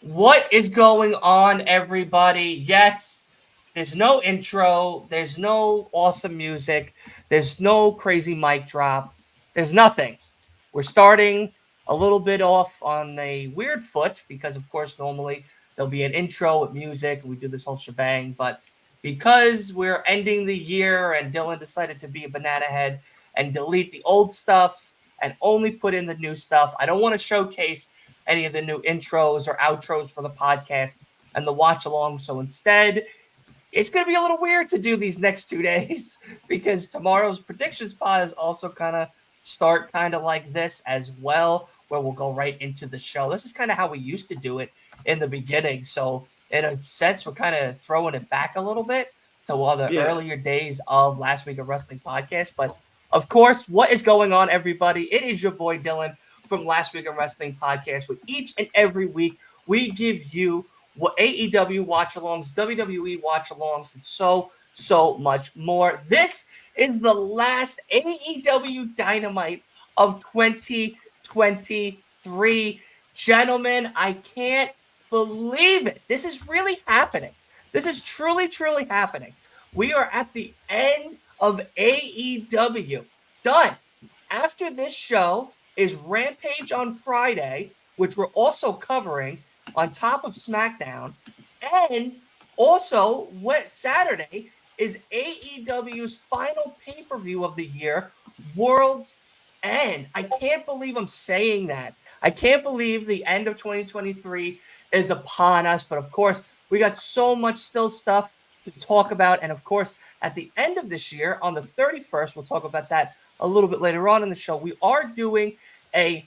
What is going on, everybody? Yes, there's no intro, there's no awesome music, there's no crazy mic drop, there's nothing. We're starting a little bit off on a weird foot because, of course, normally there'll be an intro with music. We do this whole shebang, but because we're ending the year and Dylan decided to be a banana head and delete the old stuff and only put in the new stuff, I don't want to showcase any of the new intros or outros for the podcast and the watch along. So instead, it's going to be a little weird to do these next 2 days because tomorrow's predictions pod is also kind of start kind of like this as well, where we'll go right into the show. This is kind of how we used to do it in the beginning. So, in a sense, we're kind of throwing it back a little bit to all the Yeah. earlier days of Last Week of Wrestling podcast. But of course, what is going on, everybody? It is your boy Dylan from Last Week of Wrestling podcast. With each and every week, we give you what AEW watch alongs, WWE watch alongs, and so much more. This is the last AEW Dynamite of 2023. Gentlemen, I can't believe it. This is really happening. This is truly happening. We are at the end of AEW. Done. After this show is Rampage on Friday, which we're also covering on top of SmackDown. And also, what Saturday is AEW's final pay-per-view of the year, World's End. I can't believe I'm saying that. I can't believe the end of 2023 is upon us. But of course, we got so much still stuff to talk about. And of course, at the end of this year, on the 31st, we'll talk about that a little bit later on in the show. We are doing a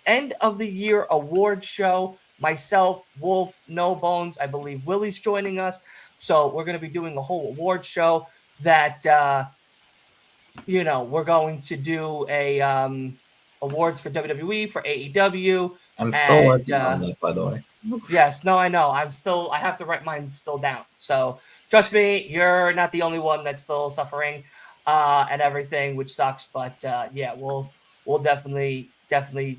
end of the year award show. Myself, Wolf, No Bones, I believe Willie's joining us. So we're going to be doing a whole award show that, we're going to do a awards for WWE, for AEW. I'm still And working on that, by the way. yes, no, I know. I have to write mine still down. So trust me, you're not the only one that's still suffering and everything, which sucks. But yeah, we'll definitely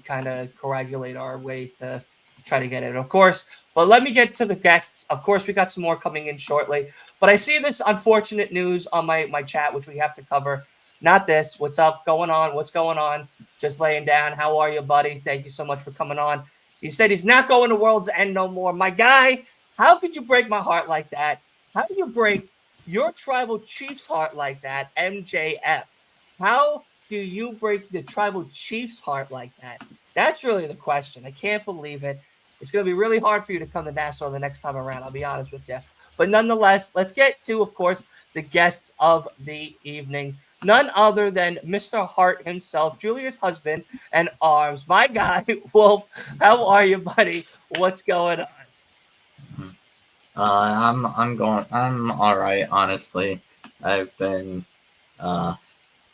kind of coagulate our way to try to get it, of course. But let me get to the guests. Of course, we got some more coming in shortly. But I see this unfortunate news on my chat, which we have to cover. Not this. What's up? Going on? What's going on? Just laying down. How are you, buddy? Thank you so much for coming on. He said he's not going to World's End no more. My guy, how could you break my heart like that? How do you break your tribal chief's heart like that, MJF? How do you break the tribal chief's heart like that? That's really the question. I can't believe it. It's going to be really hard for you to come to Nassau the next time around, I'll be honest with you. But nonetheless, let's get to, of course, the guests of the evening. None other than Mr. Hart himself, Julia's husband and arms. My guy, Wolf, how are you, buddy? What's going on? I'm all right. Honestly, I've been kind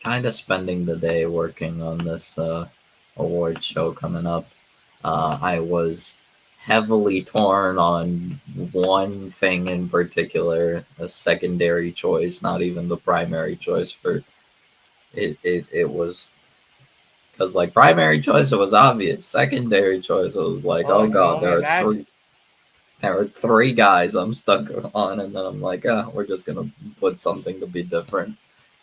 of spending the day working on this award show coming up. I was heavily torn on one thing in particular, a secondary choice, not even the primary choice for it. It was because like primary choice it was obvious. Secondary choice it was like, Oh, oh I can god, only imagine. there are three guys I'm stuck on, and then I'm like, we're just gonna put something to be different.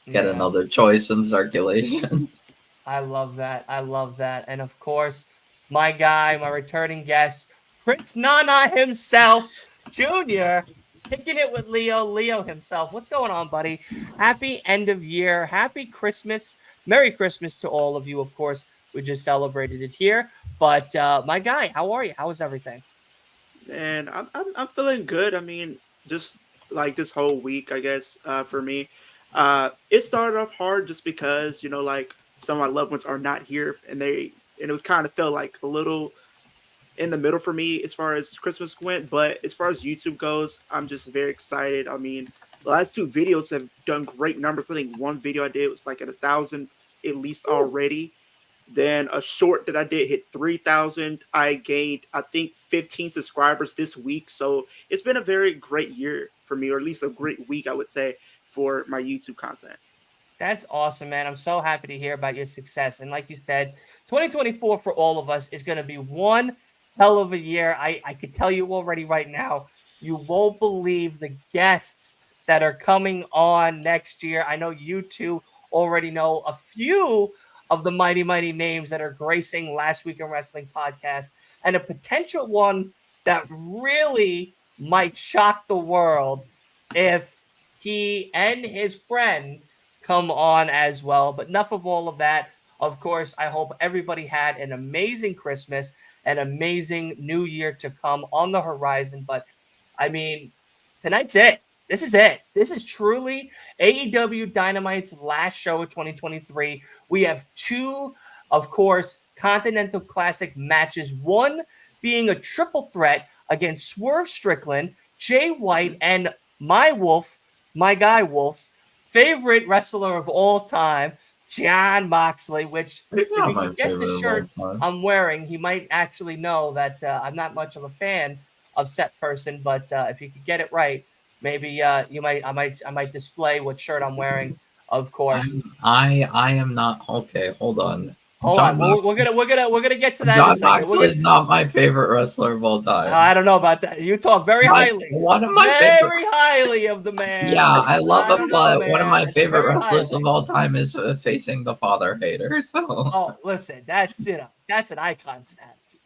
Get Yeah, another choice in circulation. I love that. I love that. And of course, my guy, my returning guest, Prince Nana himself, Junior, kicking it with Leo himself. What's going on, buddy? Happy end of year. Happy Christmas. Merry Christmas to all of you, of course. We just celebrated it here. But my guy, how are you? How is everything? And I'm feeling good. I mean, just like this whole week, I guess, for me. It started off hard just because, like some of my loved ones are not here and it was kind of felt like a little in the middle for me as far as Christmas went. But as far as YouTube goes, I'm just very excited. I mean, the last two videos have done great numbers. I think one video I did was like at 1,000 at least Woo. already. Then a short that I did hit 3,000. I gained, I think, 15 subscribers this week. So it's been a very great year for me, or at least a great week, I would say, for my YouTube content. That's awesome, man. I'm so happy to hear about your success. And like you said, 2024 for all of us is going to be one hell of a year. I could tell you already right now, you won't believe the guests that are coming on next year. I know you two already know a few of the mighty, mighty names that are gracing Last Week in Wrestling podcast, and a potential one that really might shock the world if he and his friend come on as well. But enough of all of that. Of course, I hope everybody had an amazing Christmas, an amazing new year to come on the horizon. But I mean, tonight's it. This is it. This is truly AEW Dynamite's last show of 2023. We have two, of course, Continental Classic matches. One being a triple threat against Swerve Strickland, Jay White, and my Wolf, my guy Wolf's favorite wrestler of all time, Jon Moxley, which He's if not he my could guess the favorite of shirt all time. I'm wearing, he might actually know that I'm not much of a fan of set person, but if you could get it right, maybe I might display what shirt I'm wearing, of course. I am not okay. Hold on. Hold John on, Mox, we're gonna get to that in a John second. Moxley is not my favorite wrestler of all time. I don't know about that. You talk My one of my favorite. very highly of the man. Yeah, I love I him, don't know, but one of my man. favorite Very wrestlers highly. of all time is facing the father hater. So Oh, listen, that's that's an icon status.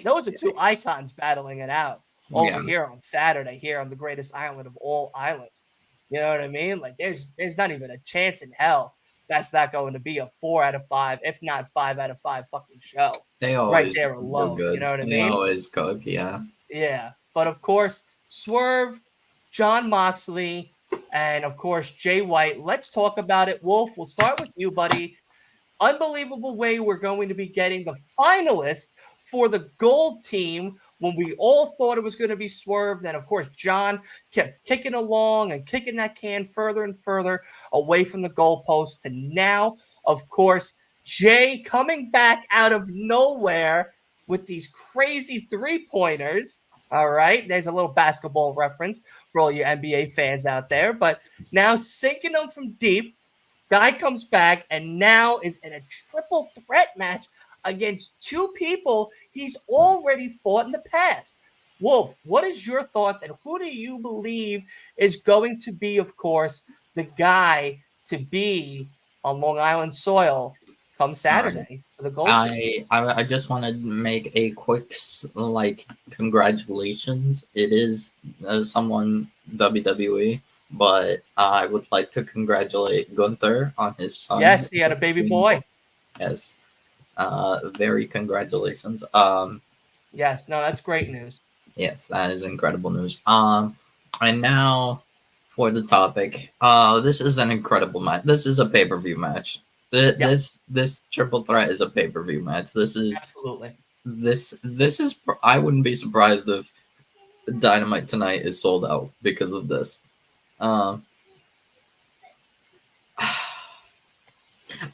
Those are two Yikes. icons battling it out over yeah, here on Saturday, here on the greatest island of all islands. You know what I mean? Like there's not even a chance in hell that's not going to be a 4 out of 5, if not 5 out of 5 fucking show. they Right always there do alone. You good. know what I They mean? always cook. Yeah, Yeah. But of course, Swerve, Jon Moxley, and of course Jay White. Let's talk about it. Wolf, we'll start with you, buddy. Unbelievable way we're going to be getting the finalist for the gold team when we all thought it was going to be Swerve. Then, of course, John kept kicking along and kicking that can further and further away from the goalpost to now, of course, Jay coming back out of nowhere with these crazy three-pointers. All right, there's a little basketball reference for all you NBA fans out there, but now sinking them from deep. Guy comes back and now is in a triple threat match against two people he's already fought in the past. Wolf, what is your thoughts and who do you believe is going to be, of course, the guy to be on Long Island soil come all right. Saturday for the gold team? I just want to make a quick congratulations. It is someone WWE, but I would like to congratulate Gunther on his son. Yes, he had a baby boy. Yes, very congratulations. Yes, no, that's great news. Yes, that is incredible news. And now for the topic. This is an incredible match. This is a pay per view match. This triple threat is a pay per view match. Absolutely. This is. I wouldn't be surprised if Dynamite tonight is sold out because of this.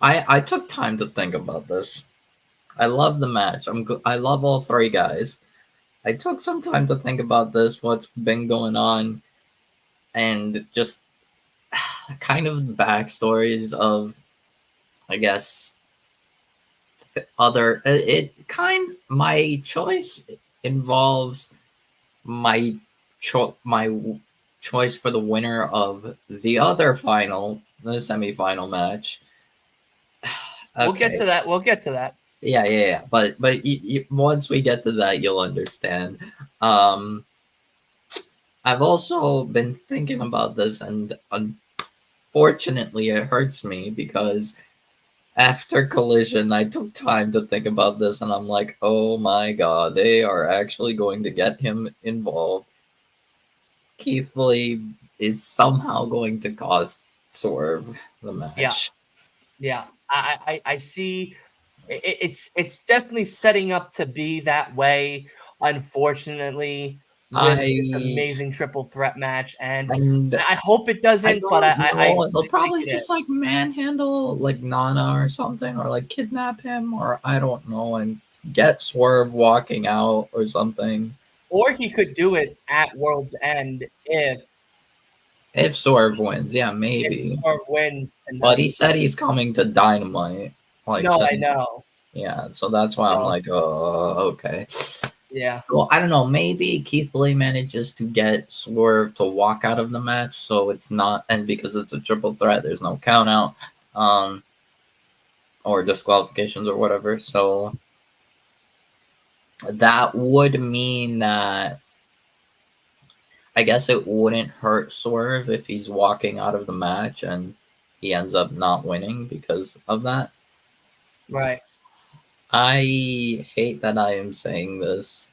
I took time to think about this. I love the match. I love all three guys. I took some time to think about this, what's been going on, and just kind of backstories of, I guess, other. My choice involves my choice for the winner of the other final, the semifinal match. We'll get to that. We'll get to that. Yeah. But once we get to that, you'll understand. I've also been thinking about this, and unfortunately, it hurts me because after Collision, I took time to think about this, and I'm like, oh my god, they are actually going to get him involved. Keith Lee is somehow going to cost Swerve the match. Yeah. I see. It's definitely setting up to be that way. Unfortunately, with this amazing triple threat match, and I hope it doesn't. They'll probably just like manhandle like Nana or something, or like kidnap him, or I don't know, and get Swerve walking out or something. Or he could do it at World's End if Swerve wins. Yeah, maybe. If Swerve wins tonight. But he said he's coming to Dynamite. I know. Yeah, so that's why I'm like, oh, okay. Yeah. Well, I don't know. Maybe Keith Lee manages to get Swerve to walk out of the match, so it's not, and because it's a triple threat, there's no count out, or disqualifications or whatever. So that would mean that I guess it wouldn't hurt Swerve if he's walking out of the match and he ends up not winning because of that. Right. I hate that I am saying this.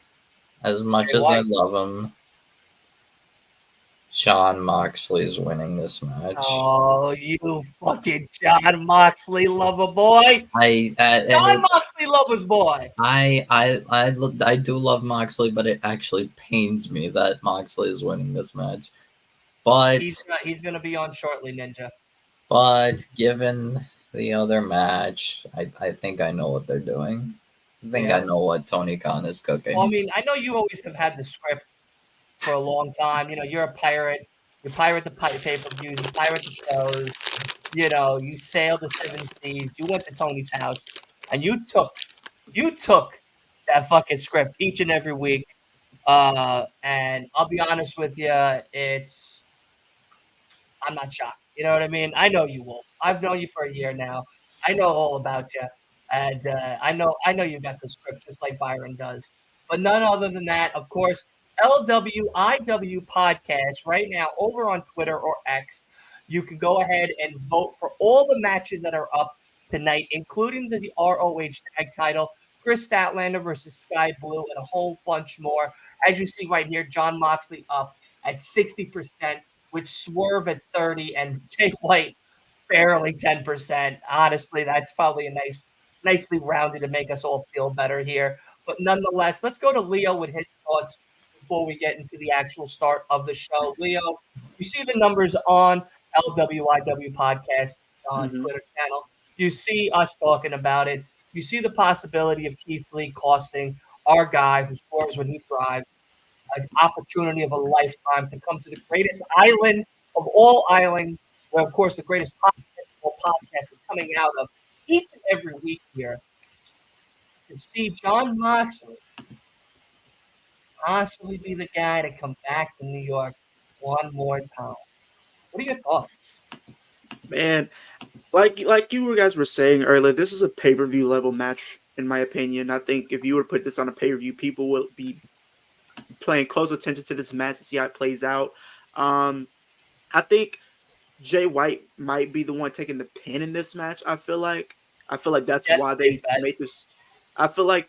As much Jay as I White. love him, Sean Moxley's winning this match. Oh, you fucking John Moxley lover boy. And John Moxley lover's boy. I do love Moxley, but it actually pains me that Moxley is winning this match. But He's gonna be on shortly, Ninja. given the other match, I think I know what they're doing. I think I know what Tony Khan is cooking. Well, I mean, I know you always have had the script for a long time. You know, you're a pirate. You pirate the pay-per-views. You pirate the shows. You know, you sailed the 7 seas. You went to Tony's house, and you took that fucking script each and every week. And I'll be honest with you, I'm not shocked. You know what I mean? I know you, Wolf. I've known you for a year now. I know all about you, and I know you got the script just like Byron does. But none other than that, of course, LWIW podcast right now over on Twitter or X. You can go ahead and vote for all the matches that are up tonight, including the ROH tag title, Chris Statlander versus Sky Blue, and a whole bunch more. As you see right here, John Moxley up at 60%, with Swerve at 30 and Jay White barely 10%. Honestly, that's probably a nicely rounded to make us all feel better here. But nonetheless, let's go to Leo with his thoughts before we get into the actual start of the show. Leo, you see the numbers on LWIW podcast on Mm-hmm. Twitter channel. You see us talking about it. You see the possibility of Keith Lee costing our guy who scores when he drives an opportunity of a lifetime to come to the greatest island of all islands, where, of course, the greatest podcast is coming out of each and every week here, to see John Moxley possibly be the guy to come back to New York one more time. What are your thoughts? Man, like you guys were saying earlier, this is a pay-per-view level match in my opinion. I think if you were to put this on a pay-per-view, people will be paying close attention to this match to see how it plays out. I think Jay White might be the one taking the pin in this match. I feel like that's Yes, why safe they bet. made this. I feel like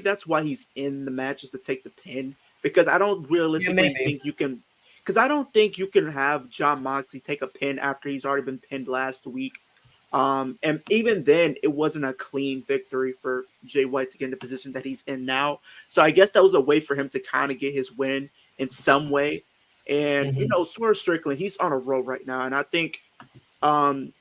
that's why he's in the match is to take the pin because I don't realistically maybe. think you can. Because I don't think you can have John Moxley take a pin after he's already been pinned last week. And even then, it wasn't a clean victory for Jay White to get in the position that he's in now. So I guess that was a way for him to kind of get his win in some way. And Mhm. Swerve Strickland, he's on a roll right now, and I think um,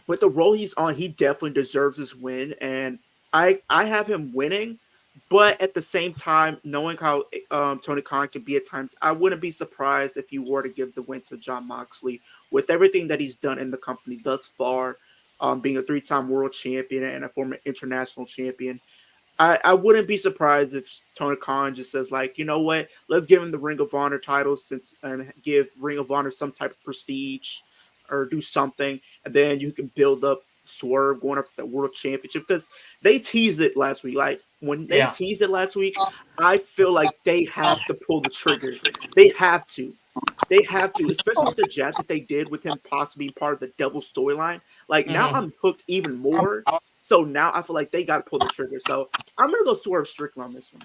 with the role he's on, he definitely deserves his win. And I have him winning, but at the same time, knowing how Tony Khan can be at times, I wouldn't be surprised if he were to give the win to John Moxley with everything that he's done in the company thus far, being a three-time world champion and a former international champion. I wouldn't be surprised if Tony Khan just says like, you know what, let's give him the Ring of Honor title and give Ring of Honor some type of prestige or do something, and then you can build up Swerve going after the World Championship because they teased it last week. Like when they Yeah. teased it last week, I feel like they have to pull the trigger. They have to. They have to, especially with the jabs that they did with him possibly being part of the Devil storyline. Like now Mhm. I'm hooked even more. So now I feel like they got to pull the trigger. So I'm gonna go Swerve Strickland on this one.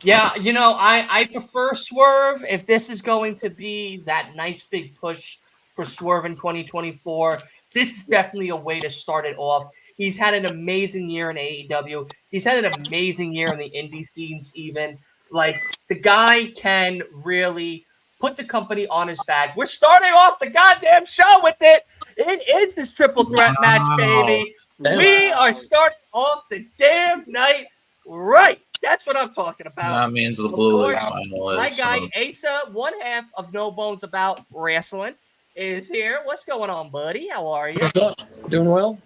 Yeah, I prefer Swerve if this is going to be that nice big push for Swerve in 2024. This is definitely a way to start it off. He's had an amazing year in AEW. He's had an amazing year in the indie scenes, even. Like, the guy can really put the company on his back. We're starting off the goddamn show with it. It is this triple threat match, Wow. baby. We are starting off the damn night right. That's what I'm talking about. That means the Of Blue League course, final my is. guy Asa, one half of No Bones About Wrestling, is here. What's going on, buddy? How are you? What's up? Doing well?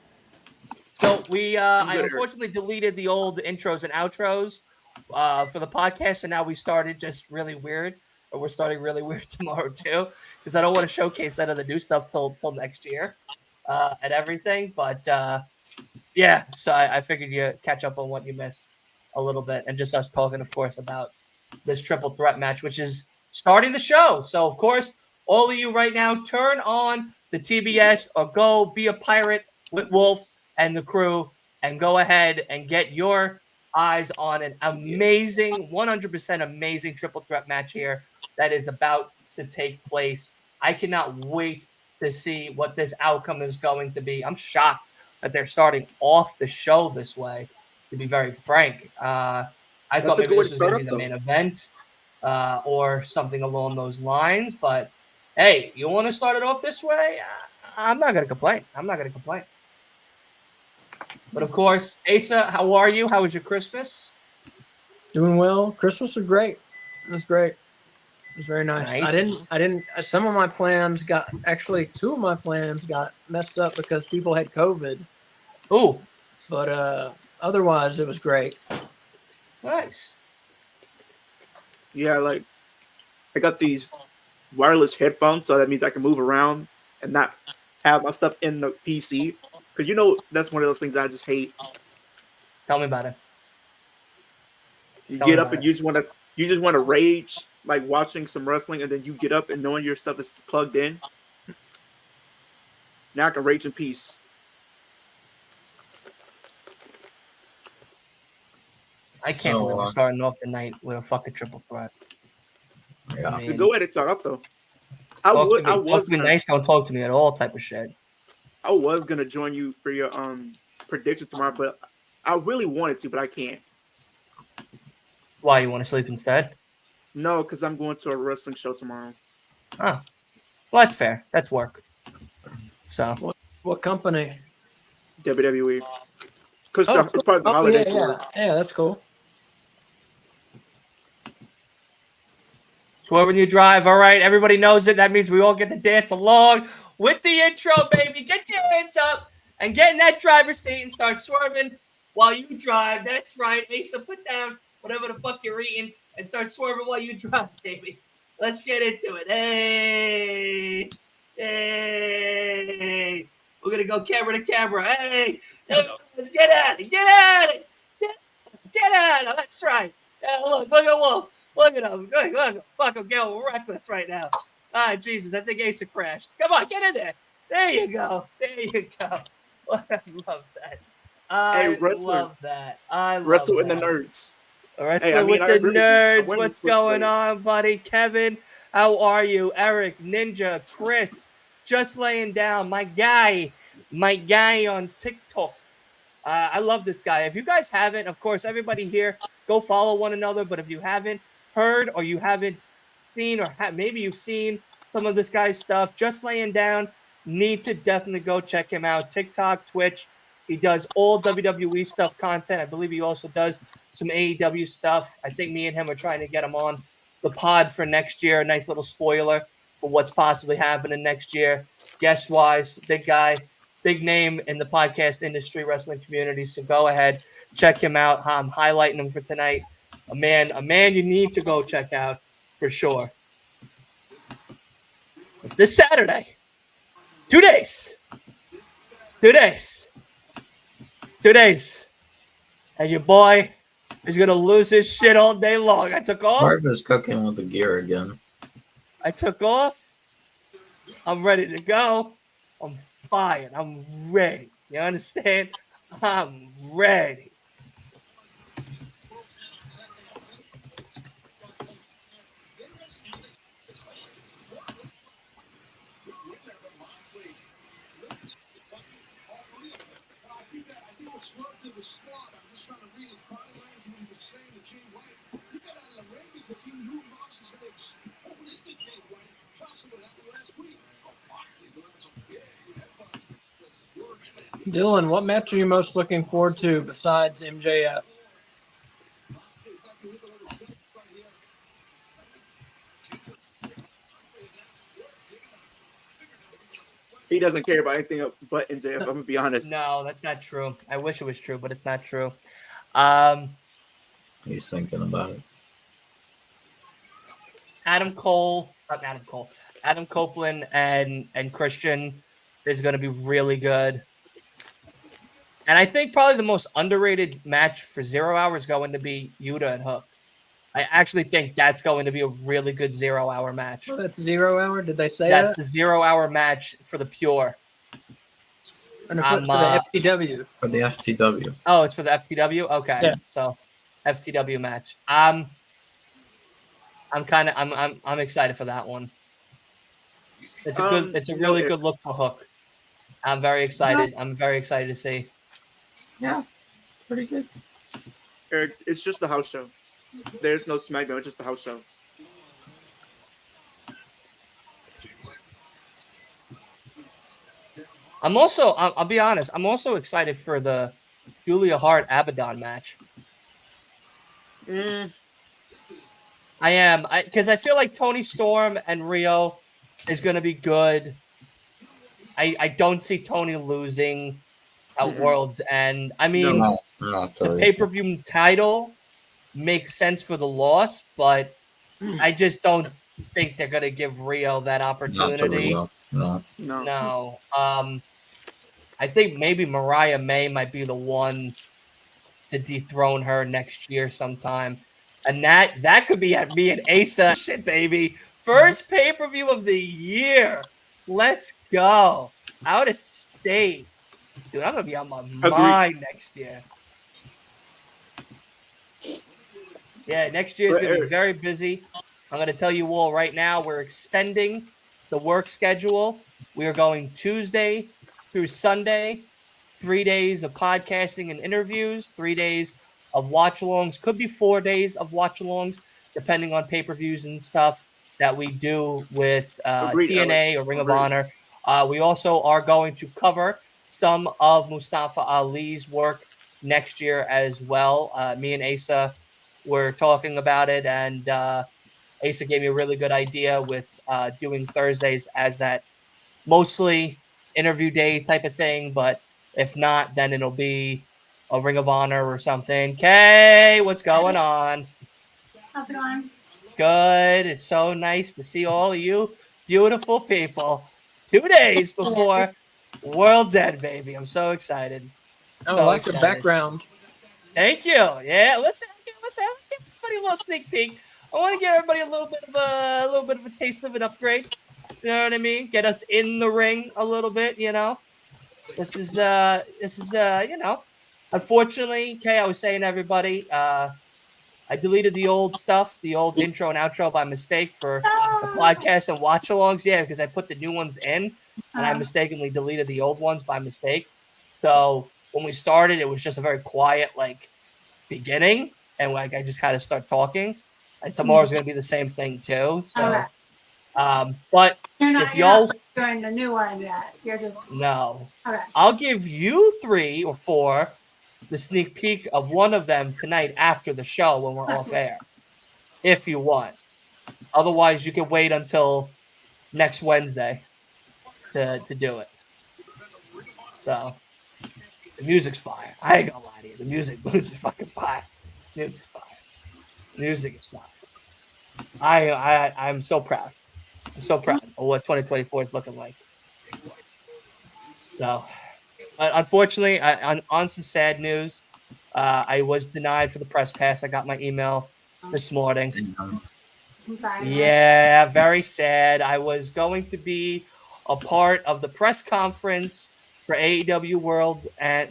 So I Good. unfortunately deleted the old intros and outros for the podcast, and now we started just really weird, or we're starting really weird tomorrow too, because I don't want to showcase that other new stuff till next year, and everything. But yeah, so I figured you catch up on what you missed a little bit, and just us talking, of course, about this triple threat match, which is starting the show. So, of course, all of you right now, turn on the TBS or go be a pirate with Wolf and the crew, and go ahead and get your eyes on an amazing, 100% amazing triple threat match here that is about to take place. I cannot wait to see what this outcome is going to be. I'm shocked that they're starting off the show this way, to be very frank. I That's thought a maybe good way this to was going start to up, be the though. main event or something along those lines. But hey, you want to start it off this way? I'm not going to complain. I'm not going to complain. But of course, Asa, how are you? How was your Christmas? Doing well. Christmas was great. It was great. It was very nice. Nice. I didn't, some of my plans got, actually, two of my plans got messed up because people had COVID. Ooh, But otherwise, it was great. nice. Yeah, like I got these wireless headphones, so that means I can move around and not have my stuff in the PC. Because that's one of those things I just hate. Tell me about it. You Tell me get up about and it. you just want to rage, like watching some wrestling, and then you get up and knowing your stuff is plugged in. Now I can rage in peace. I can't So, believe we're starting off the night with a fucking triple threat. yeah. I mean, Go ahead and start up though. talk to me nice, don't talk to me at all type of shit. I was gonna join you for your predictions tomorrow, but I really wanted to, but I can't. Why, you want to sleep instead? No, because I'm going to a wrestling show tomorrow. Oh, well, that's fair. That's work. So, What company? WWE. Because Oh, it's part of the oh holiday yeah, tour. yeah. Yeah, that's cool. swerve when you drive. All right, everybody knows it. That means we all get to dance along with the intro, baby. Get your hands up and get in that driver's seat and start swerving while you drive. That's right. Asa, put down whatever the fuck you're eating and start swerving while you drive, baby. Let's get into it. Hey, hey. We're going to go camera to camera. Hey, let's get at it. Get at it. Get at it. That's right. Yeah, look at Wolf. Look at him. Look, fuck, I'm getting reckless right now. Ah, Jesus, I think Asa crashed. Come on, get in there. There you go. There you go. I love that. I love that. I love Wrestle in that. the nerds. Wrestling with the I agree with you. nerds. When What's was going played. on, buddy? Kevin, how are you? Eric, Ninja, Chris, just laying down. My guy on TikTok. I love this guy. If you guys haven't, of course, everybody here, go follow one another. But if you haven't heard or you haven't seen or maybe you've seen some of this guy's stuff, just laying down, need to definitely go check him out. TikTok, Twitch. He does all WWE stuff content. I believe he also does some AEW stuff. I think me and him are trying to get him on the pod for next year. A nice little spoiler for what's possibly happening next year. Guest wise, big guy, big name in the podcast industry, wrestling community. So go ahead, check him out. I'm highlighting him for tonight. A man you need to go check out for sure. This Saturday, 2 days. 2 days. 2 days. And your boy is going to lose his shit all day long. I took off. Marv is cooking with the gear again. I took off. I'm ready to go. I'm fired. I'm ready. You understand? I'm ready. Dylan, what match are you most looking forward to besides MJF? He doesn't care about anything but MJF. I'm gonna be honest. No, that's not true. I wish it was true, but it's not true. He's thinking about it. Adam Copeland and Christian is going to be really good. And I think probably the most underrated match for 0 hour is going to be Yuta and Hook. I actually think that's going to be a really good 0 hour match. Oh, that's 0 hour. Did they say That's that? the 0 hour match for the Pure. And for the FTW. For the FTW. Oh, it's for the FTW. Okay, Yeah. So FTW match. I'm excited for that one. It's a really good look for Hook. I'm very excited. I'm very excited to see. Yeah, pretty good. Eric, it's just the house show. There's no SmackDown. It's just the house show. I'll be honest, I'm also excited for the Julia Hart Abaddon match. I am, because I feel like Tony Storm and Rio is going to be good. I don't see Tony losing at Worlds End. I mean, the pay-per-view title makes sense for the loss, but I just don't think they're going to give Rio that opportunity. No. I think maybe Mariah May might be the one to dethrone her next year sometime. And that could be at me and Asa. Shit, baby. First pay-per-view of the year. Let's go. Out of state. Dude, I'm going to be on my mind next year. Yeah, next year is going to be very busy. I'm going to tell you all right now, we're extending the work schedule. We are going Tuesday through Sunday, 3 days of podcasting and interviews, 3 days of watch-alongs. Could be 4 days of watch-alongs, depending on pay-per-views and stuff that we do with TNA or Ring of Honor. We also are going to cover some of Mustafa Ali's work next year as well. Me and Asa were talking about it, and Asa gave me a really good idea with doing Thursdays as that mostly interview day type of thing, but if not, then it'll be a Ring of Honor or something. Kay, what's going on? How's it going? Good. It's so nice to see all of you beautiful people 2 days before World's End, baby. I'm so excited. I like the background. Thank you. Yeah, listen, give everybody a little sneak peek. I want to give everybody a little bit of a taste of an upgrade. You know what I mean? Get us in the ring a little bit, you know. This is you know. Unfortunately, Kay, I was saying to everybody, I deleted the old stuff, the old intro and outro by mistake for the podcast and watch-alongs. Yeah, because I put the new ones in, and I mistakenly deleted the old ones by mistake. So when we started, it was just a very quiet, like, beginning, and like I just kind of start talking. And tomorrow's gonna be the same thing too. So, but if y'all doing the new one yet, you're just no, okay. I'll give you 3 or 4 the sneak peek of one of them tonight after the show when we're off air, if you want. Otherwise, you can wait until next Wednesday to do it. So the music's fire. I ain't gonna lie to you. The music is fucking fire. Music's fire. Music is fire. I'm so proud. I'm so proud of what 2024 is looking like. So, unfortunately, on some sad news, I was denied for the press pass. I got my email this morning. I'm sorry. Yeah, very sad. I was going to be a part of the press conference for AEW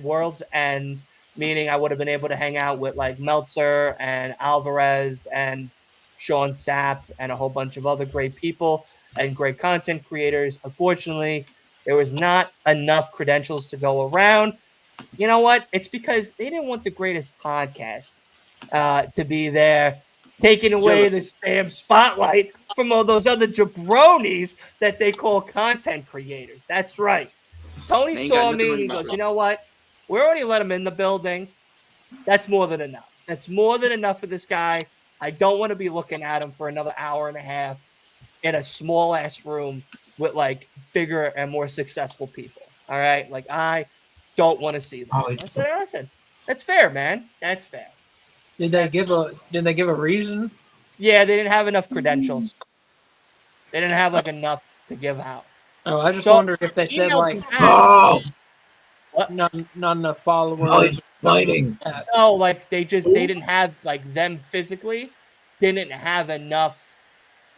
World's End, meaning I would have been able to hang out with like Meltzer and Alvarez and Sean Sapp and a whole bunch of other great people and great content creators. Unfortunately, there was not enough credentials to go around. You know what? It's because they didn't want the greatest podcast to be there, taking away the damn spotlight from all those other jabronis that they call content creators. That's right. Tony saw me and he goes, you know what? We already let him in the building. That's more than enough. That's more than enough for this guy. I don't want to be looking at him for another hour and a half in a small ass room with like bigger and more successful people. All right. Like I don't want to see that. I said, that's fair, man. That's fair. Did they give a reason? Yeah, they didn't have enough credentials. They didn't have like enough to give out. Oh, I just So wondered if they said emails like we had, Oh, not enough followers. fighting. no, like they didn't have like them physically didn't have enough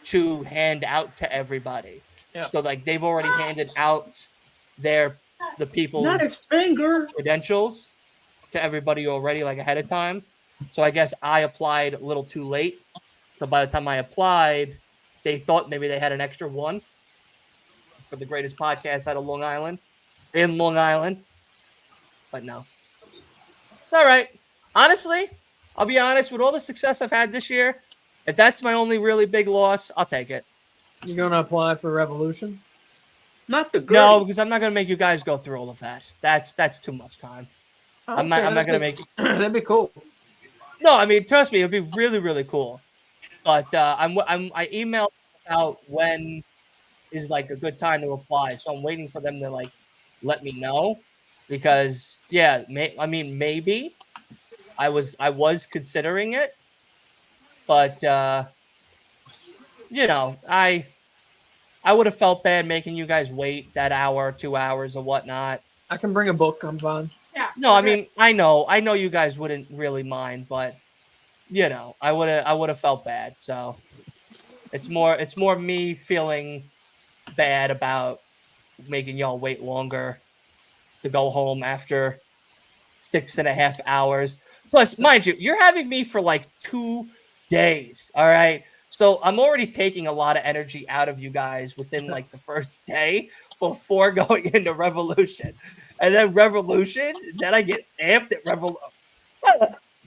to hand out to everybody. Yeah. So like they've already handed out the Not people's his finger. credentials to everybody already like ahead of time. So I guess I applied a little too late. So by the time I applied, they thought maybe they had an extra one for the greatest podcast out of Long Island, in Long Island. But no. It's all right. Honestly, I'll be honest, with all the success I've had this year, if that's my only really big loss, I'll take it. You're gonna apply for Revolution? Not the No, gritty. because I'm not gonna make you guys go through all of that. That's too much time. I'm not gonna make it. That'd be cool. No, I mean, trust me, it'd be really, really cool. But I emailed about when is like a good time to apply, so I'm waiting for them to like let me know because yeah, maybe I was considering it, but you know, I would have felt bad making you guys wait that hour, 2 hours, or whatnot. I can bring a book. I'm fine. Yeah. No, I mean, I know you guys wouldn't really mind, but you know, I would have felt bad. So it's more me feeling bad about making y'all wait longer to go home after 6.5 hours. Plus, mind you, you're having me for like 2 days. All right. So I'm already taking a lot of energy out of you guys within like the first day before going into Revolution. And then Revolution, then I get amped at Revolution.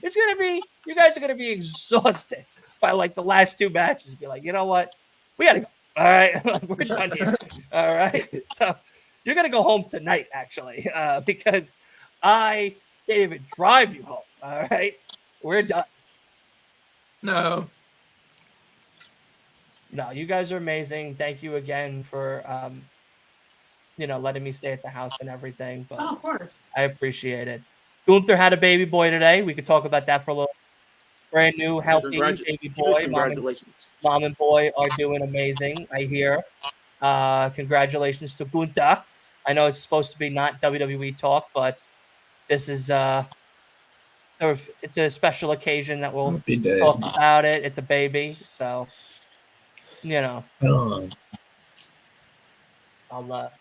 It's gonna be, you guys are gonna be exhausted by like the last 2 matches. Be like, you know what? We gotta go. All right, we're done here. All right. So you're gonna go home tonight, actually, because I can't even drive you home. All right. We're done. No. No, you guys are amazing. Thank you again for letting me stay at the house and everything. But Oh, of course. I appreciate it. Gunther had a baby boy today. We could talk about that for a little. Brand new, healthy baby boy. Congratulations. Mom and boy are doing amazing, I hear. Congratulations to Gunther. I know it's supposed to be not WWE talk, but this is it's a special occasion that we'll Happy day. talk about it. It's a baby, so you know. Oh, I'll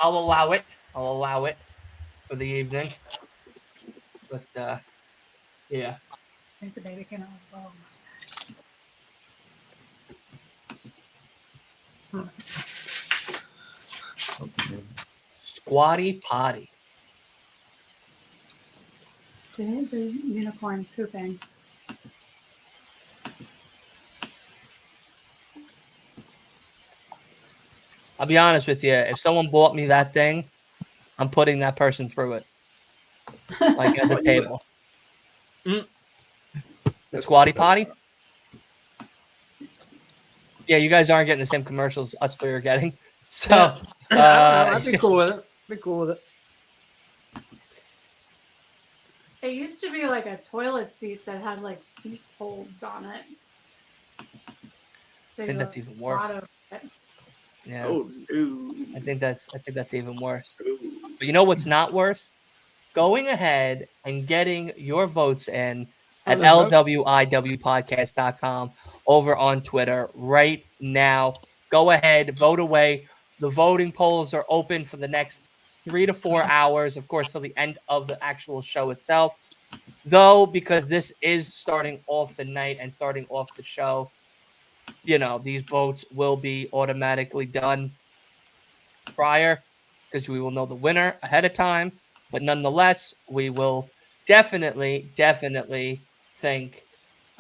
allow it. I'll allow it for the evening. But yeah. I think the baby can have a little mustache. okay. Squatty potty. See the unicorn pooping. I'll be honest with you. If someone bought me that thing, I'm putting that person through it, like as a table. The squatty potty. Yeah, you guys aren't getting the same commercials us three are getting. So I'd be cool with it. Be cool with it. It used to be like a toilet seat that had like feet holds on it. I think that's even worse. Yeah, Oh no. I think that's even worse. But you know what's not worse? Going ahead and getting your votes in at lwiwpodcast.com over on Twitter right now. Go ahead, vote away. The voting polls are open for the next 3 to 4 hours, of course, till the end of the actual show itself. Though, because this is starting off the night and starting off the show, you know, these votes will be automatically done prior because we will know the winner ahead of time. But nonetheless, we will definitely think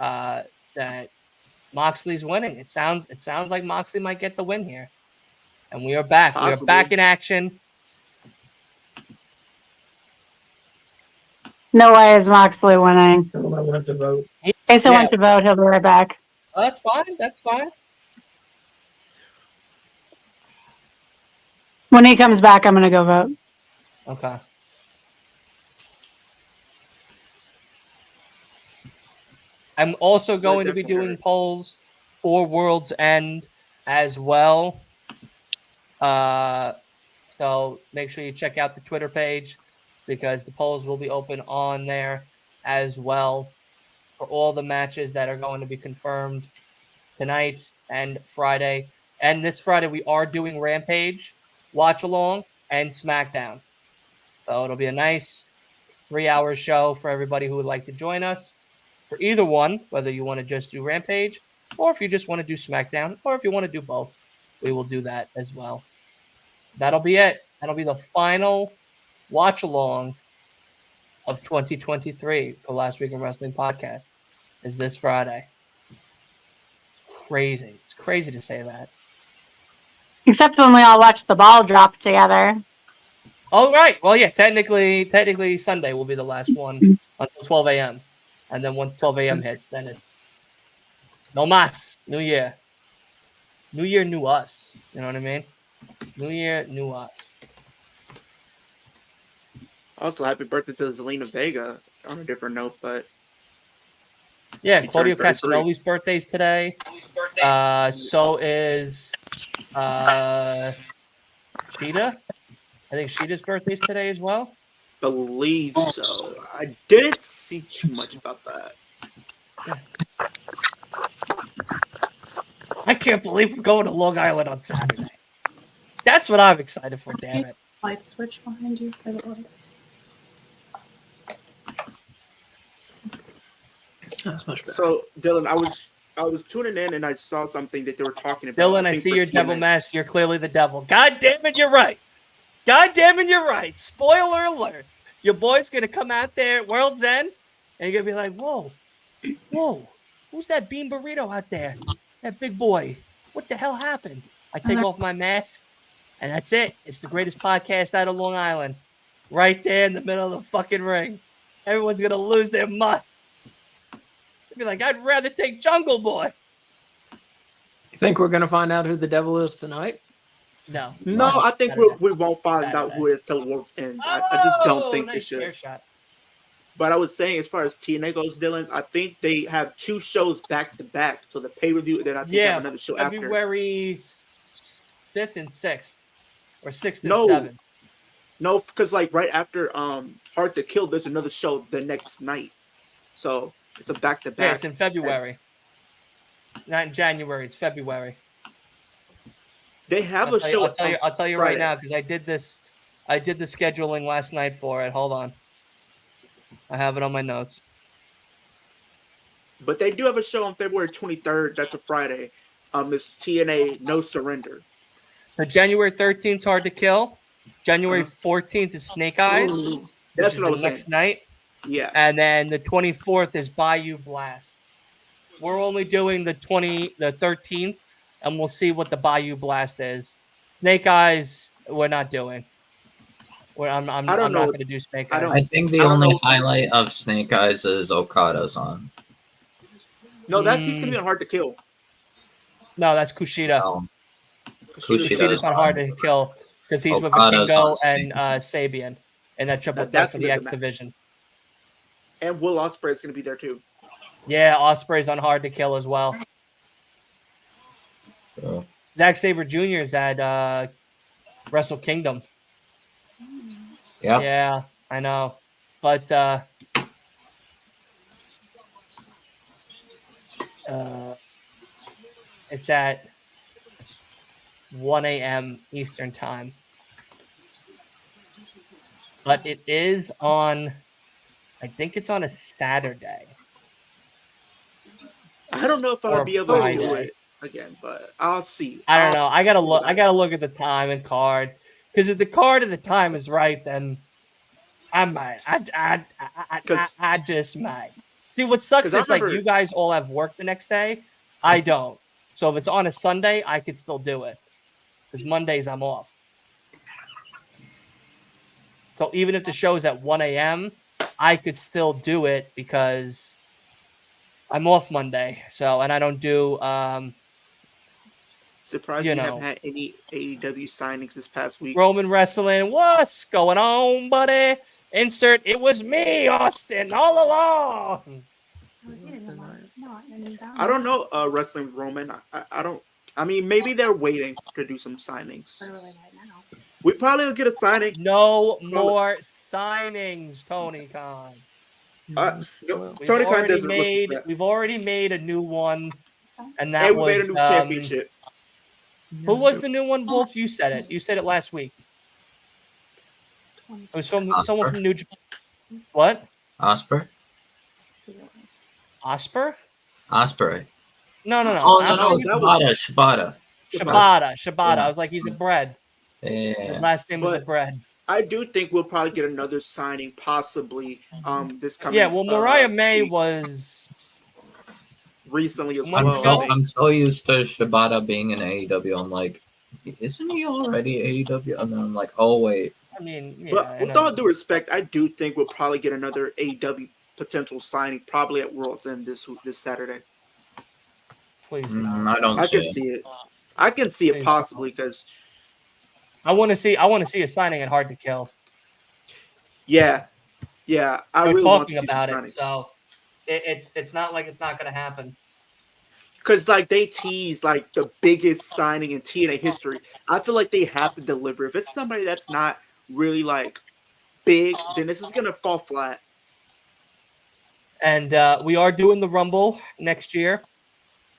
that Moxley's winning. It sounds like Moxley might get the win here. And we are back. Possibly. We are back in action. No way is Moxley winning. I went to vote. Jason Yeah. went to vote. He'll be right back. Oh, that's fine. That's fine. When he comes back, I'm going to go vote. Okay. I'm also going to be definitely doing heard. polls for World's End as well. So make sure you check out the Twitter page because the polls will be open on there as well for all the matches that are going to be confirmed tonight and Friday. And this Friday we are doing Rampage, Watch Along, and SmackDown. So it'll be a nice 3-hour show for everybody who would like to join us for either one, whether you want to just do Rampage or if you just want to do SmackDown or if you want to do both, we will do that as well. That'll be it. That'll be the final watch along of 2023 for Last Week in Wrestling podcast is this Friday. It's crazy. It's crazy to say that. Except when we all watch the ball drop together. All right. Well, yeah, technically Sunday will be the last one until 12 a.m. And then once 12 a.m. hits, then it's no mas. New Year. New Year, new us. You know what I mean? New Year, new us. Also, happy birthday to Zelina Vega on a different note, but Yeah, He Claudio turned 33. Castagnoli's birthday's today. So is Sheeta. I think Sheeta's birthday's today as well. believe so. I didn't see too much about that. I can't believe we're going to Long Island on Saturday. That's what I'm excited for, damn it. Light switch behind you for the lights. That's much better. So, Dylan, I was tuning in and I saw something that they were talking about. Dylan, I think see for your devil TNA. mask. You're clearly the devil. God damn it, you're right. God damn it, you're right. Spoiler alert. Your boy's going to come out there at World's End and you're going to be like, whoa, who's that bean burrito out there? That big boy. What the hell happened? I take off my mask and that's it. It's the greatest podcast out of Long Island. Right there in the middle of the fucking ring. Everyone's going to lose their mind. They'll be like, I'd rather take Jungle Boy. You think we're gonna find out who the devil is tonight? No. No, I think Saturday. we won't find out who it is till World's End. I just don't think they nice should. chair shot. But I was saying, as far as TNA goes, Dylan, I think they have 2 shows back to back. So the pay per view, then I think they have another show after. February 5th and 6th, or 6th and No. 7th. No, because like right after Hard to Kill, there's another show the next night. So it's a back to Yeah, back. it's in February. Not in January. It's February. They have I'll a show. I'll tell you right Friday. now because I did the scheduling last night for it. Hold on. I have it on my notes. But they do have a show on February 23rd. That's a Friday. It's TNA No Surrender. So January 13th is Hard to Kill. January 14th is Snake Eyes. Ooh, which that's is what I the was next saying. night. Yeah. And then the 24th is Bayou Blast. We're only doing the 13th, and we'll see what the Bayou Blast is. Snake Eyes, we're not doing. I'm don't not know. going to do Snake I Eyes. don't- I think the I don't only know. highlight of Snake Eyes is Okada's on. No, he's gonna be on Hard to Kill. No, that's Kushida. Oh, Kushida. Kushida's on Hard to Kill because he's with Okada's Vikingo on and Snake. Sabian in that triple threat That's for gonna the be the X match. division. And Will Ospreay is gonna be there too. Yeah, Osprey's on Hard to Kill as well. So, Zack Sabre Jr. is at Wrestle Kingdom. yeah. Yeah, I know. But it's at 1 a.m. Eastern time. But it is on, I think it's on a Saturday. I don't know if Or I'll be able to do Friday. it again, but I'll see. I don't know. I gotta look. about I gotta look at the time and card because if the card and the time is right, then I might. I just might. See, what sucks 'Cause I is like remember- you guys all have work the next day. I don't. So if it's on a Sunday, I could still do it because Mondays I'm off. So even if the show's at 1 a.m., I could still do it because I'm off Monday. So and I don't do Surprised you we know. haven't had any AEW signings this past week. Roman wrestling. What's going on, buddy? Insert. It was me, Austin, all along. I was eating a lot. I don't know. Wrestling with Roman. I don't. I mean, maybe they're waiting to do some signings. Literally right now. We probably will get a signing. No more signings, Tony Khan. No, Well, We've Tony Khan already doesn't listen to made that. we've already made a new one, and that And we made a was new championship. who was the new one? Wolf, you said it. You said it last week. It was someone Osper? from New Japan. What? Osper? Osper? Osprey. No. Oh, no, Osper no, was Shibata. Shibata. Yeah. I was like, he's a bread. His Yeah. last name was a But bread. I do think we'll probably get another signing, possibly this coming. Yeah, well, Mariah May week, was recently as 2 I'm months well. ago? I'm so used to Shibata being in AEW. I'm like, isn't he already AEW? And then I'm like, oh wait. I mean, yeah. But with all due respect, I do think we'll probably get another AEW potential signing, probably at World's End this Saturday. Please no. I don't I see can it. see it. I can see it Please possibly because I want to see a signing at Hard to Kill. yeah, I They're really want to talking see some about it, signings. so it's not like it's not going to happen. Because like they tease like the biggest signing in TNA history. I feel like they have to deliver. If it's somebody that's not really like big, then this is gonna fall flat. And we are doing the Rumble next year.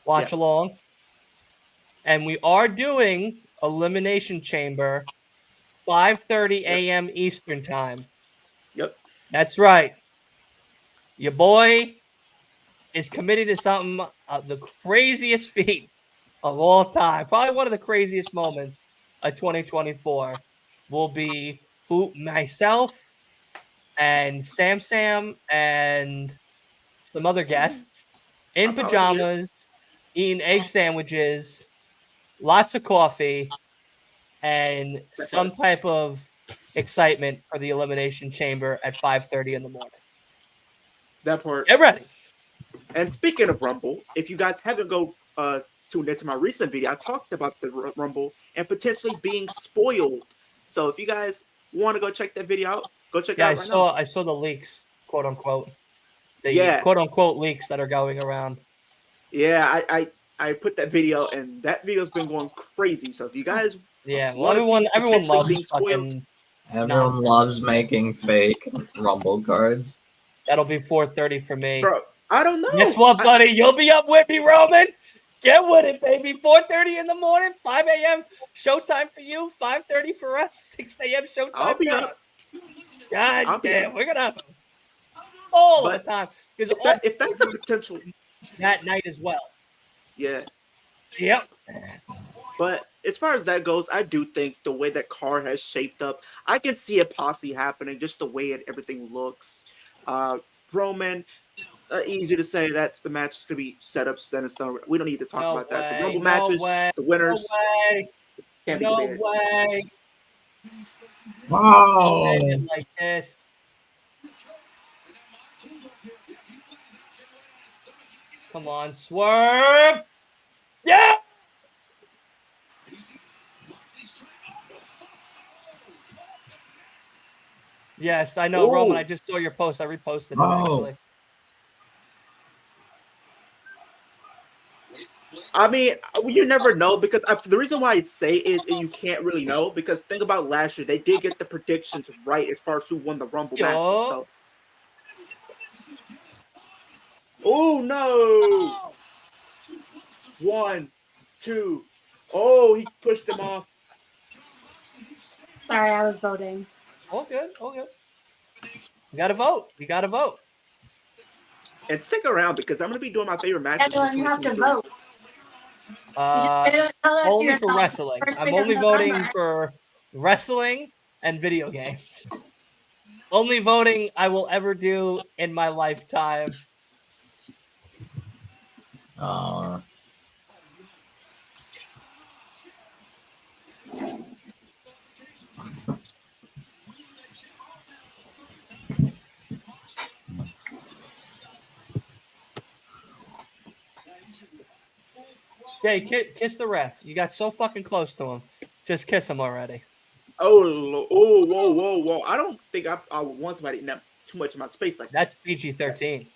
Watch along. And we are doing Elimination Chamber 5:30 a.m. Eastern Time. Yep. That's right. Your boy is committed to something the craziest feat of all time. Probably one of the craziest moments of 2024 will be myself and Sam and some other guests in I'll probably be here. pajamas, eating egg sandwiches, lots of coffee, and some type of excitement for the Elimination Chamber at 5:30 in the morning. That part. Get ready. And speaking of Rumble, if you guys haven't tuned into my recent video, I talked about the Rumble and potentially being spoiled. So if you guys want to go check that video out, go check it out right now. I saw the leaks, quote unquote. The quote unquote leaks that are going around. Yeah, I put that video and that video's been going crazy. So if you guys everyone loves fucking Everyone nonsense. loves making fake Rumble cards. That'll be 4:30 for me. Bro, I don't know. Guess what, buddy? You'll be up with me, Roman. Get with it, baby. 4:30 in the morning, 5 a.m. showtime for you, 5:30 for us, 6 a.m. showtime I'll be for up. us. God damn, we're gonna have them all the time. Because if that's a potential that night as well. Yeah. Yep. But as far as that goes, I do think the way that card has shaped up, I can see it possibly happening. Just the way everything looks. Roman, easy to say that's the match to be set in stone. We don't need to talk about that. The Rumble matches, the winners, can't be debated. No way. Wow. Like this. Come on, swerve. Yeah. Yes, I know, Roman. I just saw your post. I reposted it, actually. I mean, you never know because the reason why I say is you can't really know because think about last year. They did get the predictions right as far as who won the Rumble matches. So. Oh, no. 1, 2. Oh, he pushed him off. Sorry, I was voting. All good. You gotta vote. And stick around because I'm going to be doing my favorite matches. Evelyn, you have to vote. Only for wrestling. I'm only voting for wrestling and video games. Only voting I will ever do in my lifetime. Jay, kiss the ref. You got so fucking close to him. Just kiss him already. Whoa. I don't think I would want somebody in that too much of my space like that. That's PG-13.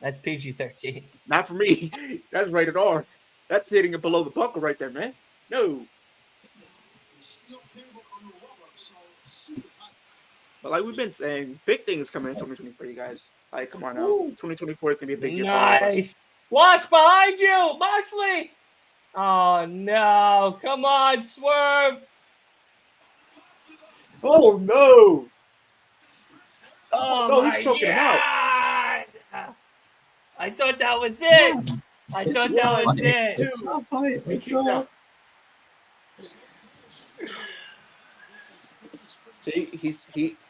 That's PG-13. Not for me. That's rated R. That's hitting it below the buckle right there, man. No. But like we've been saying, big things coming in 2024, you guys. Like, come on now. 2024 is gonna be a big year for all of us. Nice. Watch behind you, Moxley. Oh no! Come on, swerve. Oh no! Oh No, my he's choking him out. God! I thought that was it. I It's thought not that was funny. it. It's not funny. He It's kicked not. out.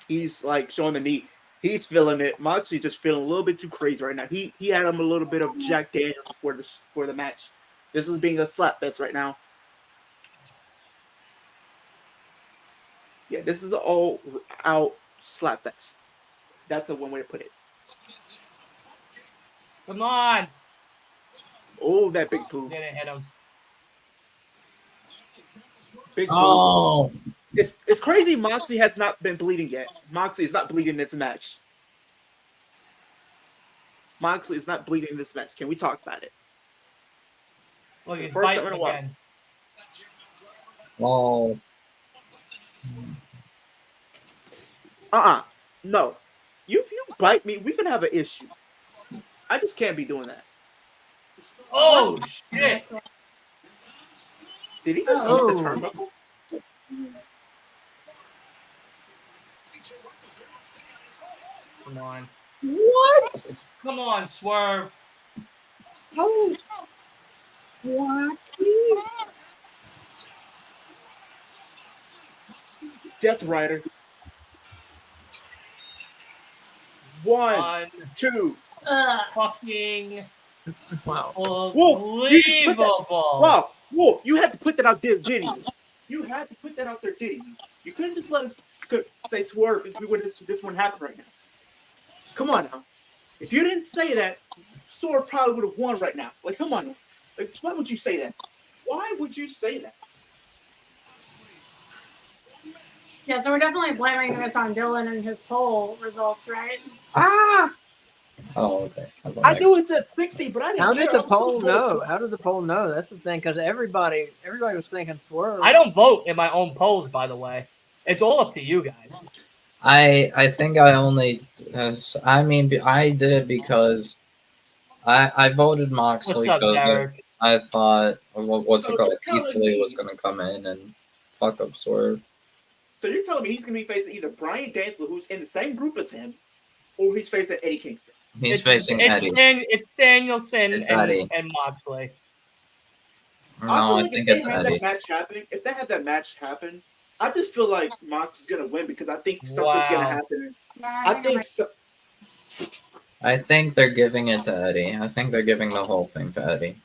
He's like showing the knee. He's feeling it. Moxley just feeling a little bit too crazy right now. He had him a little bit of Jack Daniels before the match. This is being a slap fest right now. Yeah, this is an all out slap fest. That's a one way to put it. Come on. Oh, that big poo. Didn't hit him. Big poo. Oh, It's crazy Moxley has not been bleeding yet. Moxley is not bleeding this match. Moxley is not bleeding this match. Can we talk about it? Look, he's First time biting in a while. again. oh. No. If you bite me, we can have an issue. I just can't be doing that. Oh shit! Did he just hit Oh. the turnbuckle? Come on. What? Come on, swerve. That was wacky. Death Rider. 1, 2. Fucking Wow. unbelievable. Wow, Wolf, you had to put that out there, didn't you? You had to put that out there, didn't you? You couldn't just let us say swerve if we would this wouldn't happen right now. Come on now. If you didn't say that, Sword probably would have won right now. Like, come on. Like, why would you say that? Why would you say that? Yeah, so we're definitely blaming this on Dylan and his poll results, right? Ah! Oh, okay. I knew it said 60, but I didn't How care. did the I'm so poll close. know? How did the poll know? That's the thing, because everybody was thinking swerve. I don't vote in my own polls, by the way. It's all up to you guys. I think I only. I mean, I did it because I voted Moxley What's up, because Derek? I thought what's it So called? you're telling Keith Lee me- was gonna come in and fuck up Swerve. So you're telling me he's going to be facing either Brian Daniel, who's in the same group as him, or he's facing Eddie Kingston. He's facing Eddie. It's Danielson It's Eddie. and Moxley. No, I feel I like think if it's they had Eddie. that match happen, if they had that match happen, I just feel like Mox is gonna win because I think something's gonna Wow. happen. Yeah, I think so. I think they're giving it to Eddie. I think they're giving the whole thing to Eddie.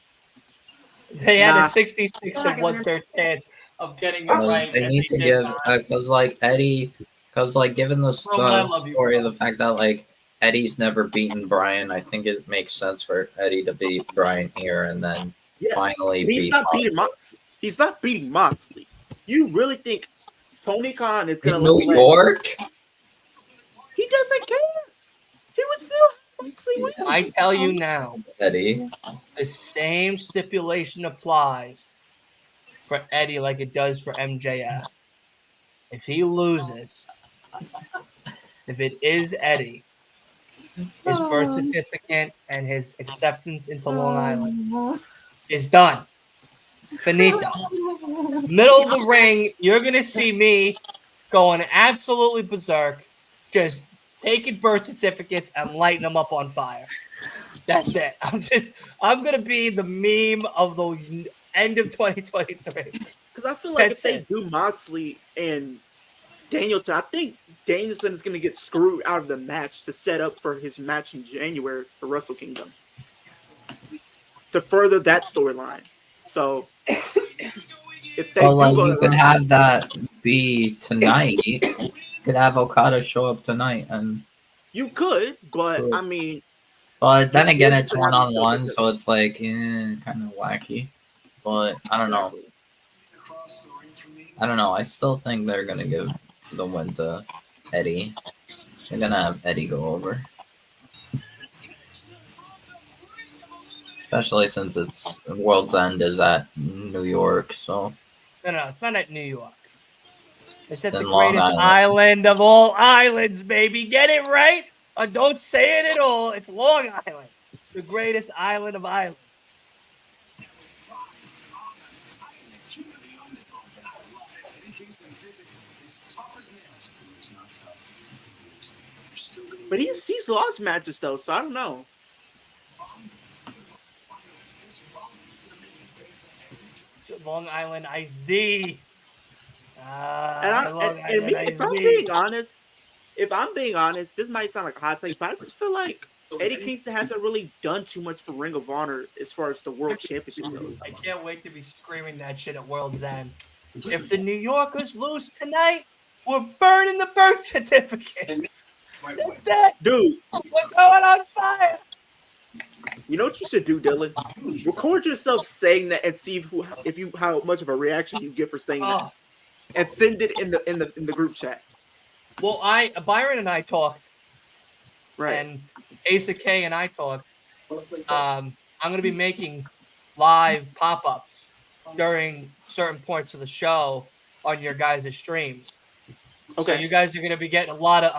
They had Nah. a 66 to 1/3 chance of getting it Because right. they and need to did give, not. because like Eddie, because like given the Roman, I love you, story, bro. the fact that like Eddie's never beaten Brian, I think it makes sense for Eddie to beat Brian here and then Yeah. finally He's beat not beating Moxley. Mox. He's not beating Moxley. You really think Tony Khan is gonna In New York. He doesn't care. He would still have Moxley win. I tell you now, Eddie. the same stipulation applies for Eddie like it does for MJF. If he loses, if it is Eddie, his birth certificate and his acceptance into Long Island is done. Finito. Middle of the ring, you're going to see me going absolutely berserk, just taking birth certificates and lighting them up on fire. That's it. I'm going to be the meme of the end of 2023. Because I feel like That's if they it. do Moxley and Danielson, I think Danielson is going to get screwed out of the match to set up for his match in January for Wrestle Kingdom to further that storyline. So if they Well, do like go you to could that, have that be tonight. You could have Okada show up tonight, and you could, but Cool. I mean, but then You again, really it's could have him show up 1-on-1, with so it's like kind of wacky. But I don't know. I still think they're gonna give the win to Eddie. They're gonna have Eddie go over. especially since it's World's End is at New York, so No, it's not at New York. It's at it's the in Long greatest Island. island of all islands, baby. Get it right, or don't say it at all. It's Long Island, the greatest island of islands. But he's lost matches though, so I don't know. Long Island IZ. And Long and me, Island if I'm being honest, this might sound like a hot take, but I just feel like Eddie Kingston hasn't really done too much for Ring of Honor as far as the World Championship goes. I can't wait to be screaming that shit at World's End. If the New Yorkers lose tonight, we're burning the birth certificates. That's it. Dude, We're going on fire. you know what you should do, Dylan? Record yourself saying that and see how much of a reaction you get for saying that, and send it in the group chat. Well, Byron and I talked, Right. and Asa K and I talked. I'm going to be making live pop-ups during certain points of the show on your guys' streams. Okay. So you guys are going to be getting a lot of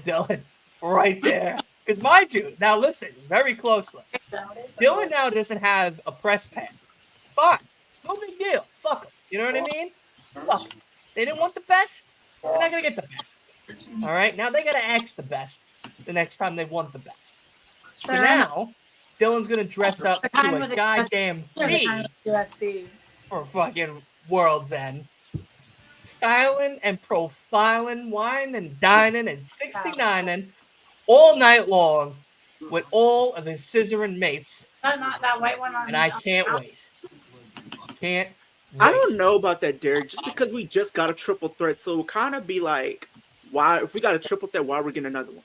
Dylan right there. Because mind you, now listen very closely. Dylan now doesn't have a press pass. Fine. No big deal. Fuck them. You know what I mean? Fuck 'em. They didn't want the best. They're not going to get the best. All right? Now they got to ask the best the next time they want the best. So now, Dylan's going to dress up to a goddamn B USB. for fucking World's End. Styling and profiling, wine and dining and 69ing all night long with all of his scissoring mates. Not that white one on. And I can't wait. Can't wait. I don't know about that, Derek. Just because we just got a triple threat, so it'll kind of be like, why? If we got a triple threat, why are we getting another one?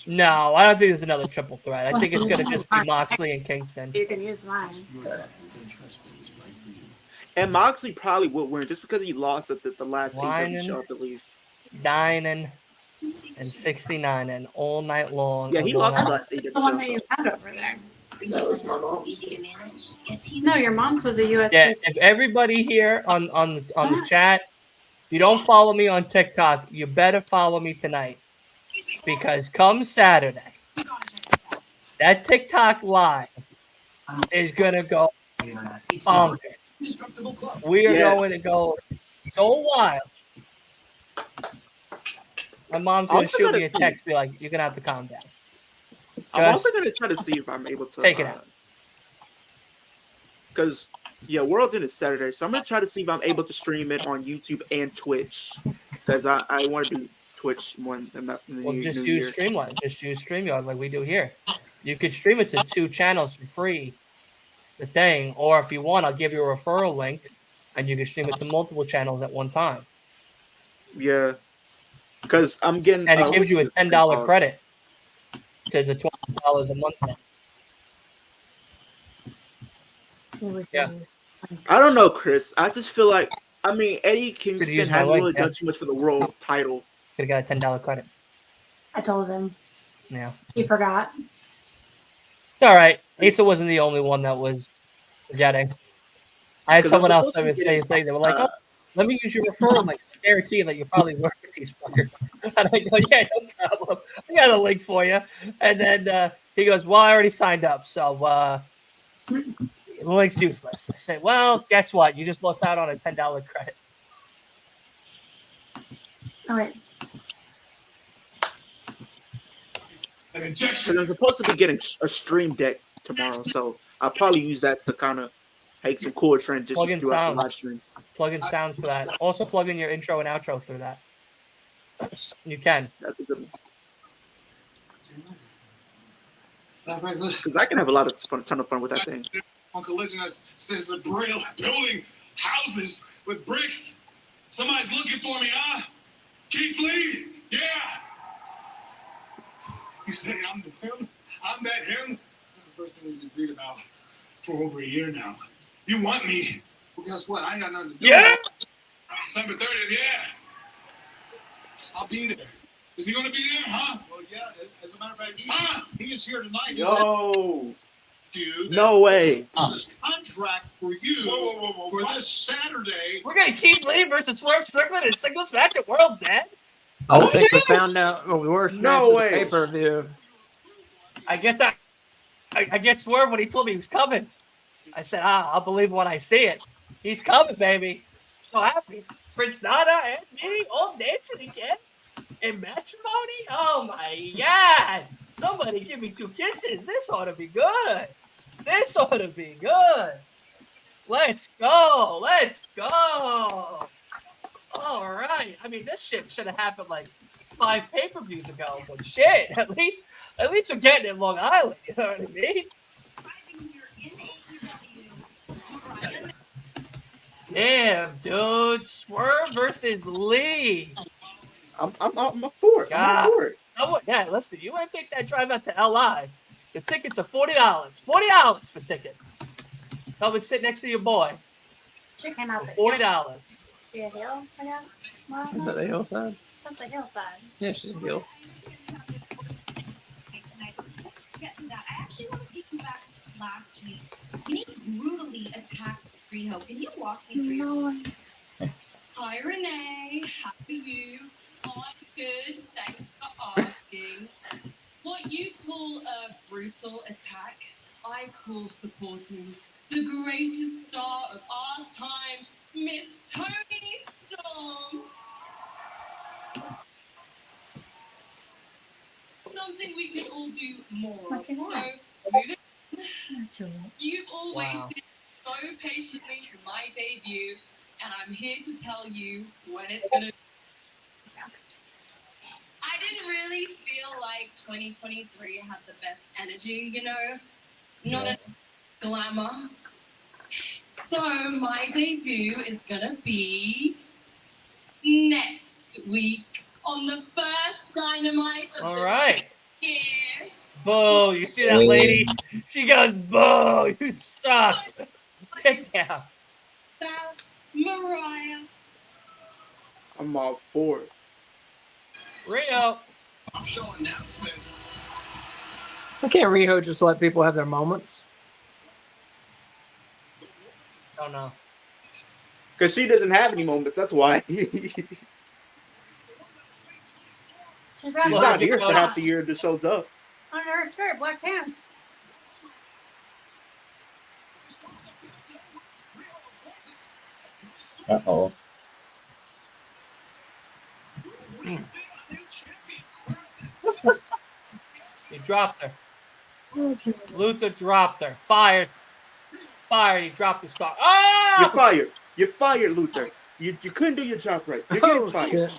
No, I don't think there's another triple threat. I think it's going to just be Moxley and Kingston. You can use mine. And Moxley probably would win just because he lost at the last AEW show, I believe. Dining and 69 and all night long. Yeah, he lost the last The one that AEW you show. had over there. No, your mom's was a USB. Yeah, if everybody here on the chat, if you don't follow me on TikTok, you better follow me tonight. Because come Saturday, that TikTok live is going to go bonkers. We are going to go so wild. My mom's going to shoot me a text, be like, you're going to have to calm down. I'm also going to try to see if I'm able to take it out. Because, yeah, World's End is Saturday, so I'm going to try to see if I'm able to stream it on YouTube and Twitch. Because I want to do Twitch more than that. Well, just use Streamline. Just use StreamYard like we do here. You could stream it to 2 channels for free, the thing. Or if you want, I'll give you a referral link, and you can stream it to multiple channels at one time. Yeah. Because I'm getting... And it gives you a $10 credit to the $20 a month. Yeah. I don't know, Chris. I just feel like, I mean, Eddie Kingston use hasn't my link, really done too much for the world title. Could have got a $10 credit. I told him. Yeah. He forgot. It's all right. Asa wasn't the only one that was forgetting. I had someone else that would say the thing. They were like, oh, let me use your referral. I'm like, I guarantee that you probably work with these fuckers. And I go, yeah, no problem. I got a link for you. And then he goes, well, I already signed up. So the link's useless. I say, well, guess what? You just lost out on a $10 credit. All right. Because I'm supposed to be getting a stream deck tomorrow, so I'll probably use that to kind of make some cool transitions Plug in throughout the live sounds. stream. Plug in sounds to that. Also plug in your intro and outro through that. You can. That's a good one. Because Because I can have a lot of fun, ton of fun with that thing. on collision says the Braille building houses with bricks. Somebody's looking for me, huh? Keith Lee? Yeah. You say I'm the him? I'm that him? That's the first thing we've agreed about for over a year now. You want me? Well, guess what? I ain't got nothing to do. Yeah. December 30th, yeah. I'll be there. Is he gonna be there, huh? Well, yeah. As a matter He is here tonight. Yo, You no way. this contract for you for this Saturday. We're gonna Keith Lee versus Swerve Strickland in a singles match at World's End. I think we found out the worst match No of way. the pay-per-view. I guess Swerve when he told me he was coming. I said, I'll believe when I see it. He's coming, baby. So happy. Prince Nana and me all dancing again in matrimony. Oh my God! Somebody give me 2 kisses. This ought to be good. This ought to be good. Let's go. Let's go. All right. I mean, this shit should have happened like 5 pay-per-views ago, but shit, at least we're getting it in Long Island. You know what I mean? Damn, dude. Swerve versus Lee. I'm for it. I'm for it. Oh, yeah, listen, you want to take that drive out to LI, the tickets are $40. $40 for tickets. Come and sit next to your boy. She came out For $40. the hill, I guess. Well, Is that the hillside? that's the hillside. Yeah, she's a hill. Okay, tonight, get to that. I actually want to take you back to last week. He brutally attacked Rio. Can you walk me through? Hi, Renee. How are you? I'm good. Thanks for asking. What you call a brutal attack, I call supporting the greatest star of our time, Miss Toni Storm. Something we can all do more of. What you So, want? moving Not too late. You've always Wow. been so patiently through my debut, and I'm here to tell you when it's gonna. I didn't really feel like 2023 had the best energy, you know, not a glamour. So my debut is gonna be next week on the first Dynamite of All the right. year. Boo. You see that lady? She goes, boo. You suck. Get down. About Mariah. I'm all for it. Rio. I'm showing announcement. Why can't Riho just let people have their moments? Oh, no. Because she doesn't have any moments. That's why. She's She's wrapped Well, not you here go- for half the year and just shows up. under her skirt, black pants. Uh-oh. He dropped her. Luther dropped her. Fired. Fired. He dropped the star. You're Oh! fired. You're fired, Luther. You couldn't do your job right. You're getting Oh, fired. shit.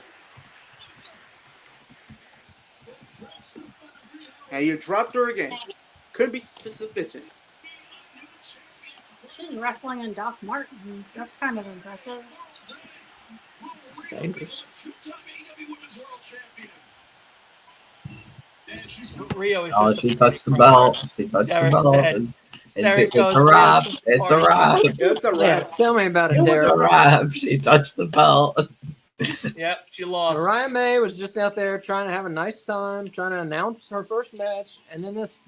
And you dropped her again. Couldn't be sufficient. She's wrestling in Doc Martens. That's kind of impressive. Dangerous. Rio is Oh, just a she touched the freak. belt. She touched Derek the belt. said- Derek It's goes, a wrap. "Where's the It's a party?" wrap. It's a Yeah, wrap. tell me about it, It was It's Derek. a wrap. She touched the belt. Yep, she lost. Mariah May was just out there trying to have a nice time, trying to announce her first match, and then this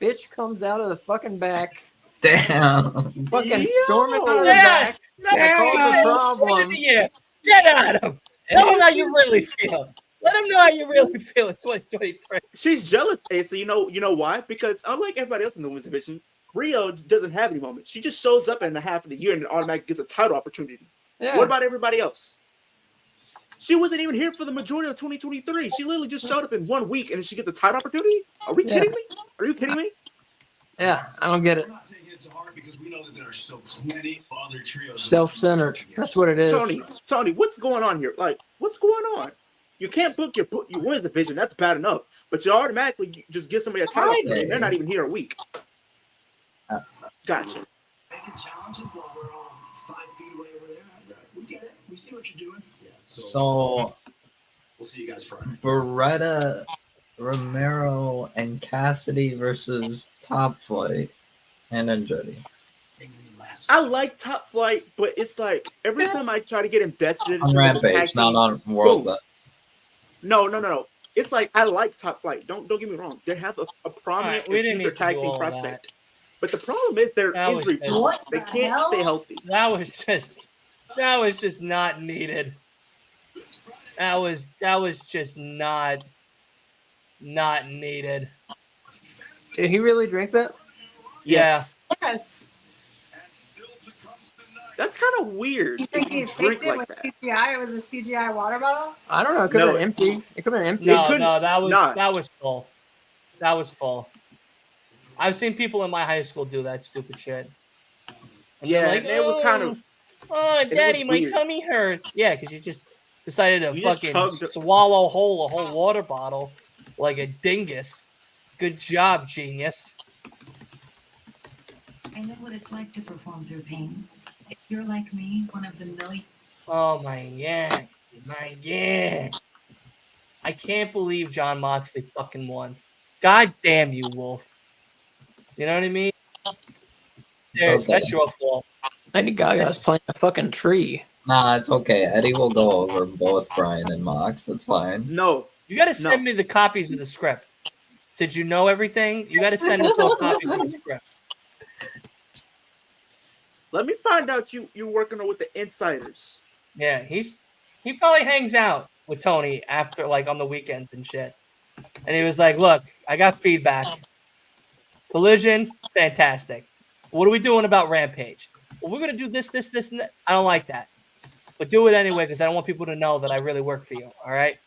bitch comes out of the fucking back, Damn. fucking Yo! storming out of the Yeah. back. Let him Damn. go. Cause the problem. End of the year. Get at him. Tell him how you really feel. Let him know how you really feel in 2023. She's jealous, Asa. You know why? Because unlike everybody else in the women's division, Rio doesn't have any moments. She just shows up in the half of the year and automatically gets a title opportunity. Yeah. What about everybody else? She wasn't even here for the majority of 2023. She literally just showed up in 1 week and she gets a title opportunity? Are we kidding me? Are you kidding me? Yeah, I don't get it. We're not taking it to heart because we know that there are still plenty of other trios. Self-centered. That's what it is. Tony, what's going on here? Like, what's going on? You can't book your women's division. That's bad enough. But you automatically just give somebody a title opportunity. They're not even here a week. Gotcha. Making challenges while we're all 5 feet away over there. We get it. We see what you're doing. Yeah. So, We'll see you guys Friday. Beretta, Romero, and Cassidy versus Top Flight and Andretti. I like Top Flight, but it's like every time I try to get invested On into the tag Rampage, not team- on World's End. No. it's like I like Top Flight. Don't get me wrong. They have a prominent we and didn't future need to tag do team all of prospect. But the problem is they're That was injury just- prone. What They the can't hell? stay healthy. That was just not needed. That was just not needed. Did he really drink that? Yes. Yes. That's kind of weird You if think he you fixed drink it like with that. CGI? It was a CGI water bottle? I don't know. It could have No. been empty. It could have been empty. No, couldn't- that was nah. that was full. That was full. I've seen people in my high school do that stupid shit. And Yeah, they're like, and it was kind of. oh, it daddy, was my weird. tummy hurts. Yeah, because you just decided to You just fucking chugged it. swallow whole a whole water bottle like a dingus. Good job, genius. I know what it's like to perform through pain. If you're like me, one of the million. Oh my god. I can't believe John Moxley fucking won. God damn you, Wolf. You know what I mean? Seriously, okay. that's your fault. Lady Gaga's playing a fucking tree. Nah, it's okay. Eddie will go over both Brian and Mox. It's fine. No. You gotta send me the copies of the script. Since you know everything, you gotta send us all copies of the script. Let me find out you're working with the insiders. Yeah, he probably hangs out with Tony after like on the weekends and shit. And he was like, look, I got feedback. Collision, fantastic. What are we doing about Rampage? Well, we're gonna do this, and that. I don't like that. But do it anyway, because I don't want people to know that I really work for you. All right.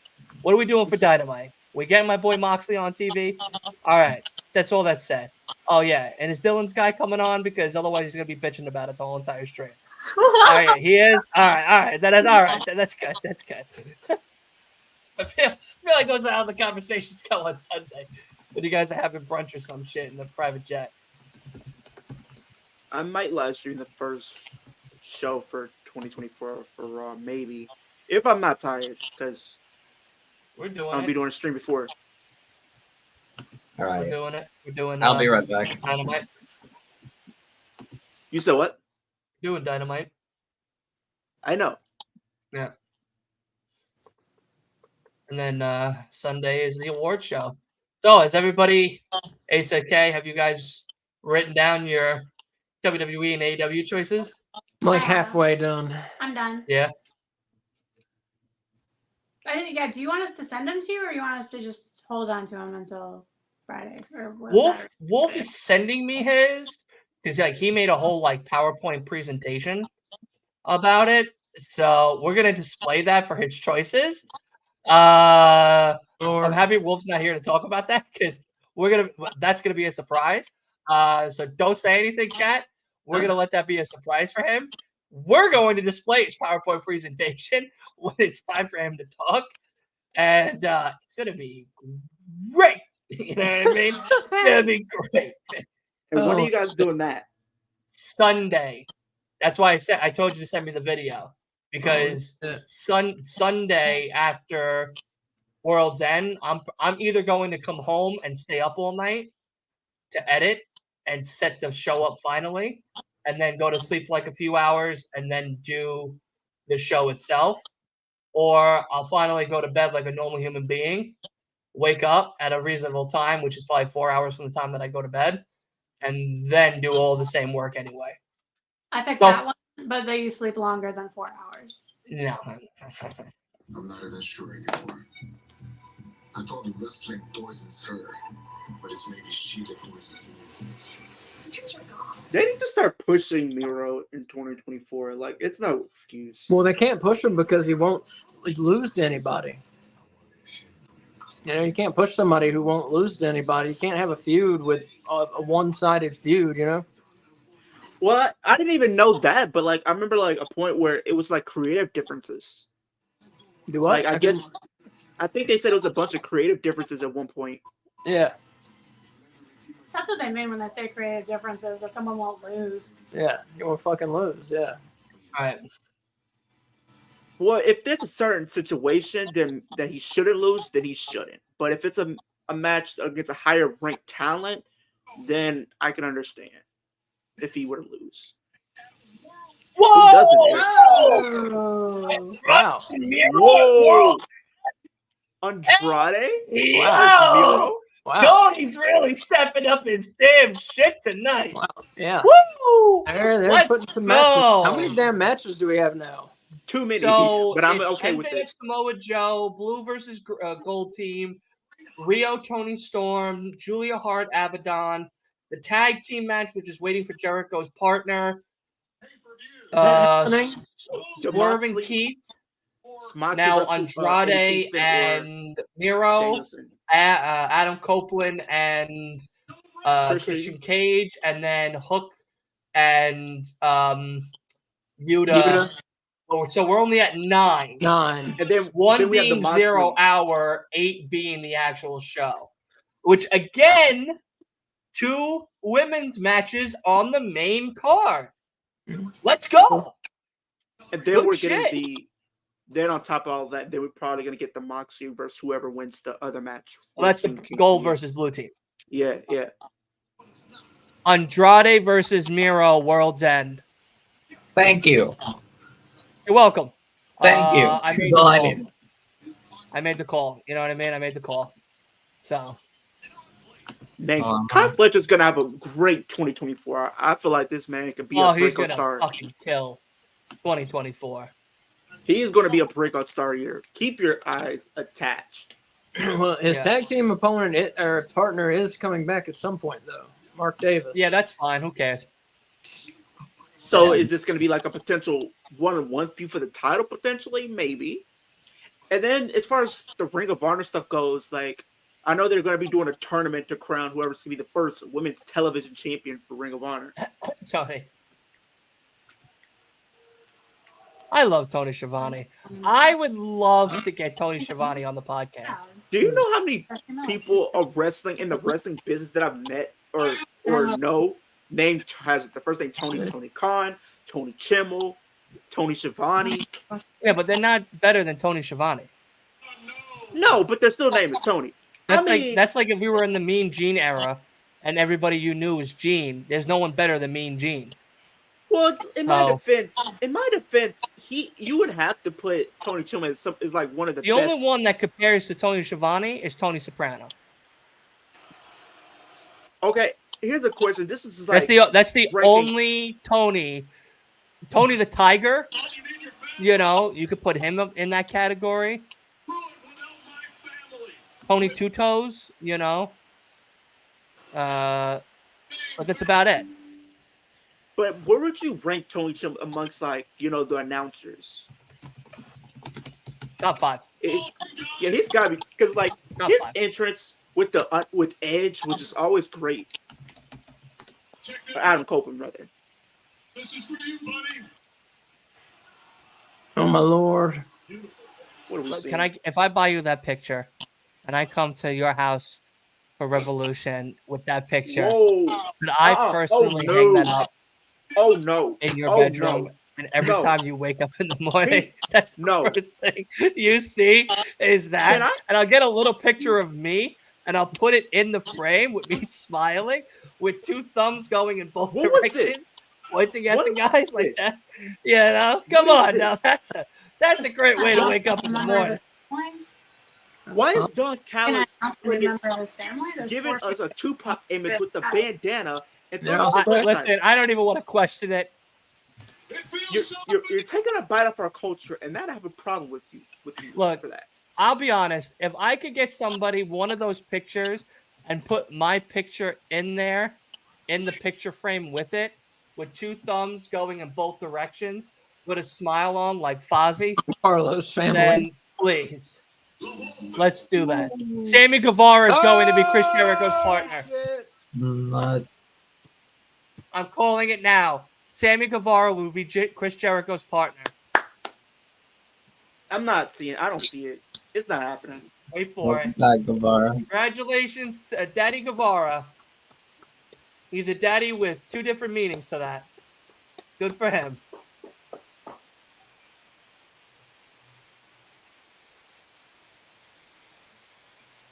What are we doing for Dynamite? We getting my boy Moxley on TV? All right. That's all that said. Oh yeah, and is Dylan's guy coming on? Because otherwise he's gonna be bitching about it the whole entire stream. All right, he is. All right. That's all right. That's good. That's good. I feel like those are how the conversations go on Sunday. When you guys are having brunch or some shit in the private jet. I might live stream the first show for 2024 for Raw, maybe. If I'm not tired, because We're doing I'll it. be doing a stream before. All We're right. doing it. We're doing. I'll be right back. Dynamite. You said what? Doing Dynamite. I know. Yeah. And then Sunday is the award show. So, is everybody, Ace K, have you guys written down your WWE and AEW choices? I'm like halfway done. I'm done. Yeah. Yeah, do you want us to send them to you, or you want us to just hold on to them until Friday? Or Wolf is sending me his because like he made a whole like PowerPoint presentation about it. So we're gonna display that for his choices. I'm happy Wolf's not here to talk about that because that's gonna be a surprise. So don't say anything, chat. We're gonna let that be a surprise for him. We're going to display his PowerPoint presentation when it's time for him to talk, and it's gonna be great. You know what I mean? It's gonna be great. And when are you guys doing that? Sunday. That's why I told you to send me the video because Sunday after World's End, I'm either going to come home and stay up all night to edit and set the show up finally, and then go to sleep for like a few hours and then do the show itself, or I'll finally go to bed like a normal human being, wake up at a reasonable time, which is probably 4 hours from the time that I go to bed, and then do all the same work anyway. I picked that one, but you sleep longer than 4 hours. No. I'm not even sure anymore. I thought wrestling poisons her, but it's maybe she that poisons me. They need to start pushing Miro in 2024. Like, it's no excuse. Well, they can't push him because he won't lose to anybody. You know, you can't push somebody who won't lose to anybody. You can't have a feud with a one-sided feud, you know? Well, I didn't even know that, but like I remember like a point where it was like creative differences. Do what? Like I think they said it was a bunch of creative differences at one point. Yeah. That's what they mean when they say creative differences, that someone won't lose. Yeah, you won't fucking lose, yeah. All right. Well, if there's a certain situation then that he shouldn't lose, then he shouldn't. But if it's a match against a higher ranked talent, then I can understand if he were to lose. Whoa! Who doesn't? Wow. Whoa! Andrade Hey, versus yo! Miro. Wow. Tony's really stepping up his damn shit tonight. Wow. Yeah. Woo! They're Let's putting some matches. How many go. damn matches do we have now? Too many, So but I'm it's okay with MJF it. Samoa Joe, Blue versus Gold Team, Rio Tony Storm, Julia Hart Abaddon, the tag team match, which is waiting for Jericho's partner, Is that happening? Swerve and Moxley- Keith. Moxley Now versus, Eddie Andrade Kingston or and Miro, Danielson. Adam Copeland and Christian Cage, and then Hook and Yuta. So we're only at 9. 9. And then 1 then we have the being Moxley. 0 hour, 8 being the actual show. Which again, 2 women's matches on the main card. Let's go. And then Good we're shit. getting then on top of all that, then we're probably gonna get the Moxley versus whoever wins the other match. Well, that's the gold versus blue team. Yeah. Andrade versus Miro, World's End. Thank you. You're welcome. Thank you. I made That's all I the call. need. I made the call. You know what I mean? I made the call. So Man, Kyle Fletcher's gonna have a great 2024. I feel like this man could be a he's breakout gonna star. fucking kill 2024. He is going to be a breakout star year. Keep your eyes attached. Well, his tag team opponent or partner is coming back at some point, though. Mark Davis. Yeah, that's fine. Who cares? So is this going to be like a potential one-on-one feud for the title? Potentially, maybe. And then as far as the Ring of Honor stuff goes, like I know they're going to be doing a tournament to crown whoever's going to be the first women's television champion for Ring of Honor. Tony. I love Tony Schiavone. I would love to get Tony Schiavone on the podcast. Do you know how many people of wrestling in the wrestling business that I've met or know named has the first name Tony Khan, Tony Chimmel, Tony Schiavone? Yeah, but they're not better than Tony Schiavone. No, but their still name is Tony. That's like if we were in the Mean Gene era and everybody you knew was Gene. There's no one better than Mean Gene. Well, in my defense, you would have to put Tony Chimmel as like one of the best. Only one that compares to Tony Schiavone is Tony Soprano. Okay, here's a question. This is like that's the only Tony the Tiger. You know, you could put him in that category. Tony Two Toes, you know. But that's about it. But where would you rank Tony Chimmel amongst the announcers? Top 5. He's got to be because his entrance with Edge, which is always great. Adam Copeland, rather. This is for you, buddy. Oh my lord! What are we Can I? If I buy you that picture, and I come to your house for Revolution with that picture, could I personally hang that up? Oh no! In your bedroom, and every time you wake up in the morning, that's the first thing you see is that. And I'll get a little picture of me, and I'll put it in the frame with me smiling, with 2 thumbs going in both directions, pointing at the guys like that. You know, come on now. That's a great way to wake up in the morning. Why is Don Callis giving us a Tupac image with the bandana? Listen, I don't even want to question it. You're taking a bite off our culture, and that I have a problem with you. Look, for that. I'll be honest. If I could get somebody one of those pictures and put my picture in there, in the picture frame with it, with 2 thumbs going in both directions, with a smile on like Fozzie, Carlos family, then please, let's do that. Sammy Guevara is going to be Chris Jericho's partner. I'm calling it now. Sammy Guevara will be Chris Jericho's partner. I don't see it. It's not happening. Wait for it. Guevara. Congratulations to Daddy Guevara. He's a daddy with 2 different meanings to that. Good for him.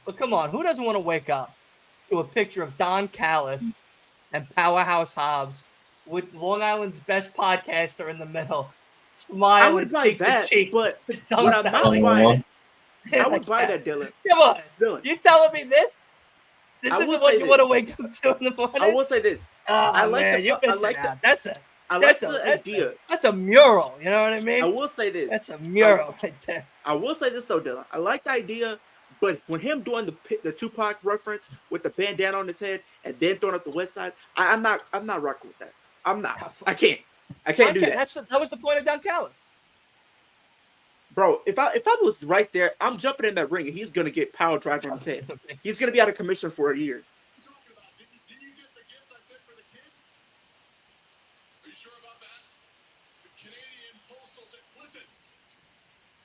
But come on, who doesn't want to wake up to a picture of Don Callis and Powerhouse Hobbs with Long Island's best podcaster in the middle, smiling cheek to cheek? But what I'm not buying, I would buy that, Dylan. Come on. Dylan. You telling me this? This I will isn't what say you want to this. wake up to in the morning? I will say this. Oh, I like man, you're missing out. That's the a idea. that's a mural. You know what I mean? I will say this. That's a mural right there. I will say this though, Dylan. I like the idea, but when him doing the Tupac reference with the bandana on his head and then throwing up the West Side, I'm not rocking with that. I'm not. I can't do that. That was the point of Don Callis. Bro, if I was right there, I'm jumping in that ring and he's gonna get power drive on his head. He's gonna be out of commission for a year. Did you get the gift I sent for the kid? Are you sure about that? The Canadian Postal said, listen,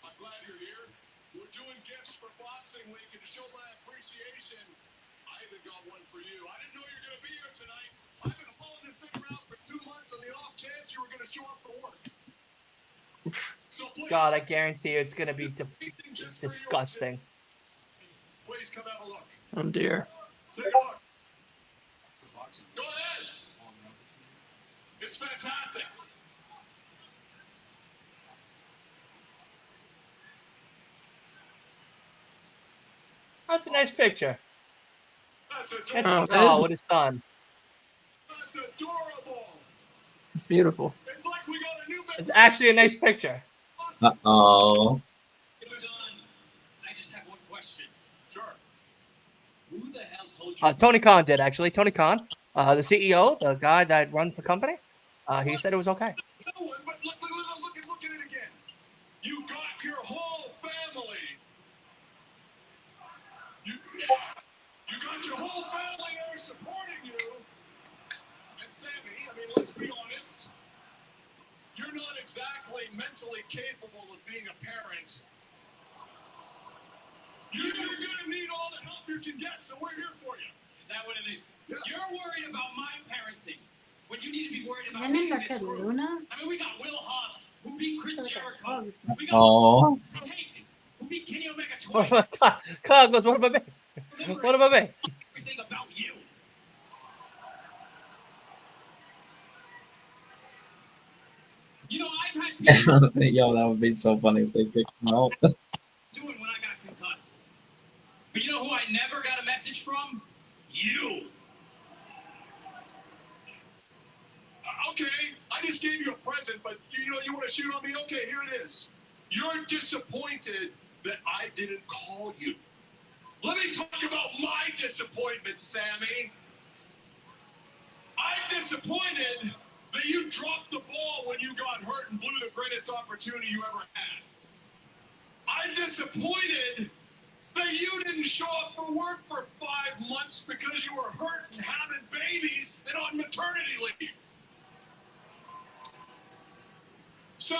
I'm glad you're here. We're doing gifts for Boxing Week, and to show my appreciation, I even got one for you. I didn't know you were going to be here tonight. I've been following this thing around for 2 months on the off chance you were going to show up for work. So please, God, I guarantee you it's going to be disgusting. please come have a look. Oh dear. Take a look. Go ahead. It's fantastic. That's a nice picture. That's Oh, adorable. with his son. That's adorable. It's beautiful. It's like we got a new It's actually a nice picture. Uh-oh. I just have one question. Sure. Who the hell told you? Tony Khan did, actually. Tony Khan, the CEO, the guy that runs the company, he said it was okay. No, but look at it again. You got your whole family. You got your whole family there supporting you. And Sammy, I mean, let's be honest. You're not exactly mentally capable of being a parent. You're going to need all the help you can get, so we're here for you. Is that what it is? Yeah. You're worried about my parenting when you need to be worried about me in this room. Luna? I mean, we got Will Hobbs, who beat Chris Jericho. We got Oh. Tank, who beat Kenny Omega twice. Khan goes, what about me? What about me? Everything about you. You know, I've had people Yo, that would be so funny if they kicked him out. doing when I got concussed. But you know who I never got a message from? You. Okay, I just gave you a present, but you want to shoot on me? Okay, here it is. You're disappointed that I didn't call you. Let me talk about my disappointment, Sammy. I'm disappointed that you dropped the ball when you got hurt and blew the greatest opportunity you ever had. I'm disappointed that you didn't show up for work for 5 months because you were hurt and having babies and on maternity leave. So,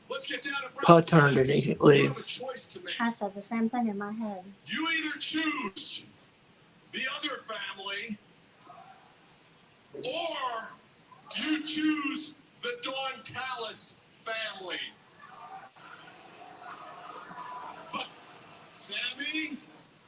let's get down to Paternity You leave. have a choice to make. I said the same thing in my head. You either choose the other family or you choose the Don Callis family. But, Sammy,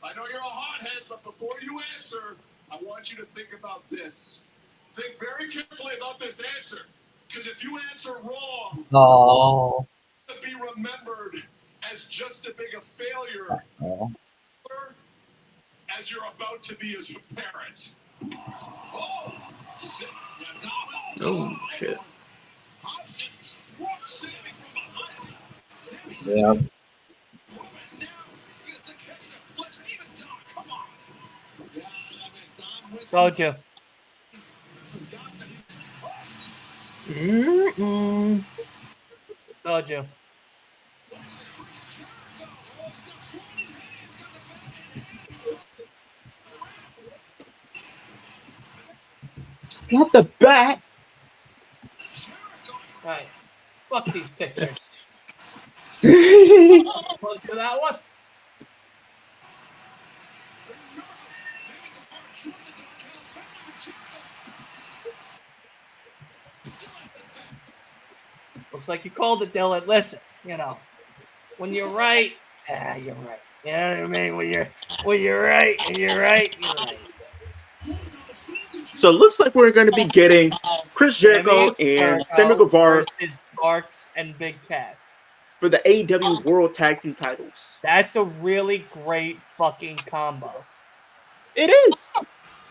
I know you're a hothead, but before you answer, I want you to think about this. Think very carefully about this answer. Because if you answer wrong, Oh. you'll be remembered as just as big a failure Oh. as you're about to be as a parent. Oh, shit. Oh shit. Hobbs just struck Sammy from behind. Sammy Yeah. now gets to catch the flex. Even Don, come on. Yeah, I mean, Don went Told you. forgot that he was Mm-mm. Told you. Not the bat. Right. Fuck these pictures. Close to that one. Looks like you called it, Dylan. Listen, when you're right, you're right. You know what I mean? When you're right, and you're right, you're right. So it looks like we're going to be getting Chris Jericho Sammy and Jericho Sammy Guevara. versus Sparks and Big Cass. for the AEW World Tag Team titles. That's a really great fucking combo. It is.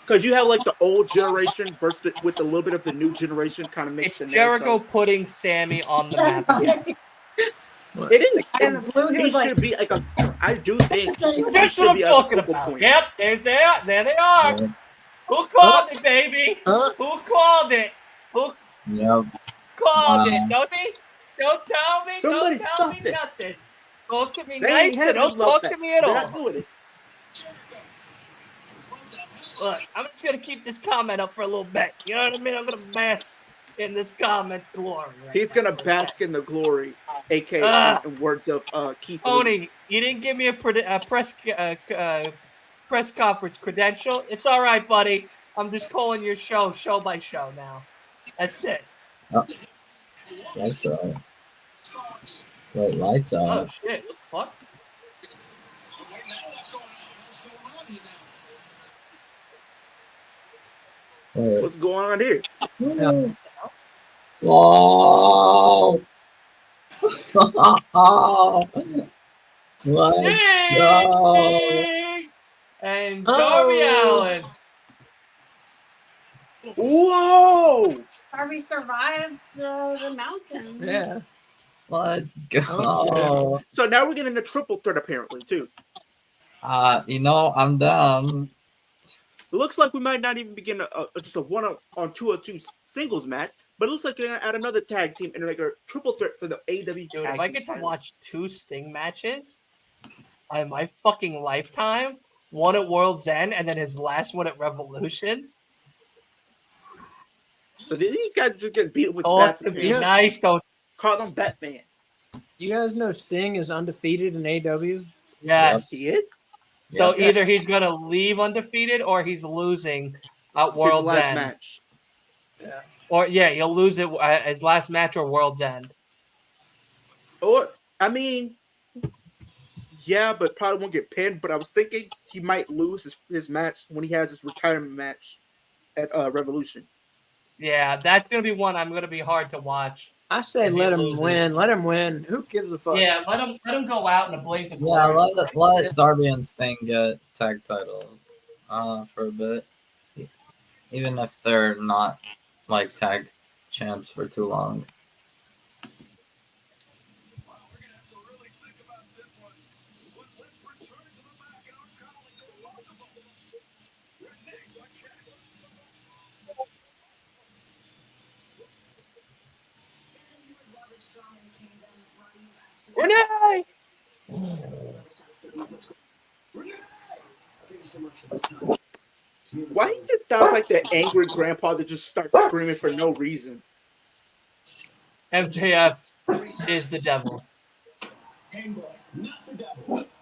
Because you have like the old generation versus with a little bit of the new generation kind of mixed It's in there. Jericho So putting Sammy on the map again. it is. And And Blue, he he was like, should be like a. I do think he That's should what I'm be a talking focal about. point. Yep, there they are. Yeah. Who called it, baby? Huh? Who called it? Who Yep. called it? Don't tell me. Somebody Don't tell stop me it. nothing. Talk to me They ain't nice or having don't love talk to fest. me at They're all. not doing it. Look, I'm just gonna keep this comment up for a little bit. You know what I mean? I'm gonna bask in this comment's glory. Right He's now gonna for a bask second. in the glory, aka in words of Keith Lee. Tony, you didn't give me a press conference credential. It's all right, buddy. I'm just calling your show by show now. That's it. Oh, lights out. Wait, lights Oh out. shit! What the fuck? Wait, now what's going on? What's going on here now? Wait. What's going on here? Yeah. Whoa! Let's go! Ding! And Darby Oh. Allin. Whoa! Darby survived the mountain. Yeah. Let's go! Oh, So now we're getting a triple threat apparently too. I'm down. It looks like we might not even begin just a 1-on-2 singles match, but it looks like they're gonna add another tag team and like a triple threat for the AEW Dude, tag if I team get to title. watch 2 Sting matches in my fucking lifetime, one at World's End and then his last one at Revolution. So these guys just get beat with Oh, bats. to be You know- nice, don't. Call them Batman. you guys know Sting is undefeated in AW? Yes. He is So Yeah. either he's gonna leave undefeated or he's losing at his World's last End. match. Or he'll lose it at his last match or World's End. Or I mean, yeah, but probably won't get pinned. But I was thinking he might lose his match when he has his retirement match at Revolution. Yeah, that's gonna be one I'm gonna be hard to watch. I say If he let him loses. win. Let him win. Who gives a fuck? Yeah, let him go out in a blaze of Yeah, glory. let Darby and Sting get tag titles for a bit. Even if they're not like tag champs for too long. Wow, we're gonna have to really think about this one. But let's return to the back and our colleague, the remarkable Renee Paquette. Renee! Why he just sounds like that angry grandpa that just starts screaming for no reason? MJF is the devil.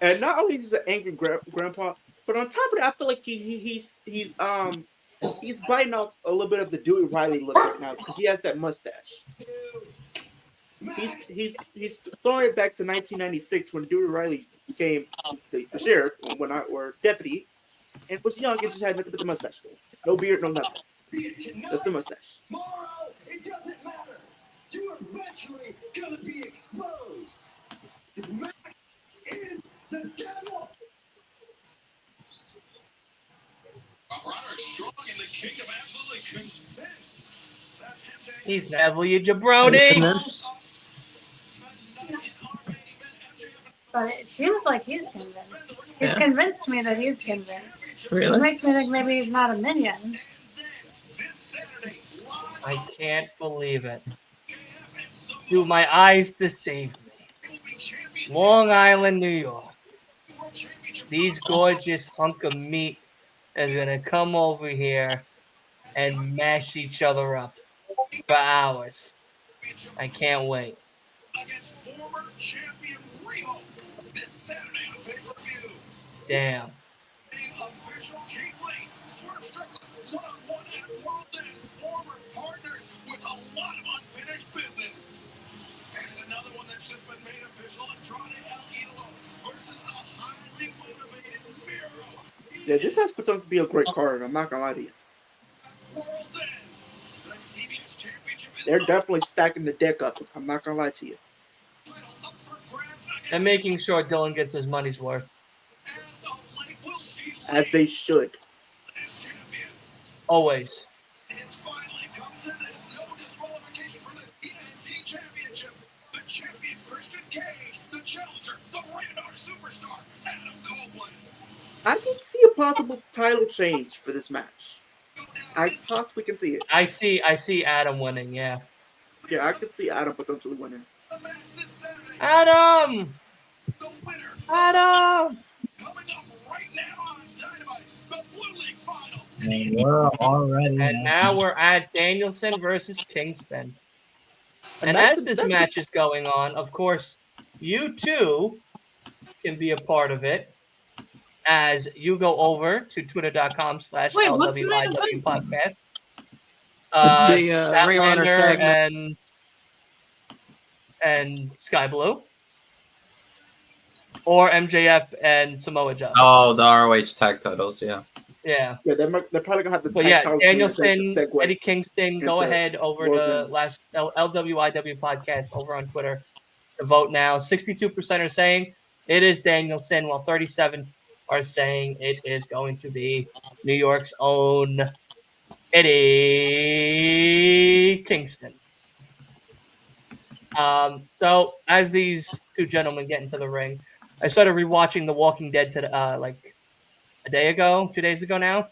And not only is he an angry grandpa, but on top of that, I feel like he's biting off a little bit of the Dewey Riley look right now because he has that mustache. He's throwing it back to 1996 when Dewey Riley became the sheriff or deputy and was young and just had nothing but the mustache. No beard, no nothing. Just the mustache. Tomorrow, it doesn't matter. You're eventually gonna be exposed. His Mac is the devil. Roderick Strong and the Kingdom absolutely convinced that MJ He's Neville, you jabroni. But it seems like he's convinced. He's Yeah. convinced me that he's convinced. Which Really? makes me think maybe he's not a minion. this Saturday live I can't believe it. Do my eyes deceive me? Long Island, New York. World Championship. These gorgeous hunk of meat is gonna come over here and mash each other up for hours. I can't wait. Against former champion Riho this Saturday on pay-per-view. Damn. Official Keith Lee, Swerve Strickland, one-on-one at World's End, former partners with a lot of unfinished business. And another one that's just been made official, Andrade El Idolo versus a highly motivated Miro. Yeah, this has potential to be a great card. I'm not gonna lie to you. World's End. The CBS Championship is They're up. definitely stacking the deck up. I'm not gonna lie to you. Titles up for And making sure Dylan gets his money's worth. As they should. Always. It's finally come to this. No disqualification for the TNT Championship. The champion, Christian Cage. The challenger, the Rated-R Superstar, Adam Copeland. I can see a possible title change for this match. I possibly can see it. I see Adam winning, yeah. Yeah, I could see Adam potentially winning. The match this Saturday. Adam! The winner. Adam! Coming up right now on Dynamite, the Blue League Final. And we're already. And now we're at Danielson versus Kingston. And that's as this match is going on, of course, you too can be a part of it as you go over to twitter.com/LWIW podcast. Ring of Honor Statlander tag and Sky Blue. Or MJF and Samoa Joe. Oh, the ROH tag titles, yeah. Yeah. Yeah, they're probably gonna have the. But tag yeah, titles Danielson, segue Eddie Kingston, go into ahead over to Wilson. last LWIW podcast over on Twitter to vote now. 62% are saying it is Danielson, while 37 are saying it is going to be New York's own Eddie Kingston. So as these two gentlemen get into the ring, I started rewatching The Walking Dead like a day ago, 2 days ago now,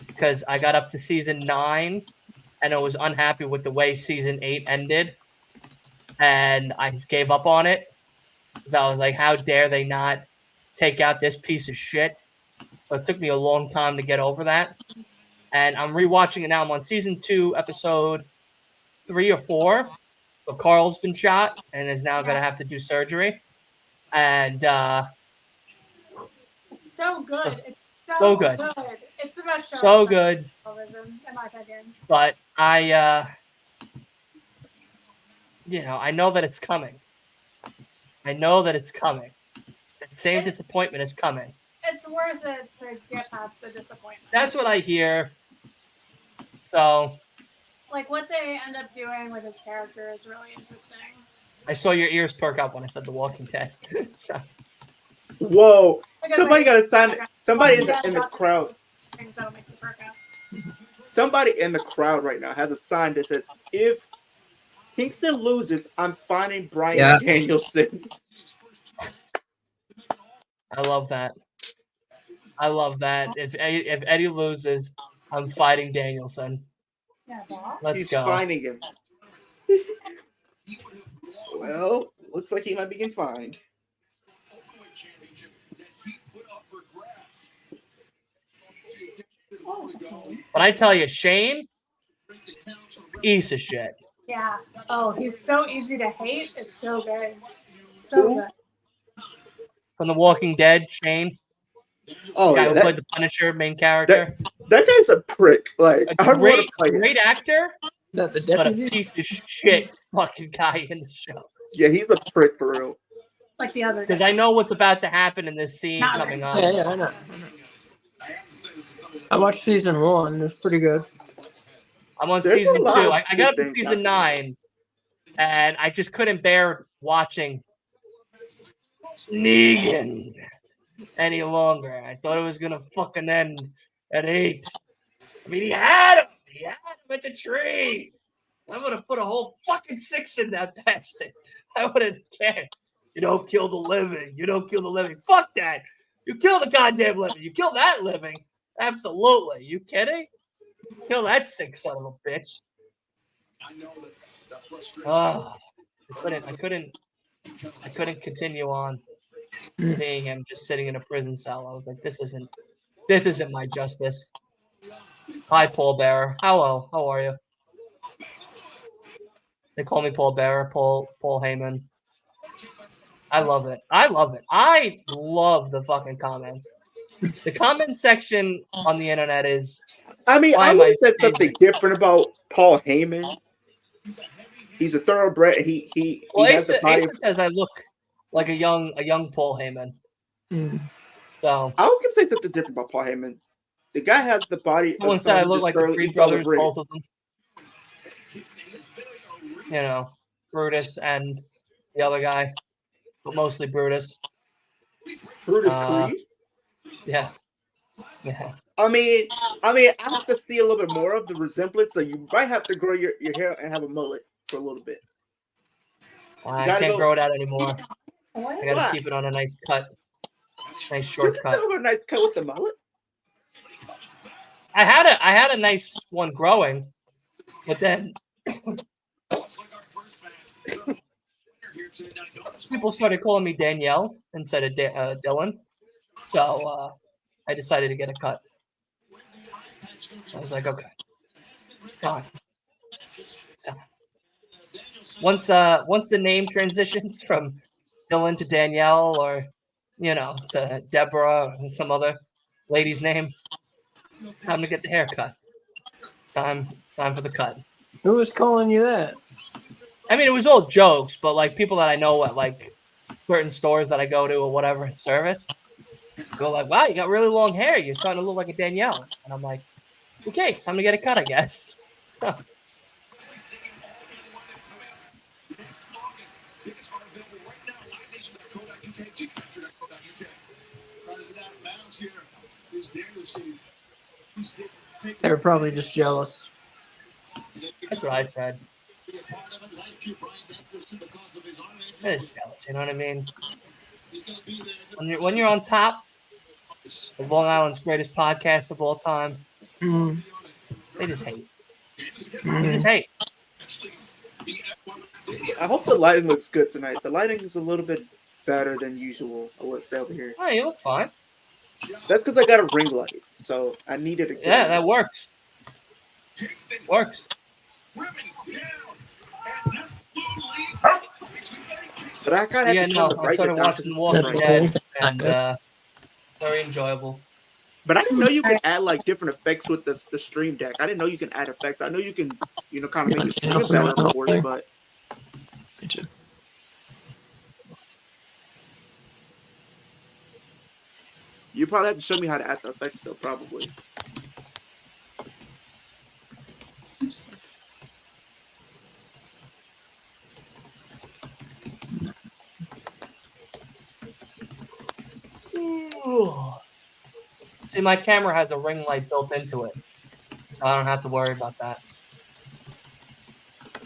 because I got up to season 9 and I was unhappy with the way season 8 ended, and I just gave up on it because I was like, how dare they not take out this piece of shit? So it took me a long time to get over that, and I'm rewatching it now. I'm on season 2, episode 3 or 4. So Carl's been shot and is now going to have to do surgery. And It's so good. It's so good. It's the best show. So on good. television, in my opinion. But I know that it's coming. I know that it's coming. That same disappointment is coming. It's worth it to get past the disappointment. That's what I hear. So Like, what they end up doing with his character is really interesting. I saw your ears perk up when I said The Walking Dead. So, Whoa! Because Somebody got to sign. Somebody in Yeah, the crowd. Things that'll make you perk up. Somebody in the crowd right now has a sign that says, "If Kingston loses, I'm finding Bryan Danielson." I love that. I love that. If Eddie loses, I'm fighting Danielson. Yeah, Bob. Let's He's go. finding him. Well, looks like he might be getting fined. But I tell you, Shane, piece of shit. Yeah. Oh, he's so easy to hate. It's so good. So good. From The Walking Dead, Shane. Oh, Guy yeah, who played the Punisher, main character. That guy's a prick. Like, A I don't want to play great actor, Is that the but a deputy? piece of shit fucking guy in the show. Yeah, he's a prick for real. Like the other Because day. I know what's about to happen in this scene Not coming on. Yeah, I know. I watched season 1. It's pretty good. I'm on There's a season 2. lot of I got up good to things season happening. 9, and I just couldn't bear watching Negan any longer. I thought it was gonna fucking end at 8. I mean, he had him at the tree. I would have put a whole fucking 6 in that bastard. I wouldn't care. You don't kill the living. You don't kill the living. Fuck that. You kill the goddamn living. You kill that living. Absolutely. You kidding? Kill that sick son of a bitch. Oh, I couldn't continue on seeing him just sitting in a prison cell. I was like, this isn't my justice. Hi, Paul Bearer. Hello, how are you? They call me Paul Bearer, Paul Heyman. I love it. I love the fucking comments. The comment section on the internet is. I mean, Why I am would I have said saying something different about Paul Heyman. He's a thoroughbred. He has the body. Asa says I look like a young Paul Heyman. So I was gonna say something different about Paul Heyman. The guy has the body. someone of said I someone look who's like the thoroughly Creed brothers, thoroughbred. both of them. You know, Brutus and the other guy. but mostly Brutus. Brutus Uh, Creed. Yeah. Yeah. I mean, I have to see a little bit more of the resemblance, so you might have to grow your hair and have a mullet for a little bit. I gotta can't go- grow it out anymore. I got to Why? keep it on a nice cut, nice You can shortcut. still have a nice cut with the mullet. I had a nice one growing, but then people started calling me Danielle instead of Dylan, so I decided to get a cut. I was like, okay, it's time. It's time. Once the name transitions from Dylan to Danielle, or to Deborah or some other lady's name, time to get the haircut. It's time for the cut. Who was calling you that? I mean, it was all jokes, but like people that I know at like certain stores that I go to or whatever in service, go like, "Wow, you got really long hair. You're starting to look like a Danielle." And I'm like, "Okay, it's time to get a cut, I guess." They were probably just jealous. That's what I said. It's jealous, you know what I mean? When you're on top of Long Island's greatest podcast of all time, they just hate. They just hate. I hope the lighting looks good tonight. The lighting is a little bit better than usual, I would say, over here. Oh, you look fine. That's because I got a ring light, so I needed a good Yeah, that works. Works. But I gotta Yeah, have to no, turn the I started brightness watching down 'cause The Walking it's Dead, bright. and very enjoyable. But I didn't know you could add like different effects with the stream deck. I didn't know you can add effects. I know you can, kind of make your stream better, of course, but you probably have to show me how to add the effects, though, probably. Ooh. See, my camera has a ring light built into it, so I don't have to worry about that.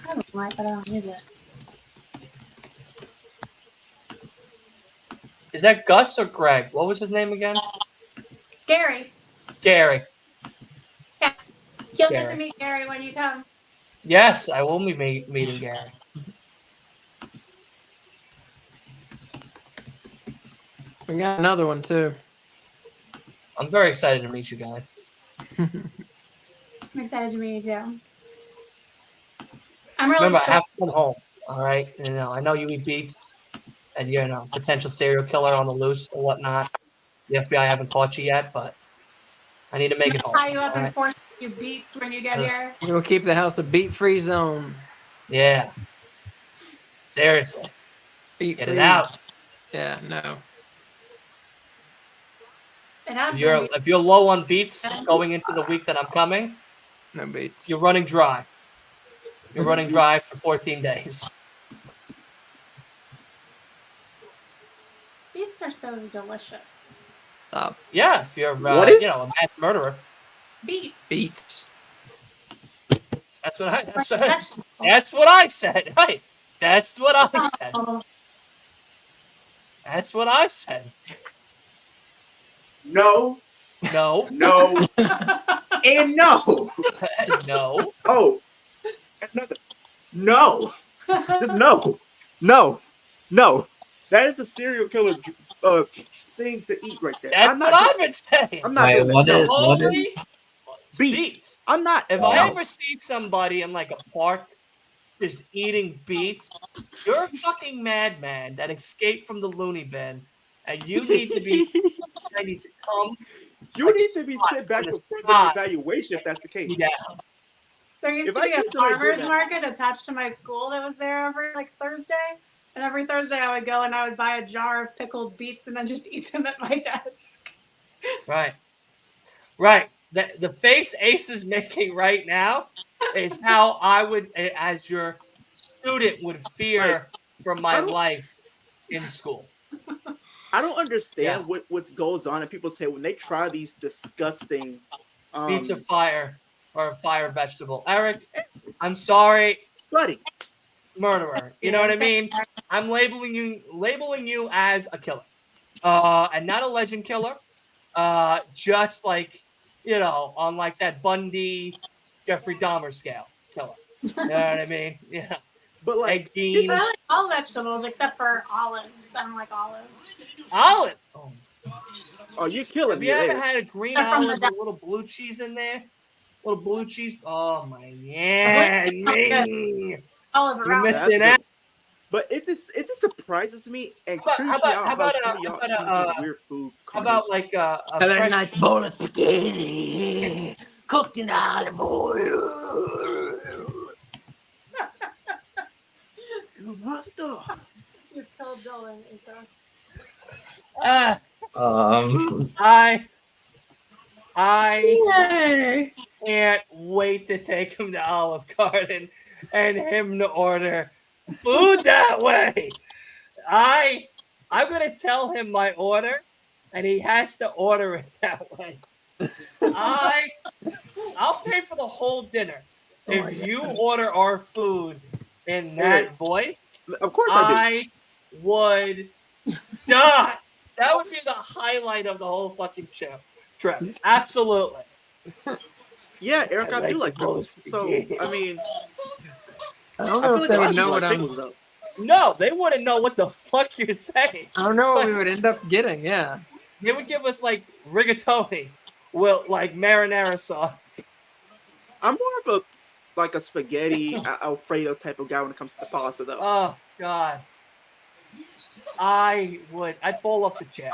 I have a light, but I don't use it. Is that Gus or Greg? What was his name again? Gary. Gary. Yeah. You'll get Gary. to meet Gary when you come. Yes, I will be meeting Gary. We got another one too. I'm very excited to meet you guys. I'm excited to meet you too. I'm really Remember, I sure. have to come home. All right, I know you eat beets, and you're potential serial killer on the loose or whatnot. The FBI haven't caught you yet, but I need to make it home. Tie you up all and right? force you beats when you get here. We'll keep the house a beat-free zone. Yeah. Seriously. Beat Get free. it out. Yeah, no. It has If you're low on beats going into the week that I'm coming, no beats. You're running dry. You're running dry for 14 days. Beets are so delicious. Stop. Yeah, if you're What is- a mass murderer. Beets. Beats. That's what I said. Right. That's what I said. Oh, That's what I said. No, No. no, and no. No. Oh, another. No, just no. That is a serial killer thing to eat right there. That's what I've been saying. I'm not Wait, doing what that. is- No. what Only is- beets. I'm not. If no. I ever see somebody in like a park just eating beets, you're a fucking madman that escaped from the loony bin, and you need to be ready to come You like need to be spot sent back in for the further spot. evaluation if that's the case. me down. There used If to I be a see somebody doing farmer's that- market attached to my school that was there every Thursday. And every Thursday I would go and I would buy a jar of pickled beets and then just eat them at my desk. Right. Right. The face Ace is making right now is how I would, as your student, would fear for my I don't- life in school. I don't understand Yeah. what goes on, and people say when they try these disgusting Beets of fire or a fire vegetable. Eric, I'm sorry, buddy. murderer. You know what I mean? I'm labeling you as a killer. And not a legend killer. Just like, on like that Bundy, Jeffrey Dahmer scale killer. You know what I mean? Yeah. But like, Egg beans. I like all vegetables except for olives. I don't like olives. Olive. Oh, you're killing Have me you ever there. had a green They're from olive the with a little blue cheese in there? Little blue cheese. Oh my yeah. You're Olive around. missing That's out. good. But it just surprises me and How creeps about me out how some of how y'all about eat these weird food how about like combinations. a Have a fresh nice bowl of spaghetti cooked in olive oil. What the? You've killed Dylan, Isa. I can't wait to take him to Olive Garden and him to order food that way. I'm gonna tell him my order, and he has to order it that way. I'll pay for the whole dinner if you order our food in that voice. Of course I I would die. That would be the highlight of the whole fucking show. Trip. Absolutely. do. Yeah, Eric, I do like the bowl food. of So spaghetti. I mean, I don't I know feel if like they a lot would of know people what like I'm. pickles though. No, they wouldn't know what the fuck you're saying. I don't know what we would end up getting. Yeah. They would give us like rigatoni with like marinara sauce. I'm more of a spaghetti Alfredo type of guy when it comes to pasta though. Oh God. I'd fall off the chair.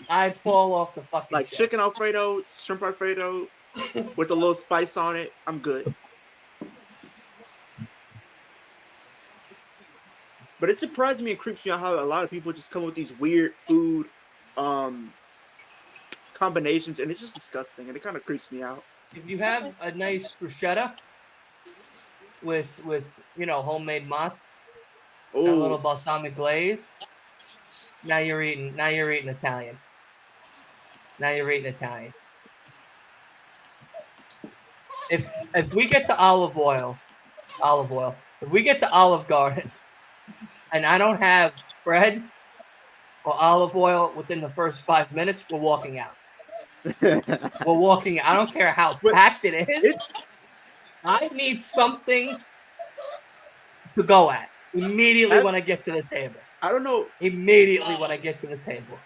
I'd fall off the fucking Like chair. chicken Alfredo, shrimp Alfredo, with a little spice on it. I'm good. But it surprised me and creeps me out how a lot of people just come with these weird food combinations, and it's just disgusting, and it kind of creeps me out. If you have a nice bruschetta with homemade mozz, a little Oh, balsamic glaze, now you're eating Italian. Now you're eating Italian. If we get to olive oil, if we get to Olive Garden and I don't have bread or olive oil within the first 5 minutes, we're walking out. We're walking out. I don't care how packed it is. I need something to go at immediately when I get to the table. I don't know. Immediately when I get to the table.